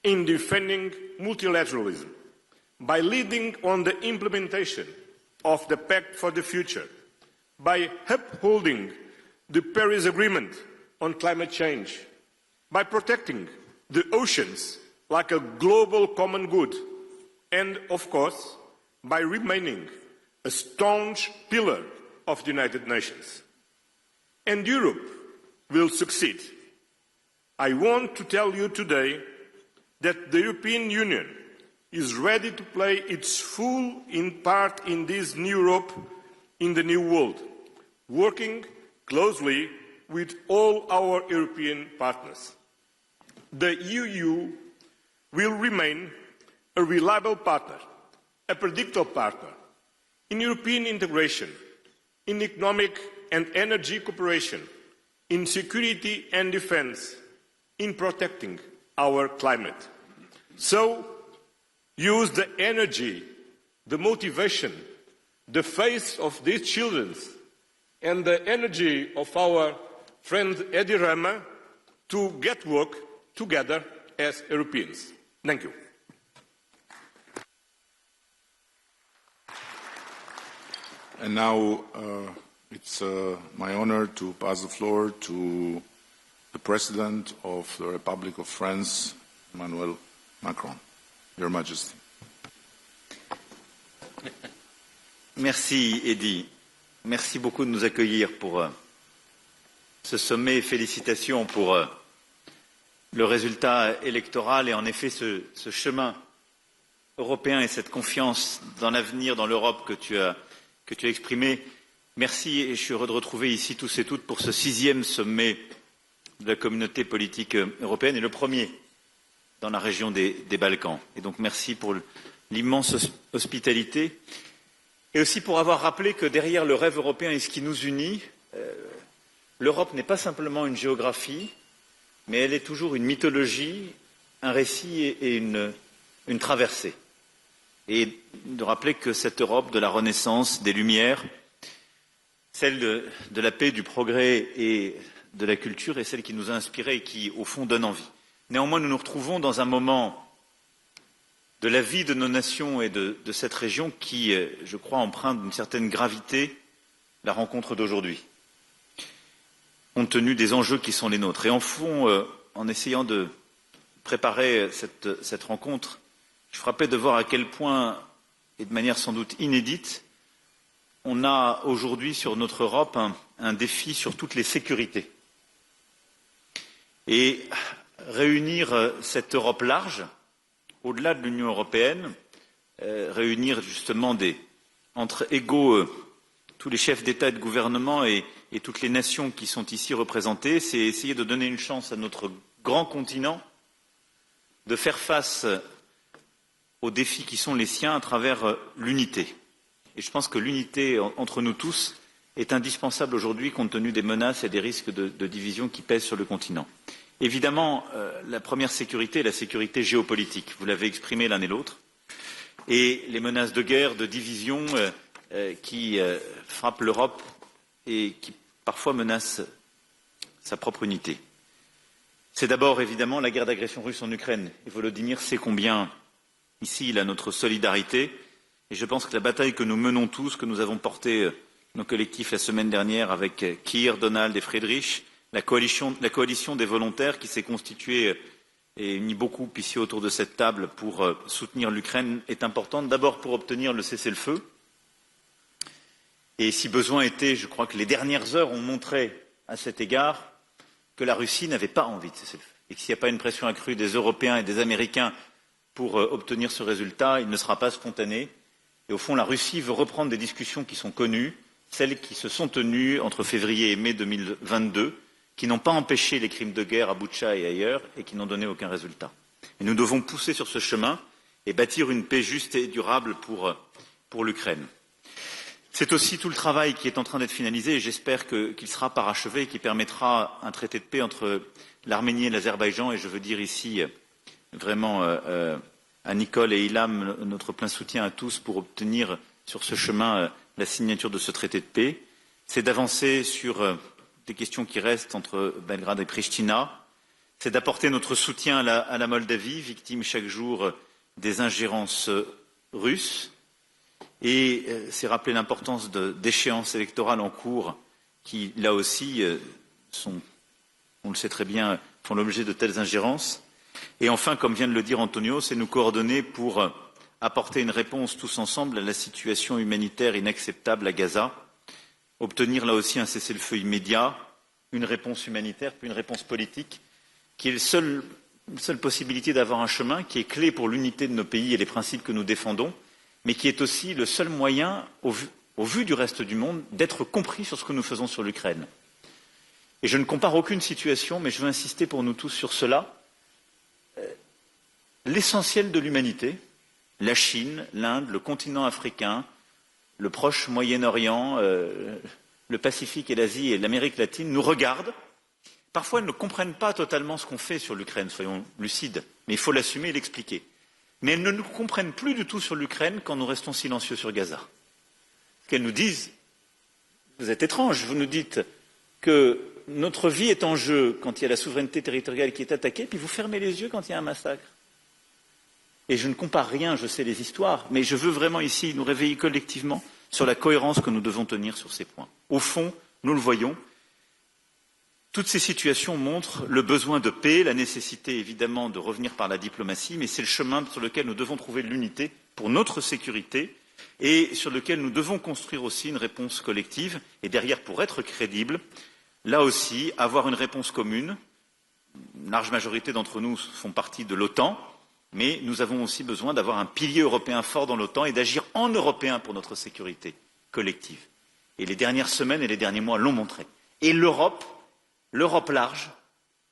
in defending multilateralism by leading on the implementation of the Pact for the Future, by upholding the Paris Agreement on climate change, by protecting the oceans like a global common good, and, of course, by remaining a staunch pillar of the United Nations. And Europe will succeed. I want to tell you today that the European Union is ready to play its full part in this new Europe, in the new world, working closely with all our European partners. The EU will remain a reliable partner, a predictable partner in European integration, in economic and energy cooperation, in security and defence, in protecting our climate. So, use the energy, the motivation, the faith of these children and the energy of our friend Edi Rama to get work together as Europeans. Thank you. And now it's my honor to pass the floor to the President of the Republic of France, Emmanuel Macron. Your Majesty. Merci, Edi. Merci beaucoup de nous accueillir pour ce sommet et félicitations pour le résultat électoral et en effet ce chemin européen et cette confiance dans l'avenir, dans l'Europe que tu as exprimé. Merci et je suis heureux de retrouver ici tous et toutes pour ce 6e sommet de la communauté politique européenne et le premier dans la région des Balkans. Et donc merci pour l'immense hospitalité et aussi pour avoir rappelé que derrière le rêve européen et ce qui nous unit, l'Europe n'est pas simplement une géographie, mais elle est toujours une mythologie, un récit et une traversée. Et de rappeler que cette Europe de la Renaissance, des Lumières, celle de la paix, du progrès et de la culture est celle qui nous a inspirés et qui, au fond, donne envie. Néanmoins, nous nous retrouvons dans un moment de la vie de nos nations et de cette région qui, je crois, emprunte d'une certaine gravité la rencontre d'aujourd'hui, compte tenu des enjeux qui sont les nôtres. Et en fond, en essayant de préparer cette rencontre, je frappais de voir à quel point, et de manière sans doute inédite, on a aujourd'hui sur notre Europe un défi sur toutes les sécurités. Et réunir cette Europe large, au-delà de l'Union européenne, réunir justement entre égaux tous les chefs d'État et de gouvernement et toutes les nations qui sont ici représentées, c'est essayer de donner une chance à notre grand continent de faire face aux défis qui sont les siens à travers l'unité. Et je pense que l'unité entre nous tous est indispensable aujourd'hui compte tenu des menaces et des risques de division qui pèsent sur le continent. Évidemment, la première sécurité est la sécurité géopolitique. Vous l'avez exprimé l'un et l'autre. Et les menaces de guerre, de division qui frappent l'Europe et qui parfois menacent sa propre unité. C'est d'abord évidemment la guerre d'agression russe en Ukraine. Et Volodymyr sait combien ici il a notre solidarité. Et je pense que la bataille que nous menons tous, que nous avons portée nos collectifs la semaine dernière avec Keir, Donald et Friedrich, la coalition des volontaires qui s'est constituée et unie beaucoup ici autour de cette table pour soutenir l'Ukraine est importante, d'abord pour obtenir le cessez-le-feu. Et si besoin était, je crois que les dernières heures ont montré à cet égard que la Russie n'avait pas envie de cessez-le-feu. Et que s'il n'y a pas une pression accrue des Européens et des Américains pour obtenir ce résultat, il ne sera pas spontané. Et au fond, la Russie veut reprendre des discussions qui sont connues, celles qui se sont tenues entre février et mai 2022, qui n'ont pas empêché les crimes de guerre à Boutcha et ailleurs et qui n'ont donné aucun résultat. Et nous devons pousser sur ce chemin et bâtir une paix juste et durable pour l'Ukraine. C'est aussi tout le travail qui est en train d'être finalisé et j'espère qu'il sera parachevé et qui permettra un traité de paix entre l'Arménie et l'Azerbaïdjan. Et je veux dire ici vraiment à Nicole et Ilham notre plein soutien à tous pour obtenir sur ce chemin la signature de ce traité de paix. C'est d'avancer sur des questions qui restent entre Belgrade et Pristina. C'est d'apporter notre soutien à la Moldavie, victime chaque jour des ingérences russes. Et c'est rappeler l'importance d'échéances électorales en cours qui, là aussi, on le sait très bien, font l'objet de telles ingérences. Et enfin, comme vient de le dire Antonio, c'est nous coordonner pour apporter une réponse tous ensemble à la situation humanitaire inacceptable à Gaza, obtenir là aussi un cessez-le-feu immédiat, une réponse humanitaire, puis une réponse politique, qui est la seule possibilité d'avoir un chemin qui est clé pour l'unité de nos pays et les principes que nous défendons, mais qui est aussi le seul moyen, au vu du reste du monde, d'être compris sur ce que nous faisons sur l'Ukraine. Et je ne compare aucune situation, mais je veux insister pour nous tous sur cela. L'essentiel de l'humanité, la Chine, l'Inde, le continent africain, le proche Moyen-Orient, le Pacifique et l'Asie et l'Amérique latine nous regardent. Parfois, elles ne comprennent pas totalement ce qu'on fait sur l'Ukraine, soyons lucides, mais il faut l'assumer et l'expliquer. Mais elles ne nous comprennent plus du tout sur l'Ukraine quand nous restons silencieux sur Gaza. Ce qu'elles nous disent, vous êtes étranges, vous nous dites que notre vie est en jeu quand il y a la souveraineté territoriale qui est attaquée, puis vous fermez les yeux quand il y a un massacre. Et je ne compare rien, je sais les histoires, mais je veux vraiment ici nous réveiller collectivement sur la cohérence que nous devons tenir sur ces points. Au fond, nous le voyons, toutes ces situations montrent le besoin de paix, la nécessité évidemment de revenir par la diplomatie, mais c'est le chemin sur lequel nous devons trouver l'unité pour notre sécurité et sur lequel nous devons construire aussi une réponse collective. Et derrière, pour être crédible, là aussi, avoir une réponse commune. Une large majorité d'entre nous font partie de l'OTAN, mais nous avons aussi besoin d'avoir un pilier européen fort dans l'OTAN et d'agir en Européen pour notre sécurité collective. Et les dernières semaines et les derniers mois l'ont montré. Et l'Europe large,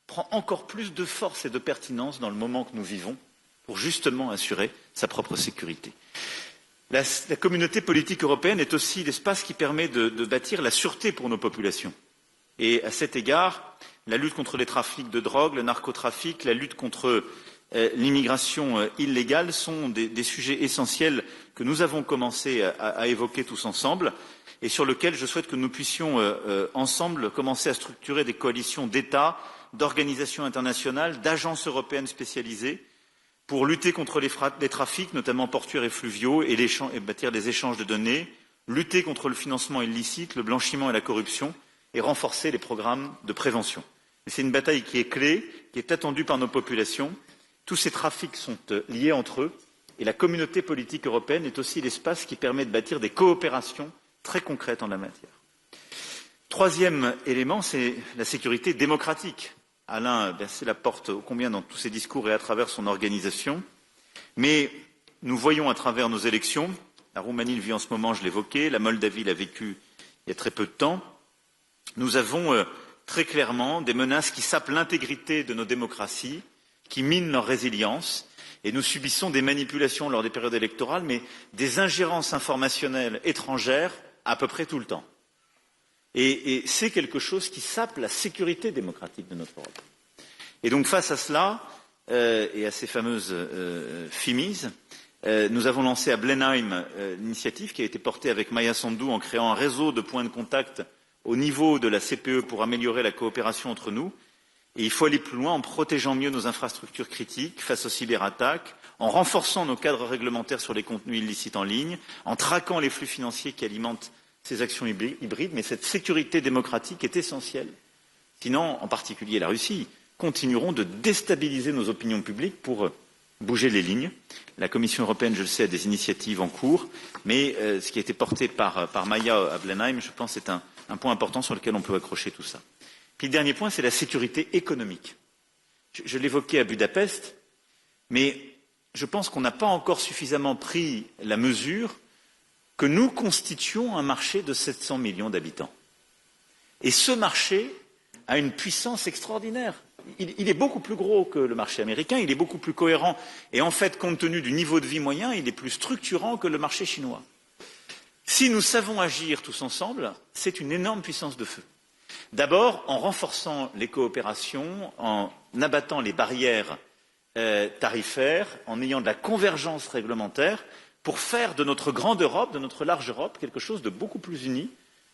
prend encore plus de force et de pertinence dans le moment que nous vivons pour justement assurer sa propre sécurité. La communauté politique européenne est aussi l'espace qui permet de bâtir la sûreté pour nos populations. Et à cet égard, la lutte contre les trafics de drogue, le narcotrafic, la lutte contre l'immigration illégale sont des sujets essentiels que nous avons commencé à évoquer tous ensemble et sur lesquels je souhaite que nous puissions ensemble commencer à structurer des coalitions d'États, d'organisations internationales, d'agences européennes spécialisées pour lutter contre les trafics, notamment portuaires et fluviaux, et bâtir des échanges de données, lutter contre le financement illicite, le blanchiment et la corruption, et renforcer les programmes de prévention. C'est une bataille qui est clé, qui est attendue par nos populations. Tous ces trafics sont liés entre eux, et la communauté politique européenne est aussi l'espace qui permet de bâtir des coopérations très concrètes en la matière. Troisième élément, c'est la sécurité démocratique. Alain a versé la porte ô combien dans tous ses discours et à travers son organisation. Mais nous voyons à travers nos élections, la Roumanie le vit en ce moment, je l'évoquais, la Moldavie l'a vécu il y a très peu de temps, nous avons très clairement des menaces qui sapent l'intégrité de nos démocraties, qui minent leur résilience, et nous subissons des manipulations lors des périodes électorales, mais des ingérences informationnelles étrangères à peu près tout le temps. Et c'est quelque chose qui sape la sécurité démocratique de notre Europe. Et donc face à cela, et à ces fameuses FIMIS, nous avons lancé à Blenheim l'initiative qui a été portée avec Maya Sandu en créant un réseau de points de contact au niveau de la CPE pour améliorer la coopération entre nous. Et il faut aller plus loin en protégeant mieux nos infrastructures critiques face aux cyberattaques, en renforçant nos cadres réglementaires sur les contenus illicites en ligne, en traquant les flux financiers qui alimentent ces actions hybrides. Mais cette sécurité démocratique est essentielle. Sinon, en particulier la Russie, continueront de déstabiliser nos opinions publiques pour bouger les lignes. La Commission européenne, je le sais, a des initiatives en cours, mais ce qui a été porté par Maya à Blenheim, je pense, est un point important sur lequel on peut accrocher tout ça. Puis le dernier point, c'est la sécurité économique. Je l'évoquais à Budapest, mais je pense qu'on n'a pas encore suffisamment pris la mesure que nous constituons un marché de 700 millions d'habitants. Et ce marché a une puissance extraordinaire. Il est beaucoup plus gros que le marché américain, il est beaucoup plus cohérent, et en fait, compte tenu du niveau de vie moyen, il est plus structurant que le marché chinois. Si nous savons agir tous ensemble, c'est une énorme puissance de feu. D'abord, en renforçant les coopérations, en abattant les barrières tarifaires, en ayant de la convergence réglementaire, pour faire de notre grande Europe, de notre large Europe, quelque chose de beaucoup plus uni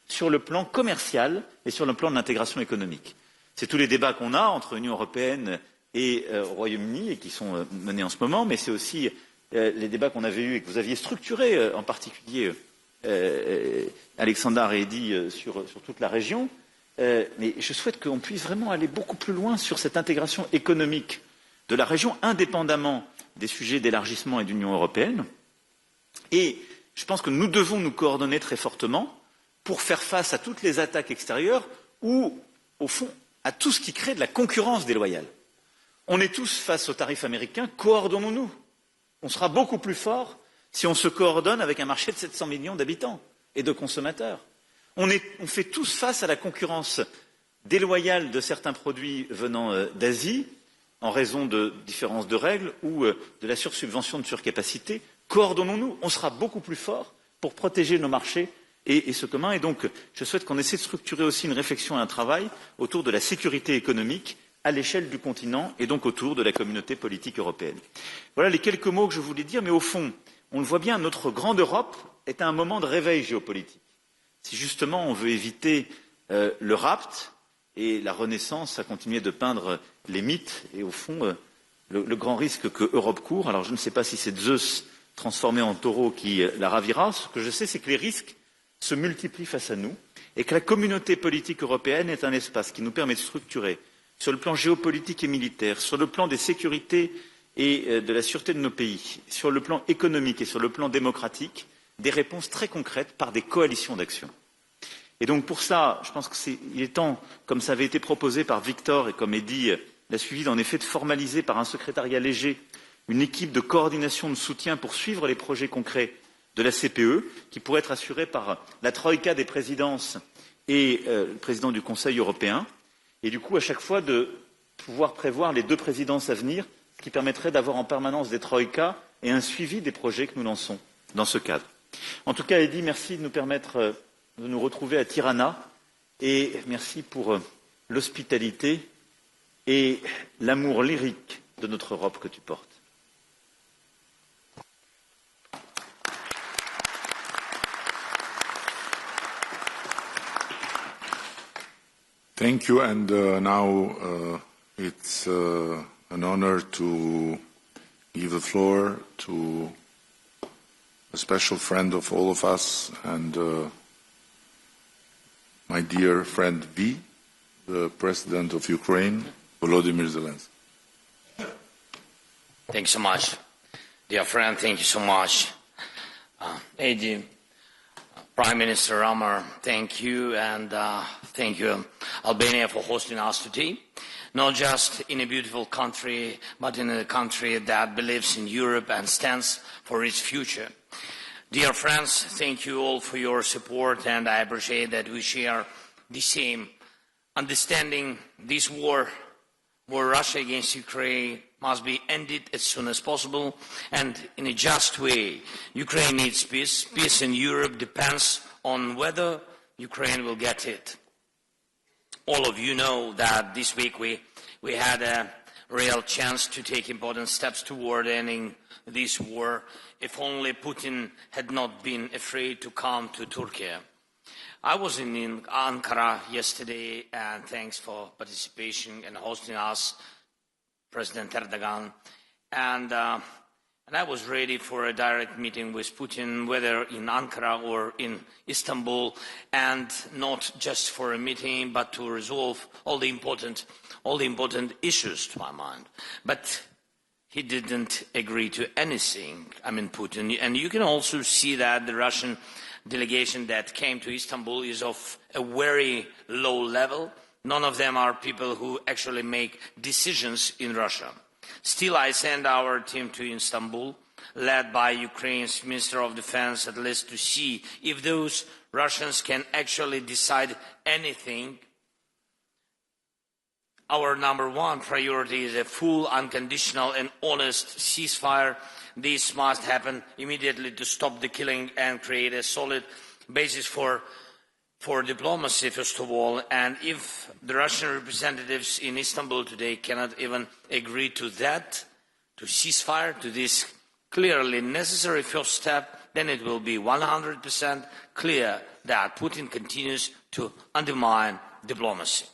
sur le plan commercial et sur le plan de l'intégration économique. C'est tous les débats qu'on a entre l'Union européenne et Royaume-Uni et qui sont menés en ce moment, mais c'est aussi les débats qu'on avait eus et que vous aviez structurés, en particulier Alexandre et Edi, sur toute la région. Mais je souhaite qu'on puisse vraiment aller beaucoup plus loin sur cette intégration économique de la région, indépendamment des sujets d'élargissement et d'Union européenne. Et je pense que nous devons nous coordonner très fortement pour faire face à toutes les attaques extérieures ou, au fond, à tout ce qui crée de la concurrence déloyale. On est tous face aux tarifs américains, coordonnons-nous. On sera beaucoup plus fort si on se coordonne avec un marché de 700 millions d'habitants et de consommateurs. On fait tous face à la concurrence déloyale de certains produits venant d'Asie, en raison de différences de règles ou de la sursubvention de surcapacité. Coordonnons-nous, on sera beaucoup plus fort pour protéger nos marchés et ce commun. Et donc, je souhaite qu'on essaie de structurer aussi une réflexion et un travail autour de la sécurité économique à l'échelle du continent et donc autour de la communauté politique européenne. Voilà les quelques mots que je voulais dire, mais au fond, on le voit bien, notre grande Europe est à un moment de réveil géopolitique. Si justement on veut éviter le rapt et la Renaissance à continuer de peindre les mythes et au fond le grand risque que Europe court, alors je ne sais pas si c'est Zeus transformé en taureau qui la ravira, ce que je sais c'est que les risques se multiplient face à nous et que la communauté politique européenne est un espace qui nous permet de structurer sur le plan géopolitique et militaire, sur le plan des sécurités et de la sûreté de nos pays, sur le plan économique et sur le plan démocratique, des réponses très concrètes par des coalitions d'action. Et donc pour ça, je pense qu'il est temps, comme ça avait été proposé par Victor et comme Edi l'a suivi, en effet, de formaliser par un secrétariat léger une équipe de coordination de soutien pour suivre les projets concrets de la CPE, qui pourrait être assurée par la troïka des présidences et le président du Conseil européen, et du coup à chaque fois de pouvoir prévoir les 2 présidences à venir, ce qui permettrait d'avoir en permanence des troïkas et un suivi des projets que nous lançons dans ce cadre. En tout cas, Edi, merci de nous permettre de nous retrouver à Tirana et merci pour l'hospitalité et l'amour lyrique de notre Europe que tu portes. Thank you, and now it's an honor to give the floor to a special friend of all of us and my dear friend V, the President of Ukraine, Volodymyr Zelensky. Thank you so much. Dear friend, thank you so much. Edi, Prime Minister Rama, thank you, and thank you, Albania, for hosting us today. Not just in a beautiful country, but in a country that believes in Europe and stands for its future. Dear friends, thank you all for your support, and I appreciate that we share the same understanding. This war Russia against Ukraine must be ended as soon as possible and in a just way. Ukraine needs peace. Peace in Europe depends on whether Ukraine will get it. All of you know that this week we had a real chance to take important steps toward ending this war, if only Putin had not been afraid to come to Turkey. I was in Ankara yesterday, and thanks for participation and hosting us, President Erdogan. And I was ready for a direct meeting with Putin, whether in Ankara or in Istanbul, and not just for a meeting, but to resolve all the important issues to my mind. But he didn't agree to anything, Putin. And you can also see that the Russian delegation that came to Istanbul is of a very low level. None of them are people who actually make decisions in Russia. Still, I send our team to Istanbul, led by Ukraine's Minister of Defense, at least to see if those Russians can actually decide anything. Our number one priority is a full, unconditional and honest ceasefire. This must happen immediately to stop the killing and create a solid basis for diplomacy, first of all. And if the Russian representatives in Istanbul today cannot even agree to that, to ceasefire, to this clearly necessary first step, then it will be 100% clear that Putin continues to undermine diplomacy.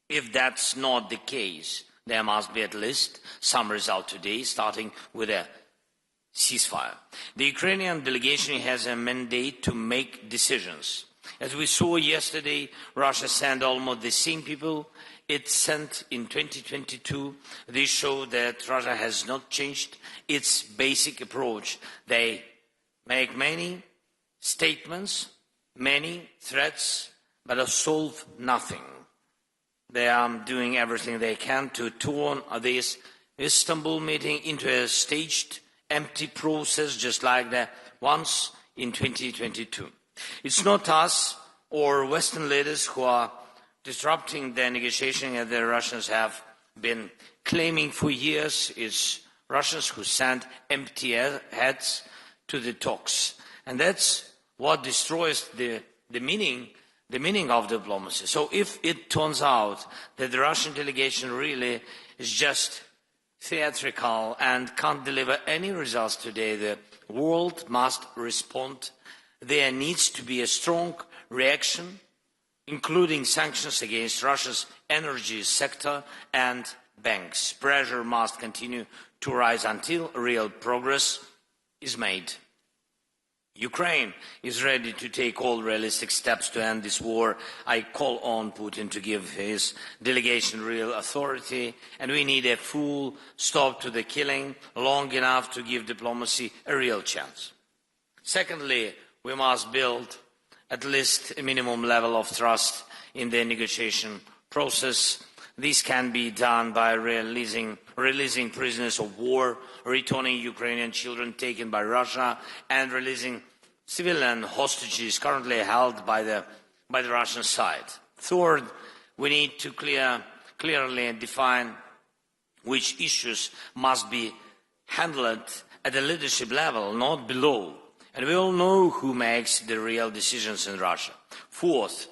If that's not the case, there must be at least some result today, starting with a ceasefire. The Ukrainian delegation has a mandate to make decisions. As we saw yesterday, Russia sent almost the same people it sent in 2022. This shows that Russia has not changed its basic approach. They make many statements, many threats, but solve nothing. They are doing everything they can to turn this Istanbul meeting into a staged, empty process, just like the ones in 2022. It's not us or Western leaders who are disrupting the negotiation as the Russians have been claiming for years. It's Russians who send empty heads to the talks. And that's what destroys the meaning of diplomacy. So if it turns out that the Russian delegation really is just theatrical and can't deliver any results today, the world must respond. There needs to be a strong reaction, including sanctions against Russia's energy sector and banks. Pressure must continue to rise until real progress is made. Ukraine is ready to take all realistic steps to end this war. I call on Putin to give his delegation real authority, and we need a full stop to the killing, long enough to give diplomacy a real chance. Secondly, we must build at least a minimum level of trust in the negotiation process. This can be done by releasing prisoners of war, returning Ukrainian children taken by Russia, and releasing civilian hostages currently held by the Russian side. Third, we need to clearly define which issues must be handled at the leadership level, not below. And we all know who makes the real decisions in Russia. Fourth,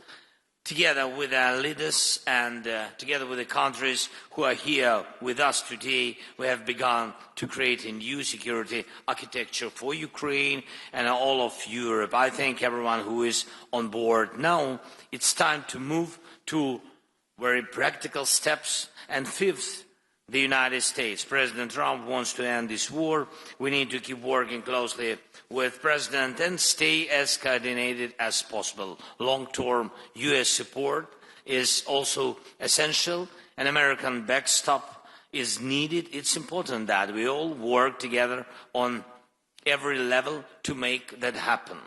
together with our leaders and together with the countries who are here with us today, we have begun to create a new security architecture for Ukraine and all of Europe. I thank everyone who is on board. Now it's time to move to very practical steps. And fifth, the United States. President Trump wants to end this war. We need to keep working closely with President and stay as coordinated as possible. Long-term U.S. support is also essential. An American backstop is needed. It's important that we all work together on every level to make that happen.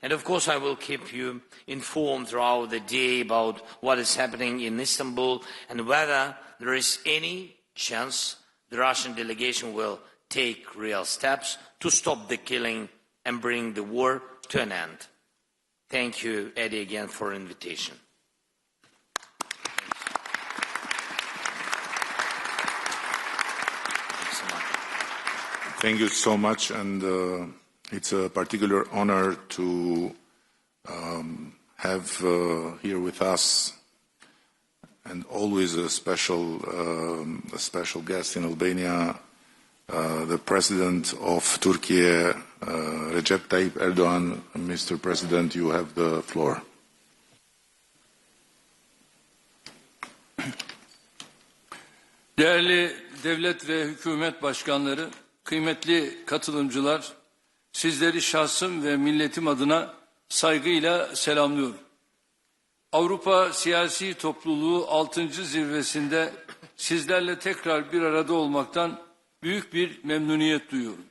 And of course, I will keep you informed throughout the day about what is happening in Istanbul and whether there is any chance the Russian delegation will take real steps to stop the killing and bring the war to an end. Thank you, Edi, again for the invitation. Thank you so much, and it's a particular honor to have here with us, and always a special guest in Albania, the President of Turkey, Recep Tayyip Erdogan. Mr. President, you have the floor. Değerli devlet ve hükümet başkanları, kıymetli katılımcılar, sizleri şahsım ve milletim adına saygıyla selamlıyorum. Avrupa Siyasi Topluluğu 6. zirvesinde sizlerle tekrar bir arada olmaktan büyük bir memnuniyet duyuyorum.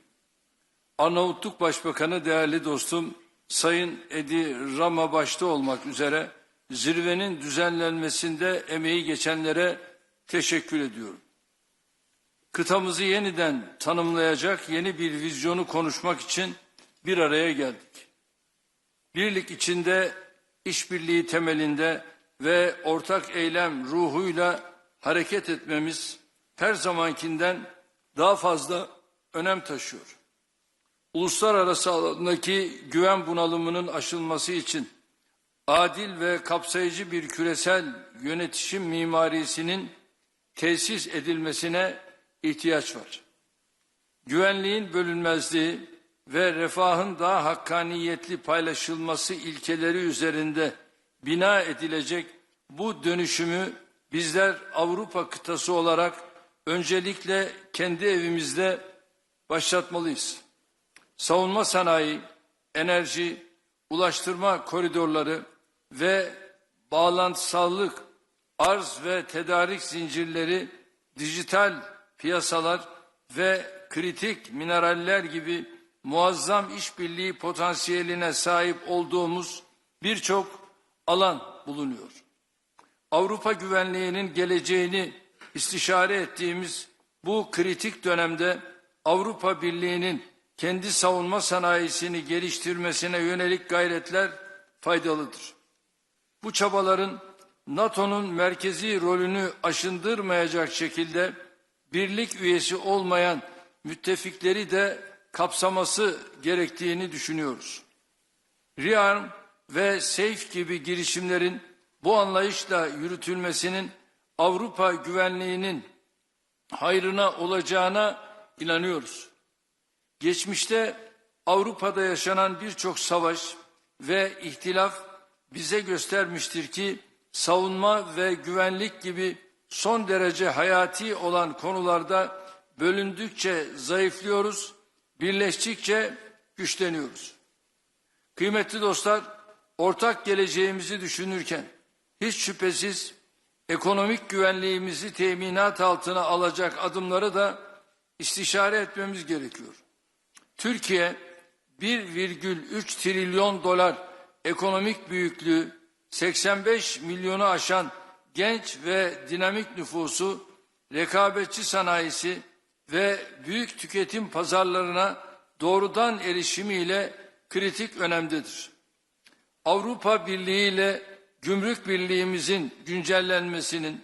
Arnavutluk Başbakanı değerli dostum Sayın Edi Rama başta olmak üzere zirvenin düzenlenmesinde emeği geçenlere teşekkür ediyorum. Kıtamızı yeniden tanımlayacak yeni bir vizyonu konuşmak için bir araya geldik. Birlik içinde, işbirliği temelinde ve ortak eylem ruhuyla hareket etmemiz her zamankinden daha fazla önem taşıyor. Uluslararası alandaki güven bunalımının aşılması için adil ve kapsayıcı bir küresel yönetişim mimarisinin tesis edilmesine ihtiyaç var. Güvenliğin bölünmezliği ve refahın daha hakkaniyetli paylaşılması ilkeleri üzerinde bina edilecek bu dönüşümü bizler Avrupa kıtası olarak öncelikle kendi evimizde başlatmalıyız. savunma sanayi, enerji, ulaştırma koridorları ve bağlantısallık, arz ve tedarik zincirleri, dijital piyasalar ve kritik mineraller gibi muazzam işbirliği potansiyeline sahip olduğumuz birçok alan bulunuyor. Avrupa güvenliğinin geleceğini istişare ettiğimiz bu kritik dönemde Avrupa Birliği'nin kendi savunma sanayisini geliştirmesine yönelik gayretler faydalıdır. Bu çabaların NATO'nun merkezi rolünü aşındırmayacak şekilde birlik üyesi olmayan müttefikleri de kapsaması gerektiğini düşünüyoruz. Rearm ve SAFE gibi girişimlerin bu anlayışla yürütülmesinin Avrupa güvenliğinin hayrına olacağına inanıyoruz. Geçmişte Avrupa'da yaşanan birçok savaş ve ihtilaf bize göstermiştir ki savunma ve güvenlik gibi son derece hayati olan konularda bölündükçe zayıflıyoruz, birleştikçe güçleniyoruz. Kıymetli dostlar, ortak geleceğimizi düşünürken hiç şüphesiz ekonomik güvenliğimizi teminat altına alacak adımları da istişare etmemiz gerekiyor. Türkiye 1,3 trilyon dolar ekonomik büyüklüğü, 85 milyonu aşan genç ve dinamik nüfusu, rekabetçi sanayisi ve büyük tüketim pazarlarına doğrudan erişimiyle kritik önemdedir. Avrupa Birliği ile gümrük birliğimizin güncellenmesinin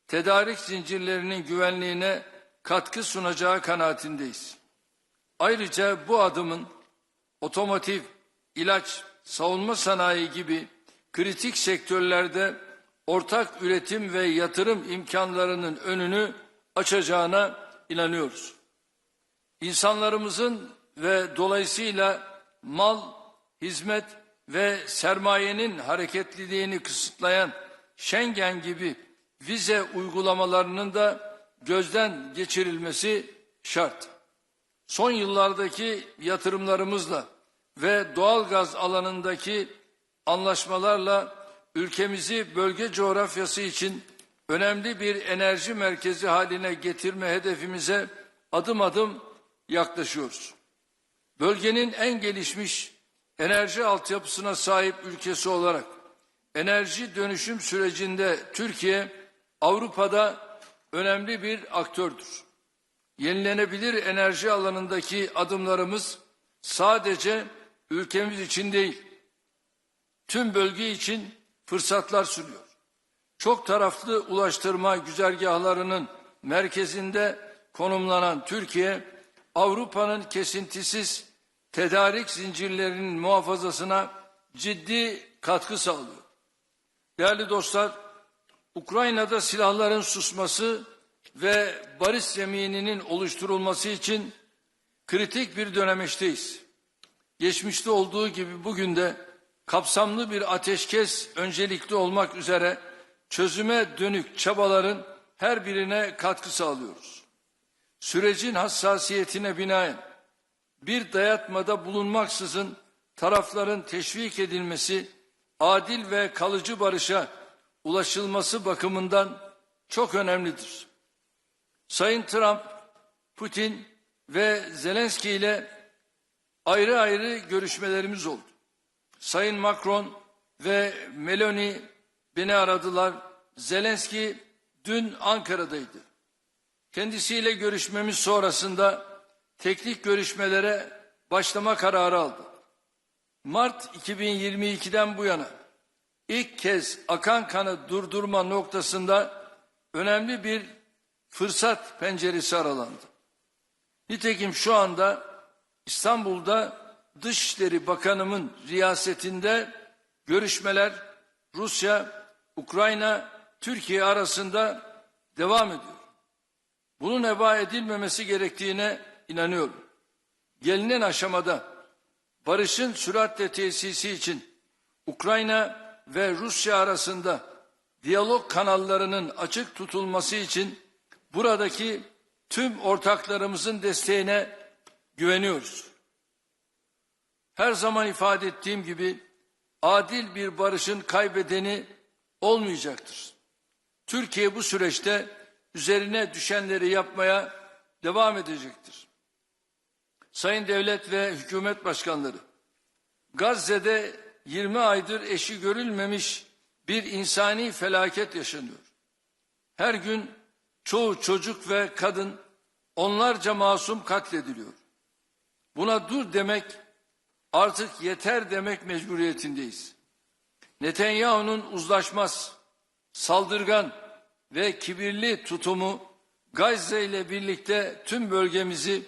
tedarik zincirlerinin güvenliğine katkı sunacağı kanaatindeyiz. Ayrıca bu adımın otomotiv, ilaç, savunma sanayi gibi kritik sektörlerde ortak üretim ve yatırım imkanlarının önünü açacağına inanıyoruz. İnsanlarımızın ve dolayısıyla mal, hizmet ve sermayenin hareketliliğini kısıtlayan Schengen gibi vize uygulamalarının da gözden geçirilmesi şart. Son yıllardaki yatırımlarımızla ve doğalgaz alanındaki anlaşmalarla ülkemizi bölge coğrafyası için önemli bir enerji merkezi haline getirme hedefimize adım adım yaklaşıyoruz. Bölgenin en gelişmiş enerji altyapısına sahip ülkesi olarak enerji dönüşüm sürecinde Türkiye Avrupa'da önemli bir aktördür. Yenilenebilir enerji alanındaki adımlarımız sadece ülkemiz için değil, tüm bölge için fırsatlar sunuyor. Çok taraflı ulaştırma güzergahlarının merkezinde konumlanan Türkiye, Avrupa'nın kesintisiz tedarik zincirlerinin muhafazasına ciddi katkı sağlıyor. Değerli dostlar, Ukrayna'da silahların susması ve barış zemininin oluşturulması için kritik bir dönemeçteyiz. Geçmişte olduğu gibi bugün de kapsamlı bir ateşkes öncelikli olmak üzere çözüme dönük çabaların her birine katkı sağlıyoruz. Sürecin hassasiyetine binaen bir dayatmada bulunmaksızın tarafların teşvik edilmesi, adil ve kalıcı barışa ulaşılması bakımından çok önemlidir. Sayın Trump, Putin ve Zelenski ile ayrı ayrı görüşmelerimiz oldu. Sayın Macron ve Meloni beni aradılar. Zelenski dün Ankara'daydı. Kendisiyle görüşmemiz sonrasında teknik görüşmelere başlama kararı aldı. Mart 2022'den bu yana ilk kez akan kanı durdurma noktasında önemli bir fırsat penceresi aralandı. Nitekim şu anda İstanbul'da Dışişleri Bakanımın riyasetinde görüşmeler Rusya, Ukrayna, Türkiye arasında devam ediyor. Bunun heba edilmemesi gerektiğine inanıyorum. Gelinen aşamada barışın süratle tesisi için Ukrayna ve Rusya arasında diyalog kanallarının açık tutulması için buradaki tüm ortaklarımızın desteğine güveniyoruz. Her zaman ifade ettiğim gibi adil bir barışın kaybedeni olmayacaktır. Türkiye bu süreçte üzerine düşenleri yapmaya devam edecektir. Sayın devlet ve hükümet başkanları, Gazze'de 20 aydır eşi görülmemiş bir insani felaket yaşanıyor. Her gün çoğu çocuk ve kadın, onlarca masum katlediliyor. Buna dur demek, artık yeter demek mecburiyetindeyiz. Netanyahu'nun uzlaşmaz, saldırgan ve kibirli tutumu Gazze ile birlikte tüm bölgemizi,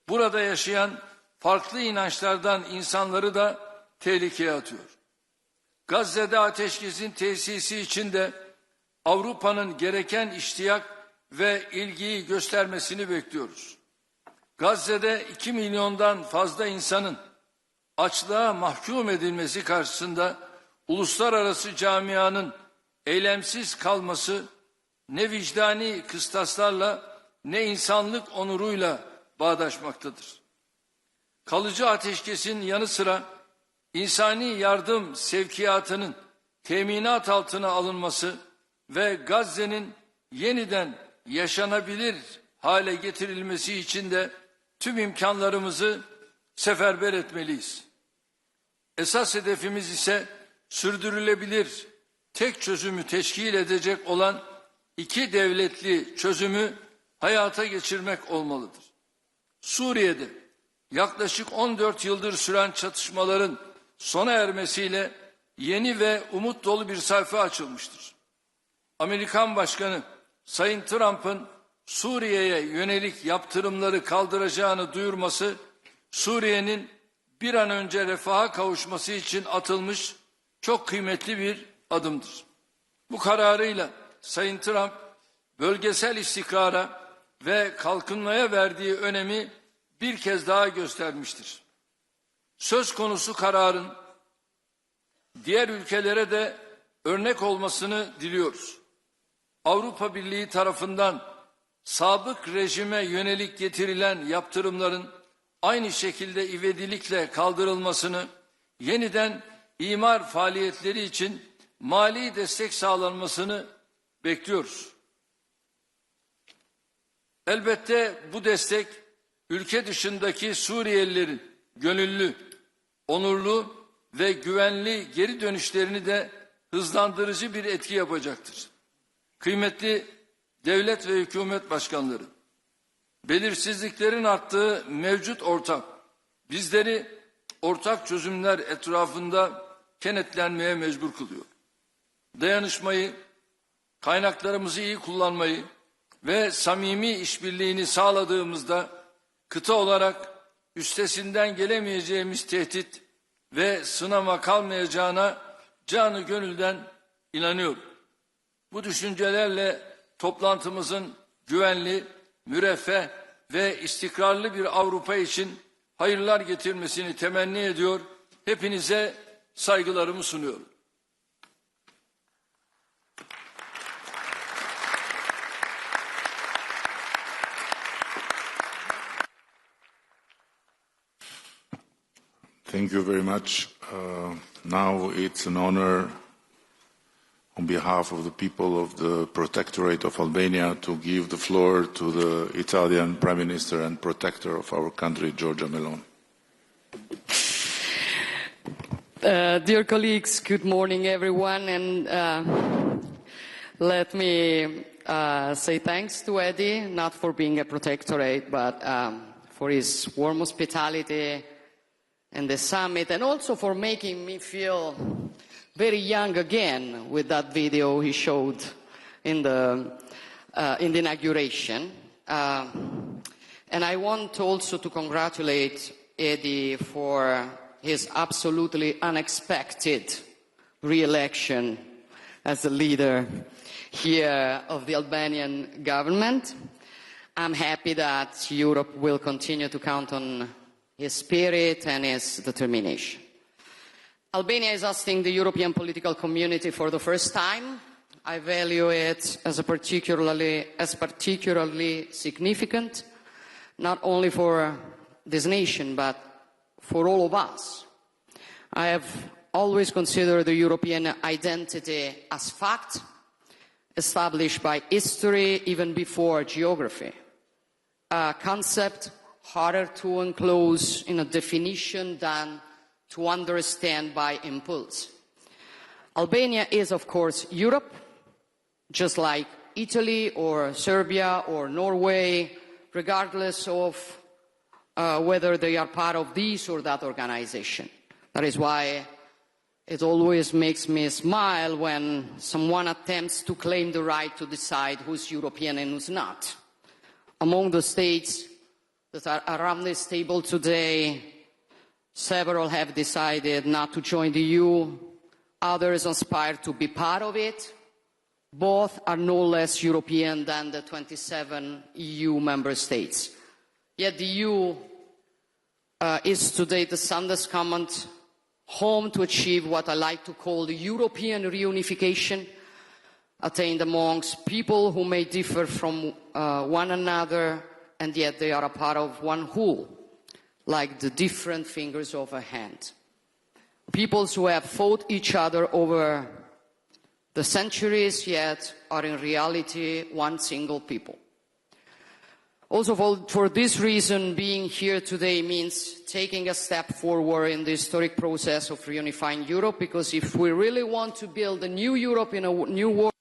burada yaşayan farklı inançlardan insanları da tehlikeye atıyor. Gazze'de ateşkesin tesisi için de Avrupa'nın gereken iştiyak ve ilgiyi göstermesini bekliyoruz. Gazze'de 2 milyondan fazla insanın açlığa mahkum edilmesi karşısında uluslararası camianın eylemsiz kalması ne vicdani kıstaslarla ne insanlık onuruyla bağdaşmaktadır. Kalıcı ateşkesin yanı sıra insani yardım sevkiyatının teminat altına alınması ve Gazze'nin yeniden yaşanabilir hale getirilmesi için de tüm imkanlarımızı seferber etmeliyiz. Esas hedefimiz ise sürdürülebilir tek çözümü teşkil edecek olan 2 devletli çözümü hayata geçirmek olmalıdır. Suriye'de yaklaşık 14 yıldır süren çatışmaların sona ermesiyle yeni ve umut dolu bir sayfa açılmıştır. Amerikan Başkanı Sayın Trump'ın Suriye'ye yönelik yaptırımları kaldıracağını duyurması, Suriye'nin bir an önce refaha kavuşması için atılmış çok kıymetli bir adımdır. Bu kararıyla Sayın Trump, bölgesel istikrara ve kalkınmaya verdiği önemi bir kez daha göstermiştir. Söz konusu kararın diğer ülkelere de örnek olmasını diliyoruz. Avrupa Birliği tarafından sabık rejime yönelik getirilen yaptırımların aynı şekilde ivedilikle kaldırılmasını, yeniden imar faaliyetleri için mali destek sağlanmasını bekliyoruz. Elbette bu destek ülke dışındaki Suriyelilerin gönüllü, onurlu ve güvenli geri dönüşlerini de hızlandırıcı bir etki yapacaktır. Kıymetli devlet ve hükümet başkanları, belirsizliklerin arttığı mevcut ortam bizleri ortak çözümler etrafında kenetlenmeye mecbur kılıyor. Dayanışmayı, kaynaklarımızı iyi kullanmayı ve samimi işbirliğini sağladığımızda kıta olarak üstesinden gelemeyeceğimiz tehdit ve sınama kalmayacağına canı gönülden inanıyorum. Bu düşüncelerle toplantımızın güvenli, müreffeh ve istikrarlı bir Avrupa için hayırlar getirmesini temenni ediyor. Hepinize saygılarımı sunuyorum. Thank you very much. Now it's an honor on behalf of the people of the Protectorate of Albania to give the floor to the Italian Prime Minister and Protector of our country, Giorgia Meloni. Dear colleagues, good morning everyone, and let me say thanks to Edi, not for being a protectorate, but for his warm hospitality and the summit, and also for making me feel very young again with that video he showed in the inauguration. And I want also to congratulate Edi for his absolutely unexpected re-election as the leader here of the Albanian government. I'm happy that Europe will continue to count on his spirit and his determination. Albania is hosting the European political community for the first time. I value it as particularly significant, not only for this nation, but for all of us I have always considered the European identity as fact, established by history even before geography. A concept harder to enclose in a definition than to understand by impulse. Albania is, of course, Europe, just like Italy or Serbia or Norway, regardless of whether they are part of this or that organization. That is why it always makes me smile when someone attempts to claim the right to decide who's European and who's not. Among the states that are around this table today, several have decided not to join the EU, others aspire to be part of it. Both are no less European than the 27 EU member states. Yet the EU is today the sunless common home to achieve what I like to call the European reunification, attained amongst people who may differ from one another, and yet they are a part of one whole, like the different fingers of a hand. Peoples who have fought each other over the centuries, yet are in reality one single people. Also, for this reason, being here today means taking a step forward in the historic process of reunifying Europe, because if we really want to build a new Europe in a new world,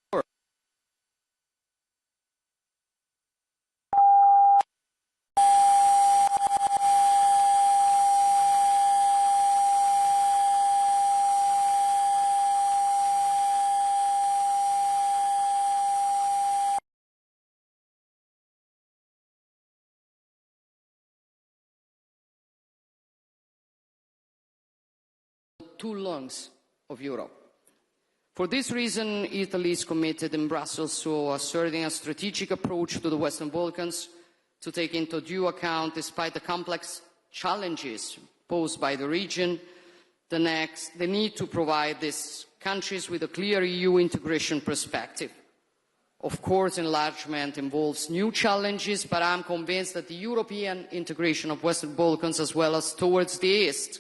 two lungs of Europe. For this reason, Italy is committed in Brussels to asserting a strategic approach to the Western Balkans to take into due account, despite the complex challenges posed by the region, the need to provide these countries with a clear EU integration perspective. Of course, enlargement involves new challenges, but I'm convinced that the European integration of Western Balkans, as well as towards the East,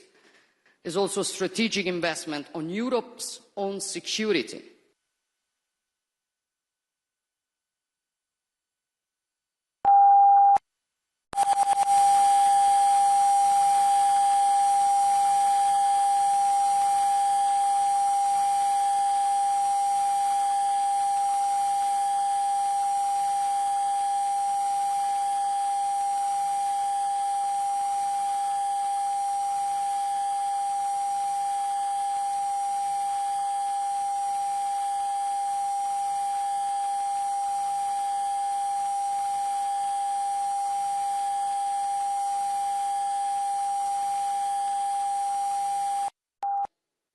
is also a strategic investment on Europe's own security.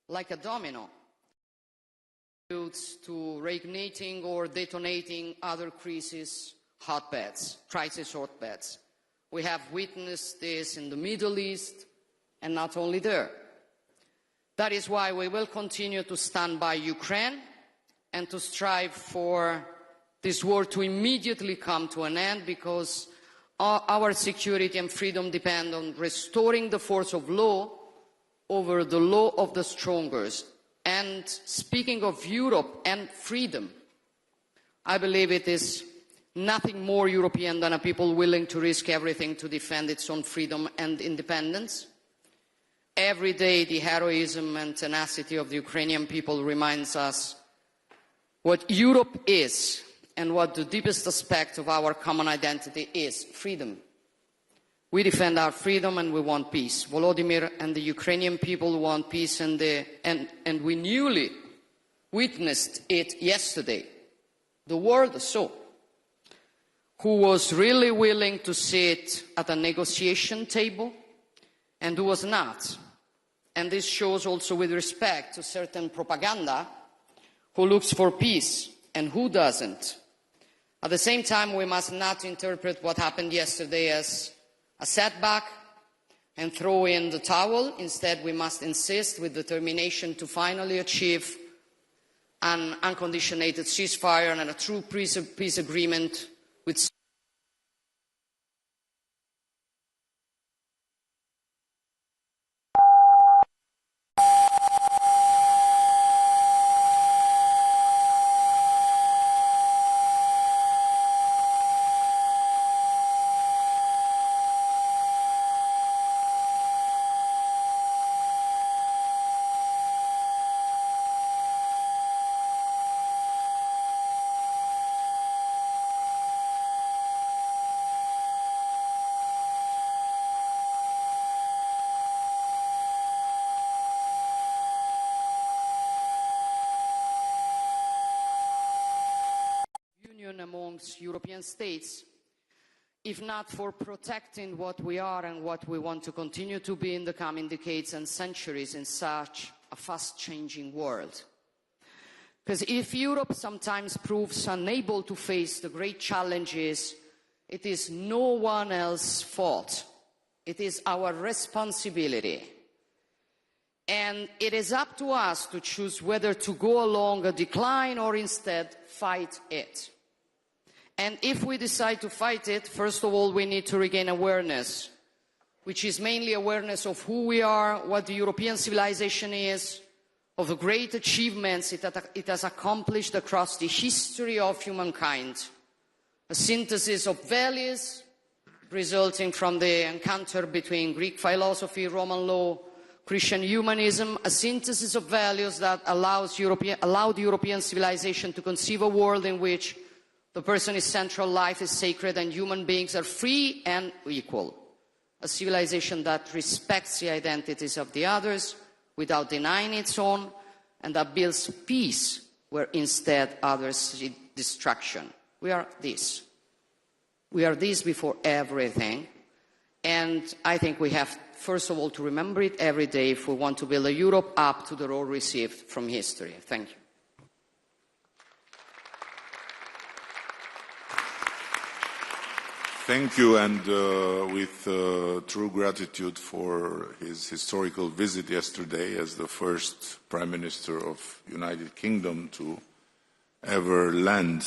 Like a domino, to reigniting or detonating other crisis hotbeds. We have witnessed this in the Middle East, and not only there. That is why we will continue to stand by Ukraine and to strive for this war to immediately come to an end, because our security and freedom depend on restoring the force of law over the law of the strongest. And speaking of Europe and freedom, I believe it is nothing more European than a people willing to risk everything to defend its own freedom and independence. Every day, the heroism and tenacity of the Ukrainian people reminds us what Europe is and what the deepest aspect of our common identity is: freedom. We defend our freedom and we want peace. Volodymyr and the Ukrainian people want peace, and we newly witnessed it yesterday. The world saw who was really willing to sit at a negotiation table and who was not. And this shows also with respect to certain propaganda who looks for peace and who doesn't. At the same time, we must not interpret what happened yesterday as a setback and throw in the towel. Instead, we must insist with determination to finally achieve an unconditional ceasefire and a true peace agreement with most European states, if not for protecting what we are and what we want to continue to be in the coming decades and centuries in such a fast-changing world. Because if Europe sometimes proves unable to face the great challenges, it is no one else's fault. It is our responsibility. And it is up to us to choose whether to go along a decline or instead fight it. And if we decide to fight it, first of all, we need to regain awareness, which is mainly awareness of who we are, what the European civilization is, of the great achievements it has accomplished across the history of humankind. A synthesis of values resulting from the encounter between Greek philosophy, Roman law, Christian humanism, a synthesis of values that allowed European civilization to conceive a world in which the person is central, life is sacred, and human beings are free and equal. A civilization that respects the identities of the others without denying its own, and that builds peace where instead others see destruction. We are this. We are this before everything. And I think we have, first of all, to remember it every day if we want to build a Europe up to the role received from history. Thank you. Thank you, and with true gratitude for his historical visit yesterday as the first Prime Minister of United Kingdom to ever land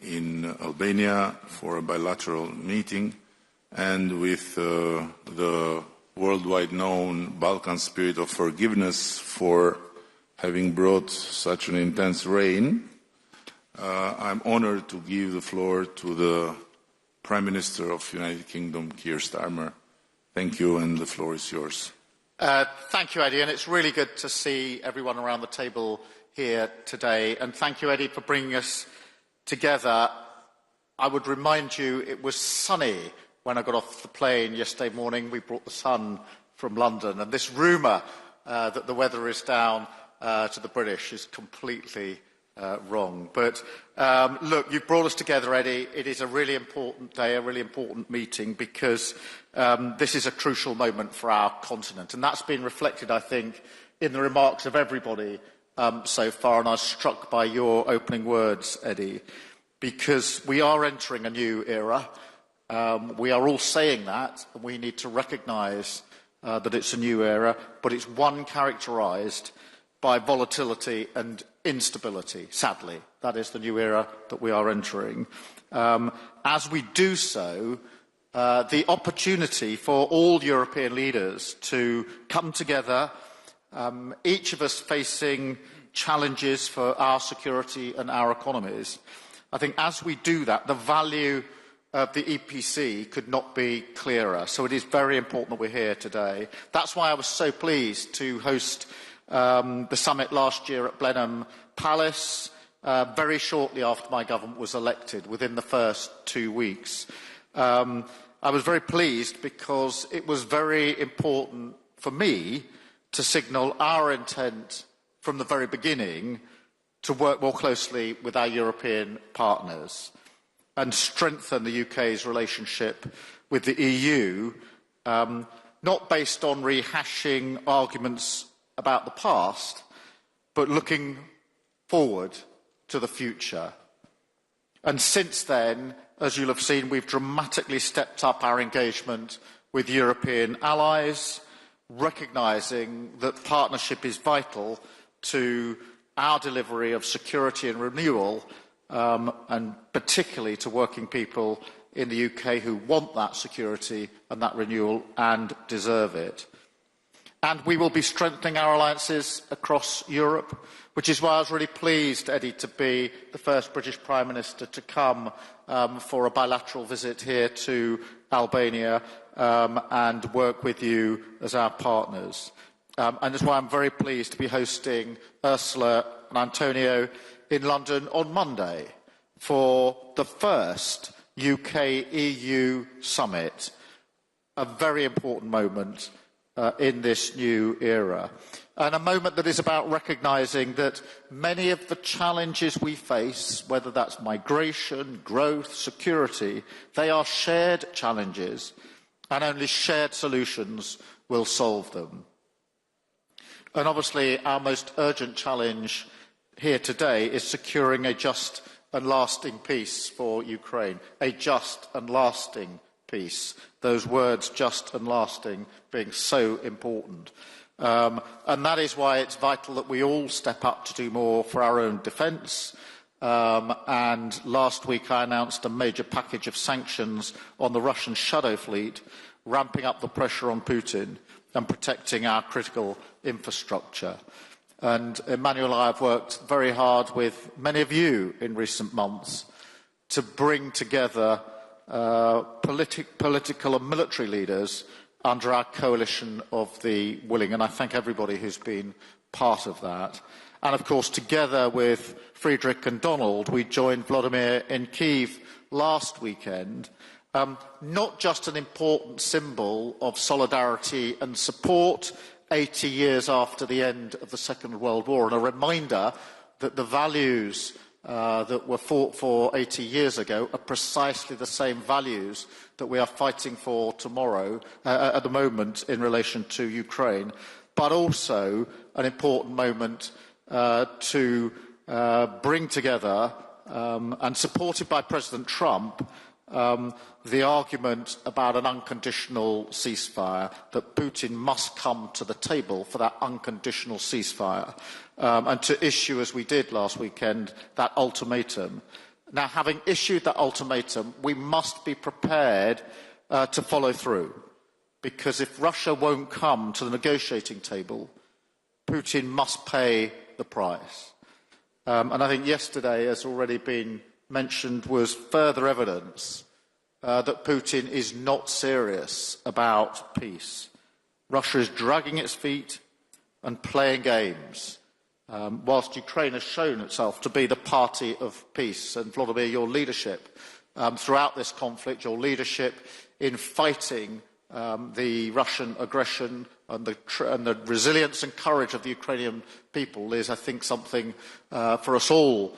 in Albania for a bilateral meeting, and with the worldwide known Balkan spirit of forgiveness for having brought such an intense rain. I'm honored to give the floor to the Prime Minister of the United Kingdom, Keir Starmer. Thank you, and the floor is yours. Thank you, Eddie, and it's really good to see everyone around the table here today. And thank you, Eddie, for bringing us together. I would remind you it was sunny when I got off the plane yesterday morning. We brought the sun from London, and this rumour that the weather is down to the British is completely wrong. But look, you've brought us together, Eddie. It is a really important day, a really important meeting, because this is a crucial moment for our continent. And that's been reflected, I think, in the remarks of everybody so far. And I was struck by your opening words, Eddie, because we are entering a new era. We are all saying that, and we need to recognise that it's a new era, but it's one characterised by volatility and instability, sadly. That is the new era that we are entering. As we do so, the opportunity for all European leaders to come together, each of us facing challenges for our security and our economies, I think as we do that, the value of the EPC could not be clearer. So it is very important that we're here today. That's why I was so pleased to host the summit last year at Blenheim Palace, very shortly after my government was elected, within the first 2 weeks. I was very pleased because it was very important for me to signal our intent from the very beginning to work more closely with our European partners and strengthen the UK's relationship with the EU, not based on rehashing arguments about the past, but looking forward to the future. And since then, as you'll have seen, we've dramatically stepped up our engagement with European allies, recognising that partnership is vital to our delivery of security and renewal, and particularly to working people in the UK who want that security and that renewal and deserve it. And we will be strengthening our alliances across Europe, which is why I was really pleased, Eddie, to be the first British Prime Minister to come for a bilateral visit here to Albania and work with you as our partners. And that's why I'm very pleased to be hosting Ursula and Antonio in London on Monday for the first UK-EU summit, a very important moment in this new era. and a moment that is about recognising that many of the challenges we face, whether that's migration, growth, security, they are shared challenges, and only shared solutions will solve them. And obviously, our most urgent challenge here today is securing a just and lasting peace for Ukraine. A just and lasting peace. Those words, just and lasting, being so important. And that is why it's vital that we all step up to do more for our own defence. And last week I announced a major package of sanctions on the Russian shadow fleet, ramping up the pressure on Putin and protecting our critical infrastructure. And Emmanuel and I have worked very hard with many of you in recent months to bring together political and military leaders under our coalition of the willing, and I thank everybody who's been part of that. And of course, together with Friedrich and Donald, we joined Vladimir in Kyiv last weekend, not just an important symbol of solidarity and support 80 years after the end of the Second World War, and a reminder that the values that were fought for 80 years ago are precisely the same values that we are fighting for tomorrow, at the moment, in relation to Ukraine, but also an important moment to bring together, and supported by President Trump, the argument about an unconditional ceasefire, that Putin must come to the table for that unconditional ceasefire, and to issue, as we did last weekend, that ultimatum. Now, having issued that ultimatum, we must be prepared to follow through, because if Russia won't come to the negotiating table, Putin must pay the price. And I think yesterday, as already been mentioned, was further evidence that Putin is not serious about peace. Russia is dragging its feet and playing games, whilst Ukraine has shown itself to be the party of peace. And Vladimir, your leadership throughout this conflict, your leadership in fighting the Russian aggression and the resilience and courage of the Ukrainian people is, I think, something for us all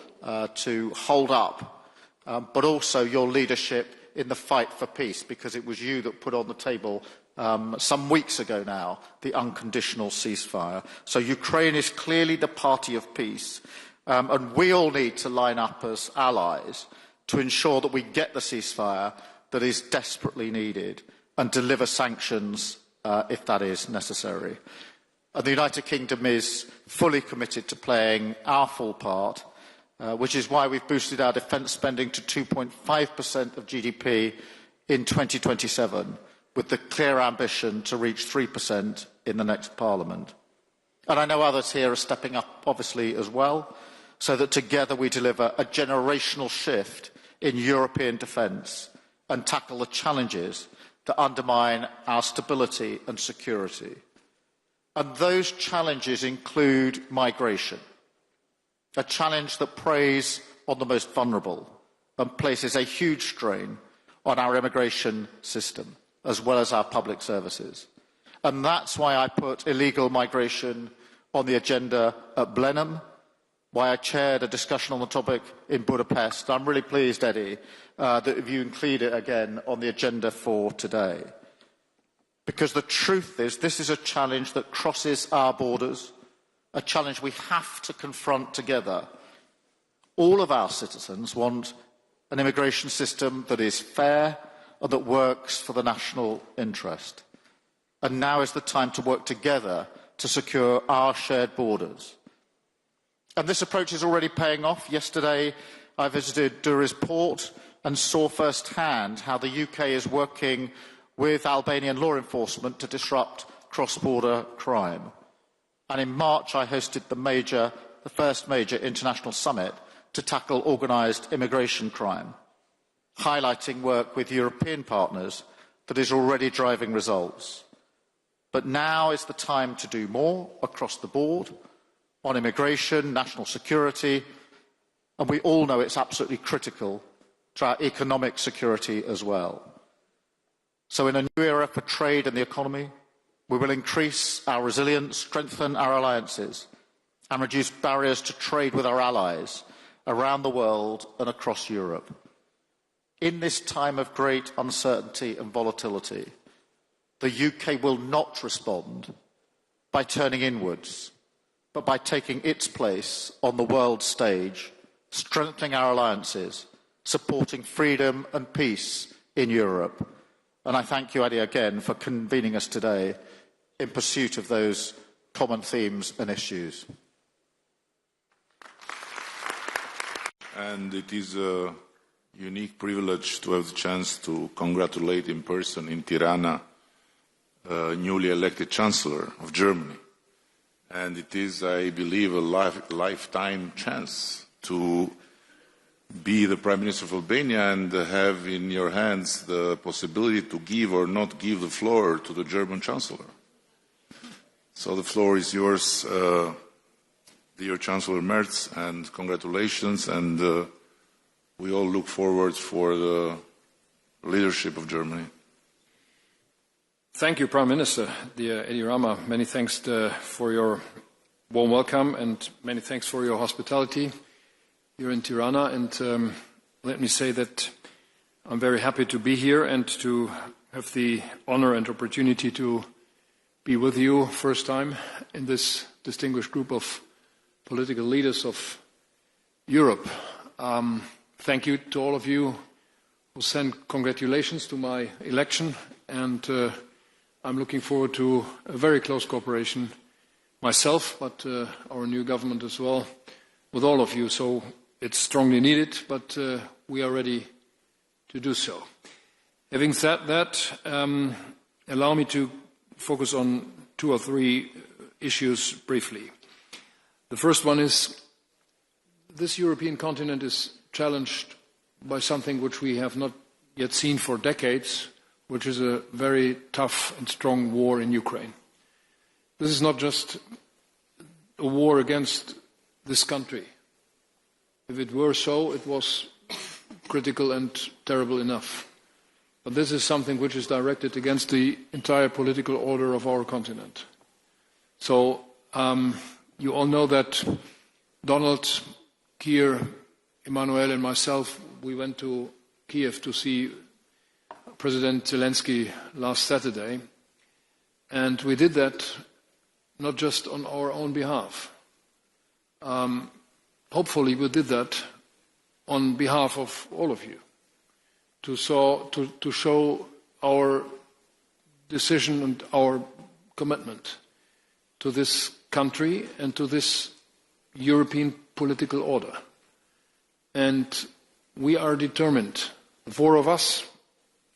to hold up, but also your leadership in the fight for peace, because it was you that put on the table some weeks ago now the unconditional ceasefire. So Ukraine is clearly the party of peace, and we all need to line up as allies to ensure that we get the ceasefire that is desperately needed and deliver sanctions if that is necessary. And the United Kingdom is fully committed to playing our full part, which is why we've boosted our defence spending to 2.5% of GDP in 2027, with the clear ambition to reach 3% in the next Parliament. And I know others here are stepping up, obviously, as well, so that together we deliver a generational shift in European defence and tackle the challenges that undermine our stability and security. And those challenges include migration, a challenge that preys on the most vulnerable and places a huge strain on our immigration system, as well as our public services. And that's why I put illegal migration on the agenda at Blenheim, why I chaired a discussion on the topic in Budapest. I'm really pleased, Eddie, that you include it again on the agenda for today. Because the truth is, this is a challenge that crosses our borders, a challenge we have to confront together. All of our citizens want an immigration system that is fair and that works for the national interest. And now is the time to work together to secure our shared borders. And this approach is already paying off. Yesterday, I visited Durrës port and saw firsthand how the UK is working with Albanian law enforcement to disrupt cross-border crime. And in March, I hosted the first major international summit to tackle organised immigration crime, highlighting work with European partners that is already driving results. But now is the time to do more across the board on immigration, national security, and we all know it's absolutely critical to our economic security as well. So in a new era for trade and the economy, We will increase our resilience, strengthen our alliances, and reduce barriers to trade with our allies around the world and across Europe. In this time of great uncertainty and volatility, the UK will not respond by turning inwards, but by taking its place on the world stage, strengthening our alliances, supporting freedom and peace in Europe. And I thank you, Edi, again for convening us today in pursuit of those common themes and issues. And it is a unique privilege to have the chance to congratulate in person in Tirana newly elected Chancellor of Germany. And it is, I believe, a lifetime chance to be the Prime Minister of Albania and have in your hands the possibility to give or not give the floor to the German Chancellor. So the floor is yours, dear Chancellor Merz, and congratulations, and we all look forward for the leadership of Germany. Thank you, Prime Minister, dear Edi Rama. Many thanks for your warm welcome and many thanks for your hospitality here in Tirana. And let me say that I'm very happy to be here and to have the honor and opportunity to be with you first time in this distinguished group of political leaders of Europe. Thank you to all of you who sent congratulations to my election, and I'm looking forward to a very close cooperation myself, but our new government as well, with all of you. So it's strongly needed, but we are ready to do so. Having said that, allow me to focus on 2 or 3 issues briefly. The first one is this European continent is challenged by something which we have not yet seen for decades, which is a very tough and strong war in Ukraine. This is not just a war against this country. If it were so, it was critical and terrible enough. But this is something which is directed against the entire political order of our continent. So you all know that Donald, Keir, Emmanuel and myself, we went to Kiev to see President Zelensky last Saturday, and we did that not just on our own behalf. Hopefully we did that on behalf of all of you, to show our decision and our commitment to this country and to this European political order. And we are determined, the 4 of us,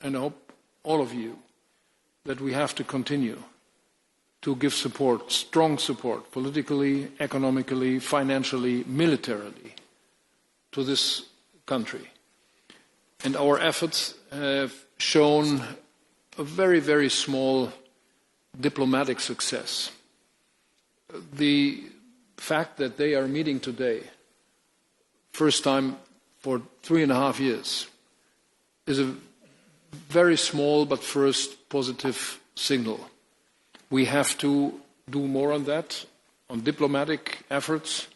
and I hope all of you, that we have to continue to give support, strong support, politically, economically, financially, militarily, to this country. And our efforts have shown a very, very small diplomatic success. The fact that they are meeting today, first time for 3.5 years, is a very small but first positive signal. We have to do more on that, on diplomatic efforts,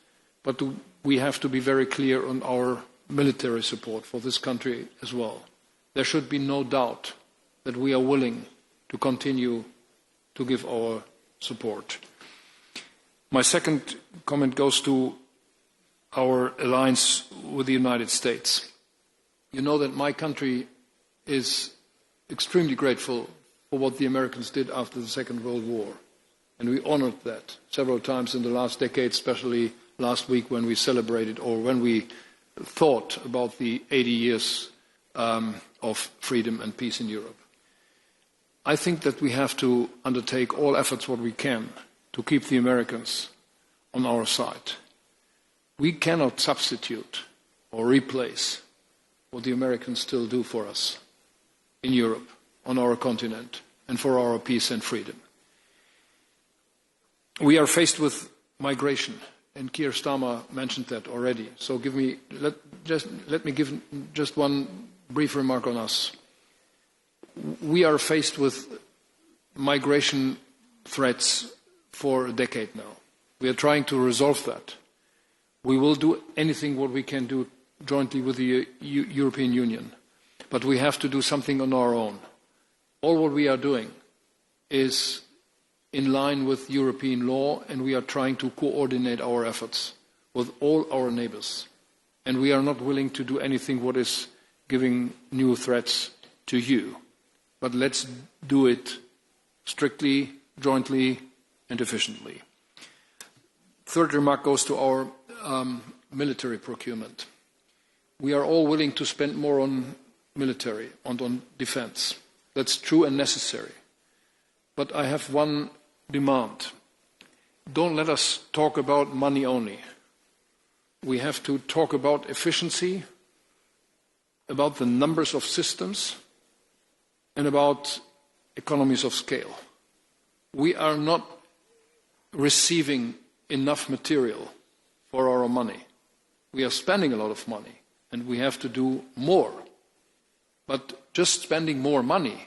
but we have to be very clear on our military support for this country as well. There should be no doubt that we are willing to continue to give our support. My second comment goes to our alliance with the United States. You know that my country is extremely grateful for what the Americans did after the Second World War. And we honored that several times in the last decade, especially last week when we celebrated or when we thought about the 80 years of freedom and peace in Europe. I think that we have to undertake all efforts what we can to keep the Americans on our side. We cannot substitute or replace what the Americans still do for us in Europe, on our continent, and for our peace and freedom. We are faced with migration, and Keir Starmer mentioned that already. So let me give just one brief remark on us. We are faced with migration threats for a decade now. We are trying to resolve that. We will do anything what we can do jointly with the European Union, but we have to do something on our own. All what we are doing is in line with European law, and we are trying to coordinate our efforts with all our neighbors. And we are not willing to do anything what is giving new threats to you. But let's do it strictly, jointly, and efficiently. Third remark goes to our military procurement. We are all willing to spend more on military and on defense. That's true and necessary. But I have one demand. Don't let us talk about money only. We have to talk about efficiency, about the numbers of systems, and about economies of scale. We are not receiving enough material for our money. We are spending a lot of money, and we have to do more. But just spending more money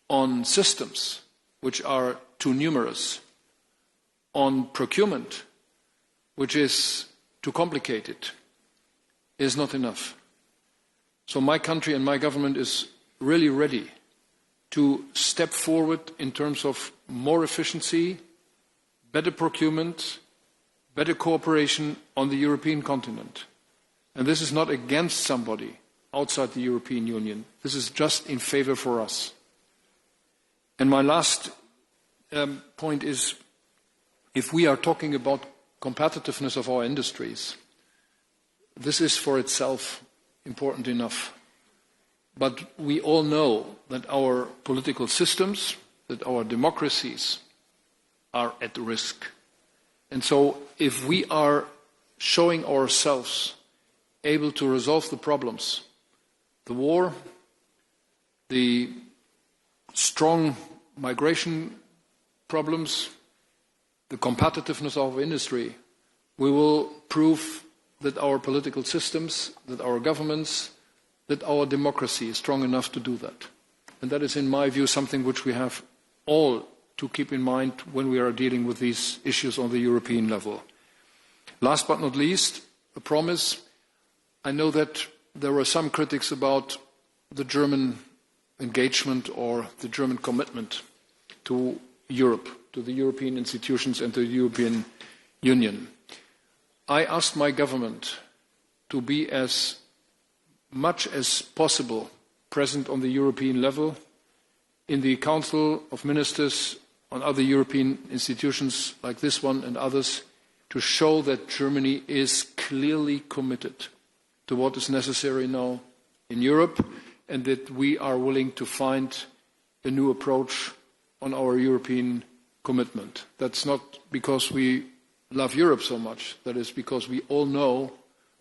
on systems which are too numerous, on procurement which is too complicated, is not enough. So my country and my government is really ready to step forward in terms of more efficiency, better procurement, better cooperation on the European continent. And this is not against somebody outside the European Union. This is just in favor for us. And my last point is, if we are talking about competitiveness of our industries, this is for itself important enough. But we all know that our political systems, that our democracies are at risk. And so if we are showing ourselves able to resolve the problems, the war, the strong migration problems, the competitiveness of our industry, we will prove that our political systems, that our governments, that our democracy is strong enough to do that. And that is, in my view, something which we have all to keep in mind when we are dealing with these issues on the European level. Last but not least, a promise. I know that there were some critics about the German engagement or the German commitment to Europe, to the European institutions and to the European Union. I asked my government to be as much as possible present on the European level, in the Council of Ministers, on other European institutions like this one and others, to show that Germany is clearly committed to what is necessary now in Europe, and that we are willing to find a new approach on our European commitment. That's not because we love Europe so much. That is because we all know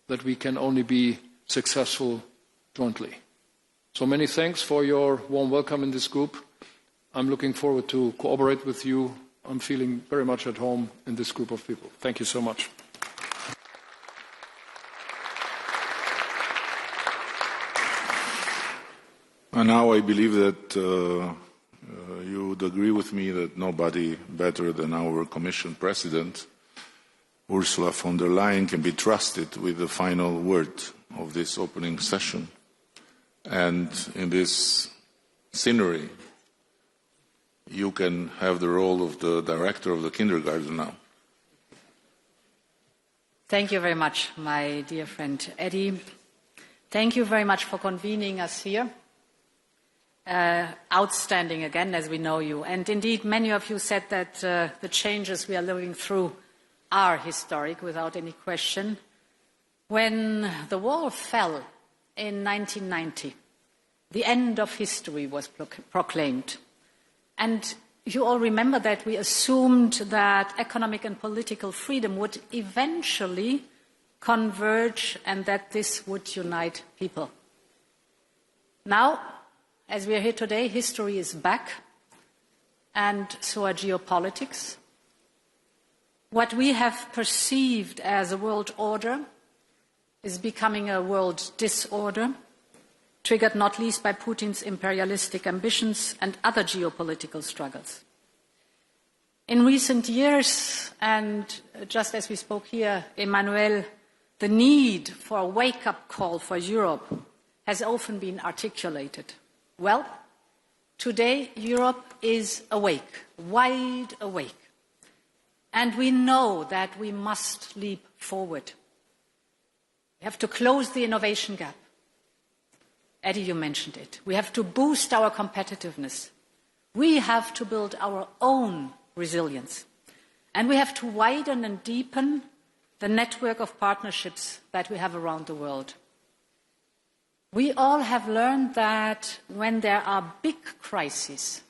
that we can only be successful jointly. So many thanks for your warm welcome in this group. I'm looking forward to cooperate with you. I'm feeling very much at home in this group of people. Thank you so much. And now I believe that you would agree with me that nobody better than our Commission President, Ursula von der Leyen, can be trusted with the final word of this opening session. And in this scenery, you can have the role of the director of the kindergarten now. Thank you very much, my dear friend Edi. Thank you very much for convening us here. Outstanding again, as we know you. And indeed, many of you said that the changes we are living through are historic, without any question. When the wall fell in 1990, the end of history was proclaimed. And you all remember that we assumed that economic and political freedom would eventually converge and that this would unite people. Now, as we are here today, history is back, and so are geopolitics. What we have perceived as a world order is becoming a world disorder, triggered not least by Putin's imperialistic ambitions and other geopolitical struggles. In recent years, and just as we spoke here, Emmanuel, the need for a wake-up call for Europe has often been articulated. Well, today Europe is awake, wide awake. And we know that we must leap forward. We have to close the innovation gap. Edi, you mentioned it. We have to boost our competitiveness. We have to build our own resilience. And we have to widen and deepen the network of partnerships that we have around the world. We all have learned that when there are big crises,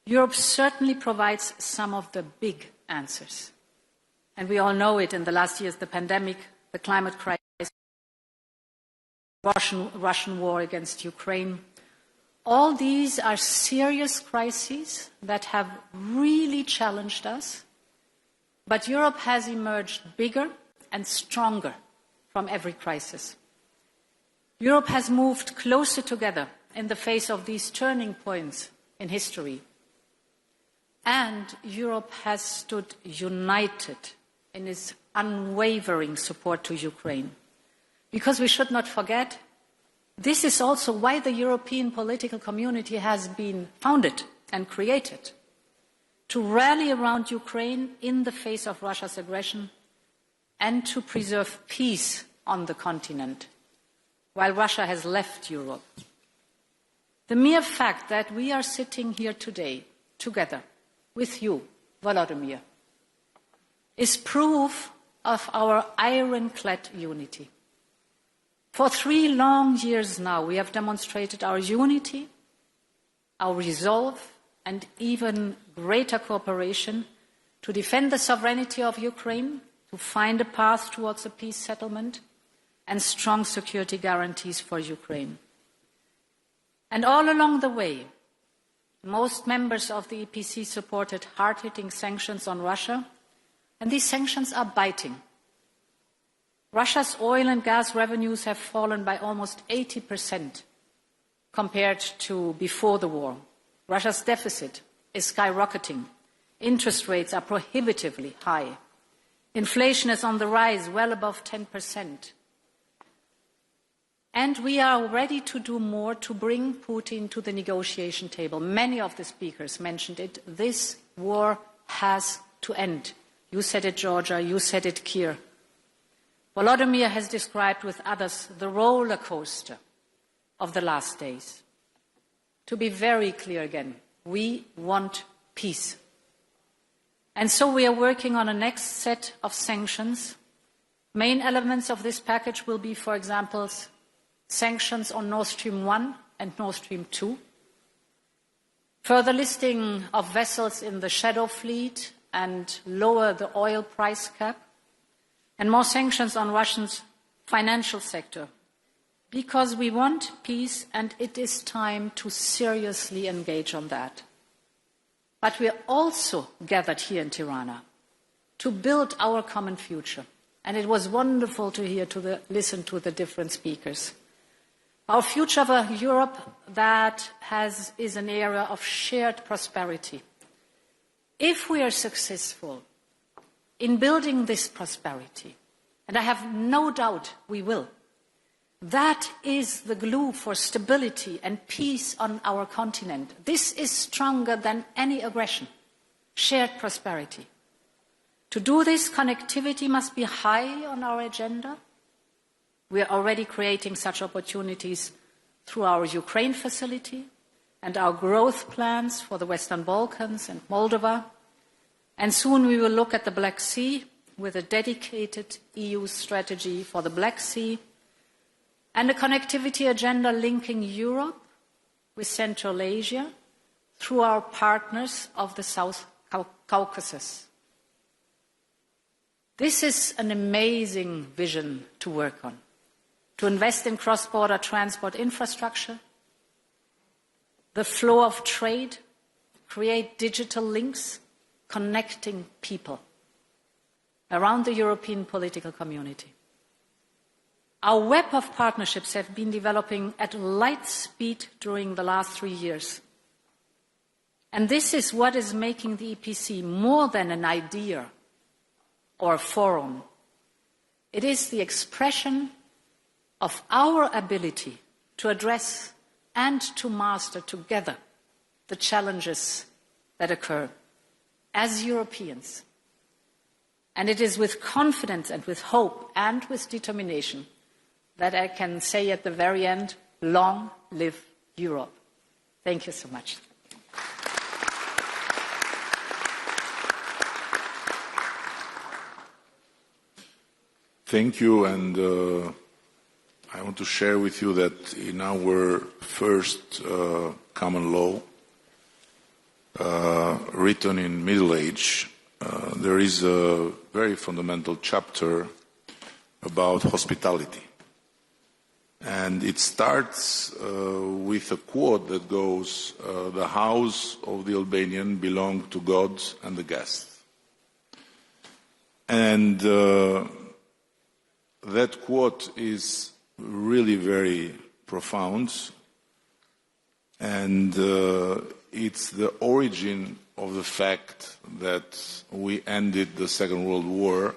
Europe certainly provides some of the big answers. And we all know it in the last years, the pandemic, the climate crisis, Russian war against Ukraine. All these are serious crises that have really challenged us, but Europe has emerged bigger and stronger from every crisis. Europe has moved closer together in the face of these turning points in history. And Europe has stood united in its unwavering support to Ukraine. Because we should not forget, this is also why the European political community has been founded and created, to rally around Ukraine in the face of Russia's aggression and to preserve peace on the continent, while Russia has left Europe. The mere fact that we are sitting here today, together, with you, Volodymyr, is proof of our ironclad unity. For 3 long years now, we have demonstrated our unity, our resolve, and even greater cooperation to defend the sovereignty of Ukraine, to find a path towards a peace settlement, and strong security guarantees for Ukraine. And all along the way, most members of the EPC supported hard-hitting sanctions on Russia, and these sanctions are biting. Russia's oil and gas revenues have fallen by almost 80% compared to before the war. Russia's deficit is skyrocketing. Interest rates are prohibitively high. Inflation is on the rise, well above 10%. And we are ready to do more to bring Putin to the negotiation table. Many of the speakers mentioned it. This war has to end. You said it, Georgia. You said it, Keir. Volodymyr has described with others the roller coaster of the last days. To be very clear again, we want peace. And so we are working on a next set of sanctions. Main elements of this package will be, for example, sanctions on Nord Stream 1 and Nord Stream 2, further listing of vessels in the shadow fleet and lower the oil price cap, and more sanctions on Russia's financial sector, because we want peace and it is time to seriously engage on that. But we are also gathered here in Tirana to build our common future. And it was wonderful to listen to the different speakers. Our future of a Europe that is an era of shared prosperity. If we are successful in building this prosperity, and I have no doubt we will, that is the glue for stability and peace on our continent. This is stronger than any aggression, shared prosperity. To do this, connectivity must be high on our agenda. We are already creating such opportunities through our Ukraine facility and our growth plans for the Western Balkans and Moldova. And soon we will look at the Black Sea with a dedicated EU strategy for the Black Sea and a connectivity agenda linking Europe with Central Asia through our partners of the South Caucasus. This is an amazing vision to work on, to invest in cross-border transport infrastructure, the flow of trade, create digital links, connecting people around the European political community. Our web of partnerships have been developing at light speed during the last 3 years. And this is what is making the EPC more than an idea or a forum. It is the expression of our ability to address and to master together the challenges that occur as Europeans. And it is with confidence and with hope and with determination that I can say at the very end, long live Europe. Thank you so much. Thank you, and I want to share with you that in our first common law, written in Middle Age, there is a very fundamental chapter about hospitality. And it starts with a quote that goes, the house of the Albanian belongs to God and the guest. And that quote is really very profound, and it's the origin of the fact that we ended the Second World War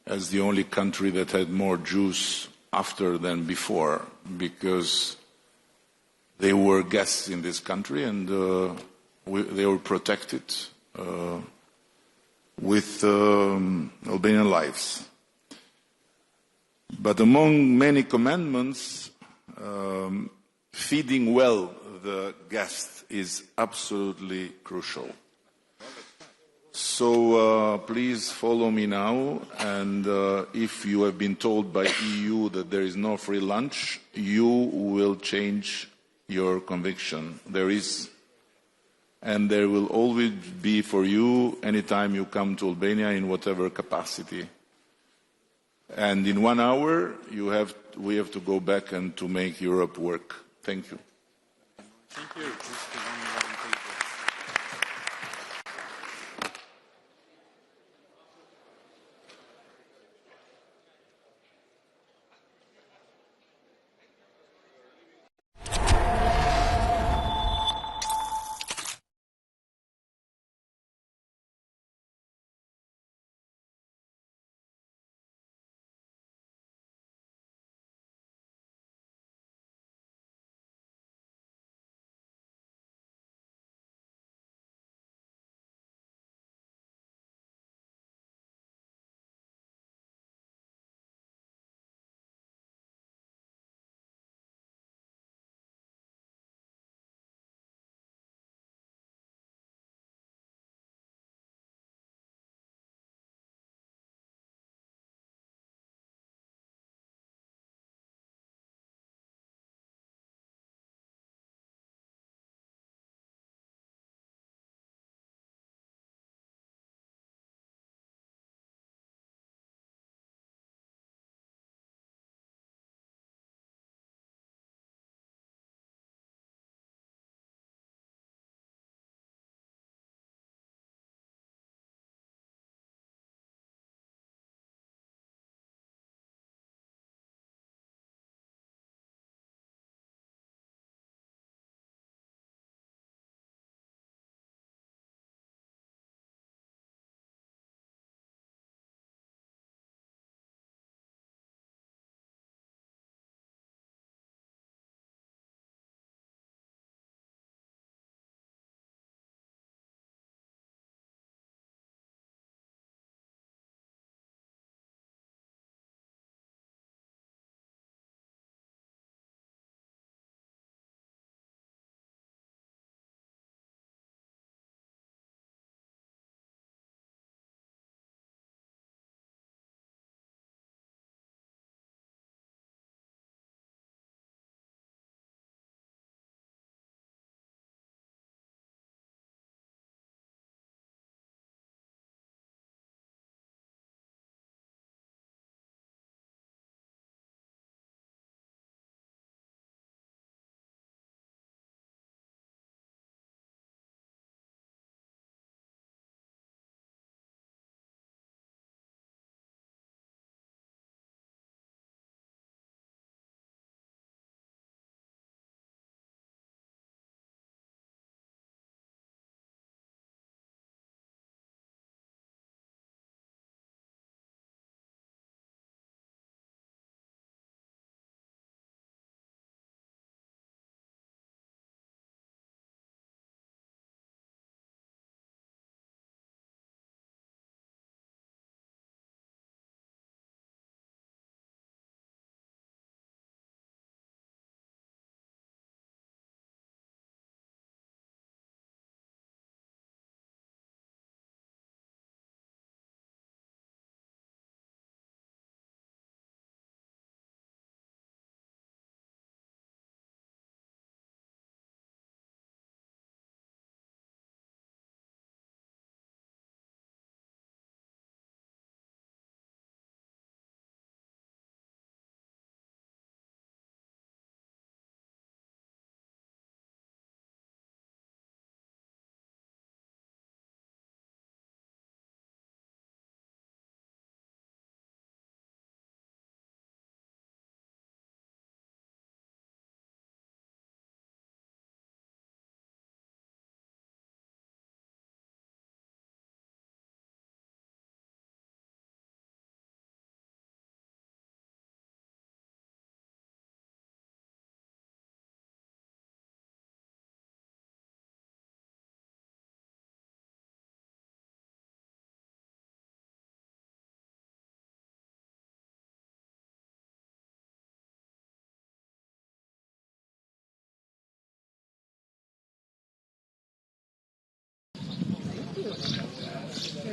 as the only country that had more Jews after than before, because they were guests in this country and they were protected with Albanian lives. But among many commandments, feeding well the guest is absolutely crucial. So please follow me now, and if you have been told by EU that there is no free lunch, you will change your conviction. There is, and there will always be for you anytime you come to Albania in whatever capacity. And in 1 hour, we have to go back and to make Europe work. Thank you. Thank you.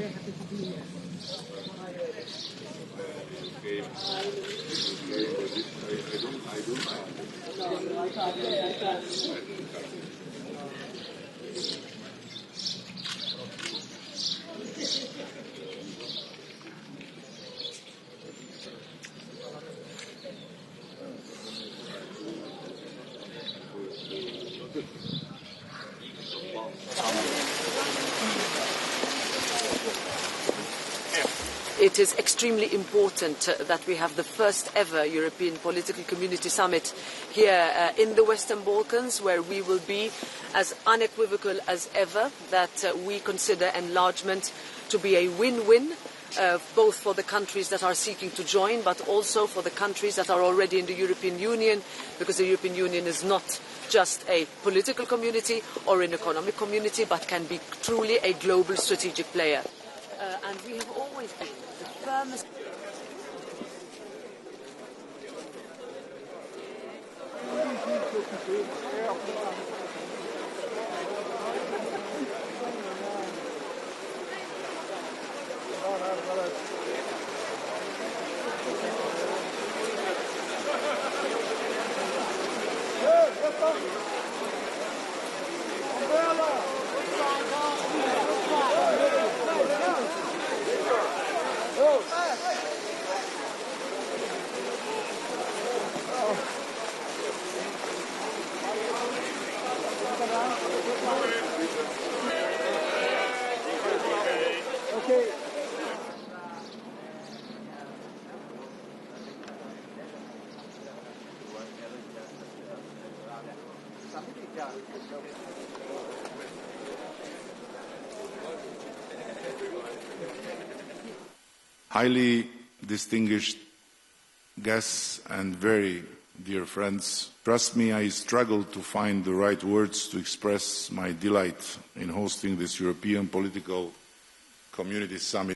very happy to be here. It is extremely important that we have the first ever European Political Community Summit here in the Western Balkans, where we will be as unequivocal as ever that we consider enlargement to be a win-win, both for the countries that are seeking to join, but also for the countries that are already in the European Union, because the European Union is not just a political community or an economic community, but can be truly a global strategic player. And we have always been the firmest. Highly distinguished guests and very dear friends, trust me, I struggled to find the right words to express my delight in hosting this European Political Community Summit.